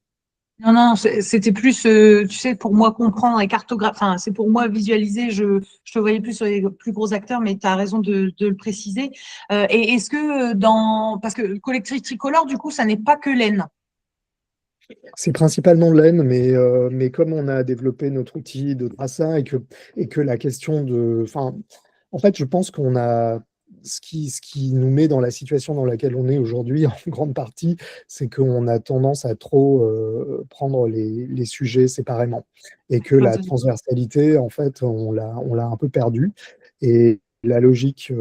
Non, c'était plus, tu sais, pour moi comprendre et cartographier, enfin, c'est pour moi visualiser, je te voyais plus sur les plus gros acteurs, mais tu as raison de le préciser. Et est-ce que parce que le collectif tricolore, du coup, ça n'est pas que laine. C'est principalement laine, mais comme on a développé notre outil de traçat et que la question enfin, en fait, je pense qu'on a ce qui nous met dans la situation dans laquelle on est aujourd'hui, en grande partie, c'est qu'on a tendance à trop prendre les sujets séparément, et que la transversalité, en fait, on l'a un peu perdue. Et la logique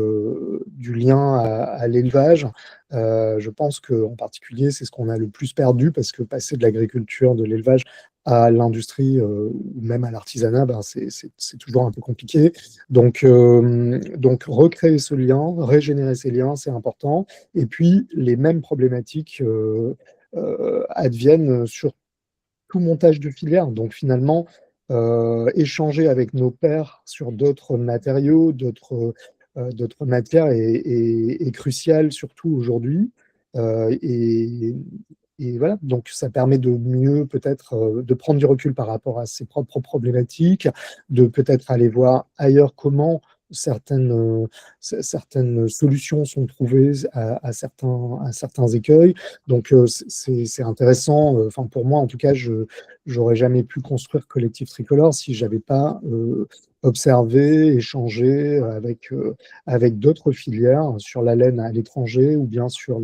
du lien à l'élevage, je pense qu'en particulier, c'est ce qu'on a le plus perdu, parce que passer de l'agriculture, de l'élevage à l'industrie ou même à l'artisanat, ben c'est toujours un peu compliqué. Donc recréer ce lien, régénérer ces liens, c'est important. Et puis, les mêmes problématiques adviennent sur tout montage de filière. Donc finalement, échanger avec nos pairs sur d'autres matériaux, d'autres matières est crucial, surtout aujourd'hui. Et voilà, donc ça permet de mieux peut-être de prendre du recul par rapport à ses propres problématiques, de peut-être aller voir ailleurs comment certaines solutions sont trouvées à certains écueils. Donc c'est intéressant, enfin pour moi en tout cas, je j'aurais jamais pu construire Collectif Tricolore si j'avais pas observé, échangé avec d'autres filières sur la laine à l'étranger ou bien sur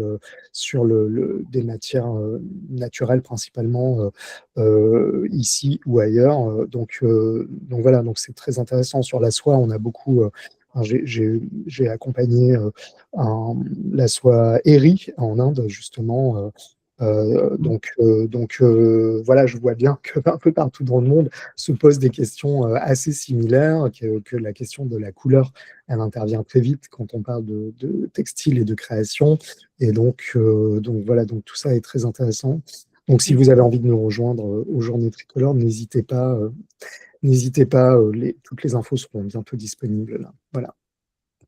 des matières naturelles principalement ici ou ailleurs. Donc voilà, donc c'est très intéressant. Sur la soie, on a beaucoup. J'ai accompagné la soie Eri en Inde, justement. Voilà, je vois bien qu'un peu partout dans le monde se posent des questions assez similaires, que la question de la couleur, elle intervient très vite quand on parle de textile et de création. Et donc voilà, donc tout ça est très intéressant. Donc si vous avez envie de nous rejoindre aux Journées Tricolores, n'hésitez pas. Toutes les infos seront bientôt disponibles là. Voilà.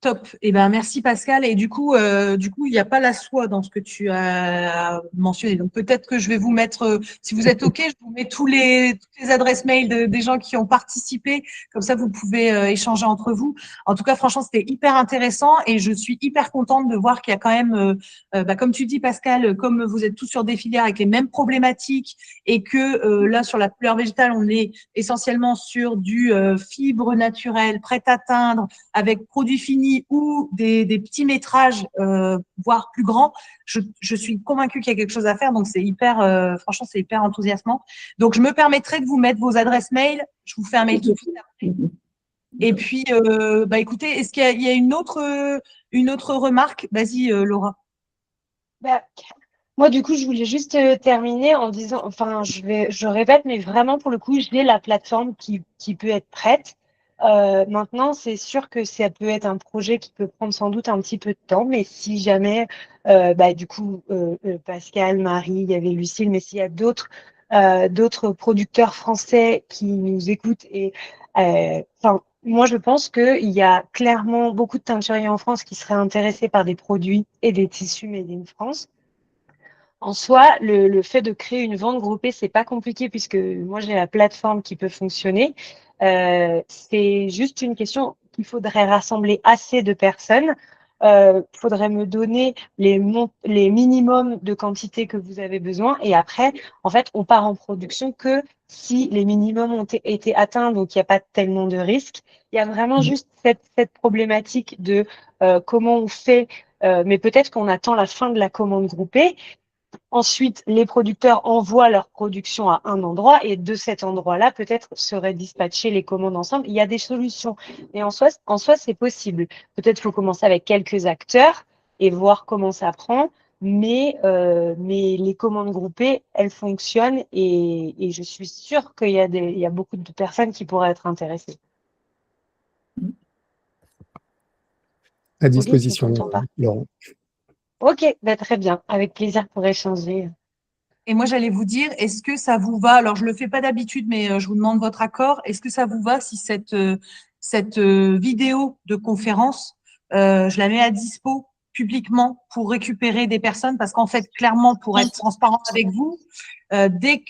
Top. Eh ben, merci Pascal. Et du coup, il n'y a pas la soie dans ce que tu as mentionné. Donc, peut-être que je vais vous mettre, si vous êtes OK, je vous mets toutes les adresses mail des gens qui ont participé. Comme ça, vous pouvez échanger entre vous. En tout cas, franchement, c'était hyper intéressant et je suis hyper contente de voir qu'il y a quand même, comme tu dis, Pascal, comme vous êtes tous sur des filières avec les mêmes problématiques et que là, sur la couleur végétale, on est essentiellement sur du fibre naturelle, prête à teindre, avec produits finis ou des petits métrages, voire plus grands, je suis convaincue qu'il y a quelque chose à faire. Donc, c'est hyper, franchement, c'est hyper enthousiasmant. Donc, je me permettrai de vous mettre vos adresses mail. Je vous fais un mail tout de suite après. Et puis, écoutez, est-ce qu'il y a une autre remarque? Vas-y, Laura. Moi, du coup, je voulais juste terminer en disant, enfin, je répète, mais vraiment, pour le coup, j'ai la plateforme qui peut être prête. Maintenant, c'est sûr que ça peut être un projet qui peut prendre sans doute un petit peu de temps, mais si jamais, du coup, Pascal, Marie, il y avait Lucille, mais s'il y a d'autres producteurs français qui nous écoutent et, moi, je pense qu'il y a clairement beaucoup de teinturiers en France qui seraient intéressés par des produits et des tissus made in France. En soi, le fait de créer une vente groupée, c'est pas compliqué puisque moi j'ai la plateforme qui peut fonctionner. C'est juste une question qu'il faudrait rassembler assez de personnes. Faudrait me donner les minimums de quantité que vous avez besoin et après, en fait, on part en production que si les minimums ont été atteints, donc il n'y a pas tellement de risques. Il y a vraiment juste cette problématique de comment on fait, mais peut-être qu'on attend la fin de la commande groupée. Ensuite, les producteurs envoient leur production à un endroit et de cet endroit-là, peut-être seraient dispatchées les commandes ensemble. Il y a des solutions. Et en soi c'est possible. Peut-être faut commencer avec quelques acteurs et voir comment ça prend. Mais les commandes groupées, elles fonctionnent et je suis sûre qu'il y a beaucoup de personnes qui pourraient être intéressées. À disposition, Laurent. Ok, très bien. Avec plaisir pour échanger. Et moi, j'allais vous dire, est-ce que ça vous va? Alors, je le fais pas d'habitude, mais je vous demande votre accord. Est-ce que ça vous va si cette vidéo de conférence, je la mets à dispo publiquement pour récupérer des personnes? Parce qu'en fait, clairement, pour être transparent avec vous, dès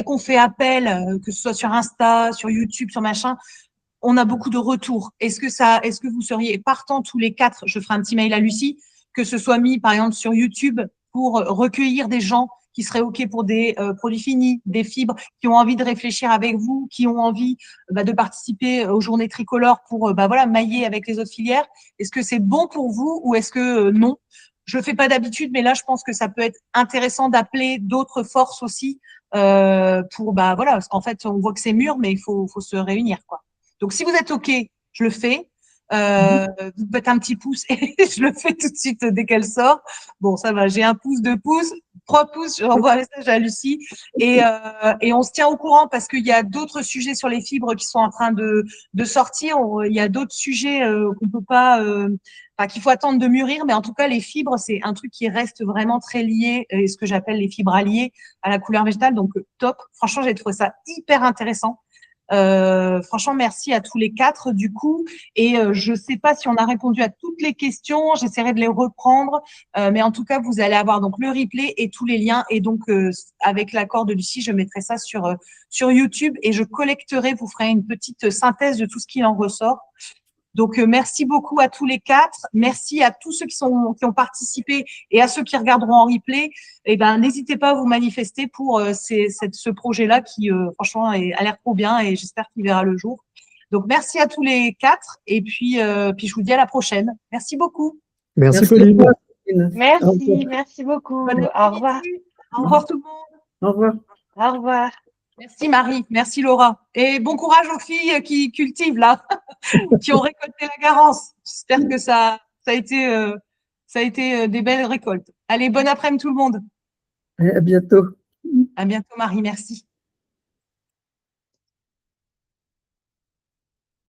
qu'on fait appel, que ce soit sur Insta, sur YouTube, sur machin, on a beaucoup de retours. Est-ce que vous seriez partant tous les 4? Je ferai un petit mail à Lucie, que ce soit mis, par exemple, sur YouTube pour recueillir des gens qui seraient OK pour des produits finis, des fibres, qui ont envie de réfléchir avec vous, qui ont envie de participer aux Journées Tricolores pour mailler avec les autres filières. Est-ce que c'est bon pour vous ou est-ce que non? Je le fais pas d'habitude, mais là, je pense que ça peut être intéressant d'appeler d'autres forces aussi parce qu'en fait, on voit que c'est mûr, mais il faut se réunir, quoi. Donc, si vous êtes OK, je le fais. Vous faites un petit pouce et je le fais tout de suite dès qu'elle sort. Bon, ça va, j'ai 1 pouce, 2 pouces, 3 pouces, je renvoie un message à Lucie et on se tient au courant parce qu'il y a d'autres sujets sur les fibres qui sont en train de sortir. Il y a d'autres sujets qu'on peut pas, qu'il faut attendre de mûrir, mais en tout cas, les fibres, c'est un truc qui reste vraiment très lié, et ce que j'appelle les fibres alliées à la couleur végétale. Donc, top. Franchement, j'ai trouvé ça hyper intéressant. Franchement, merci à tous les 4 du coup. Et je sais pas si on a répondu à toutes les questions. J'essaierai de les reprendre, mais en tout cas, vous allez avoir donc le replay et tous les liens. Et donc, avec l'accord de Lucie, je mettrai ça sur YouTube et je collecterai. Vous ferez une petite synthèse de tout ce qui en ressort. Donc, merci beaucoup à tous les 4. Merci à tous ceux qui ont participé et à ceux qui regarderont en replay. Eh ben, n'hésitez pas à vous manifester pour ce projet-là qui, franchement, a l'air trop bien et j'espère qu'il verra le jour. Donc, merci à tous les 4 et puis je vous dis à la prochaine. Merci beaucoup. Merci Pauline. Merci beaucoup. Bonne Au revoir. Au revoir tout le monde. Au revoir. Au revoir. Merci Marie, merci Laura. Et bon courage aux filles qui cultivent là, qui ont récolté la Garance. J'espère que ça a été des belles récoltes. Allez, bon après-midi tout le monde. À bientôt. À bientôt Marie, merci.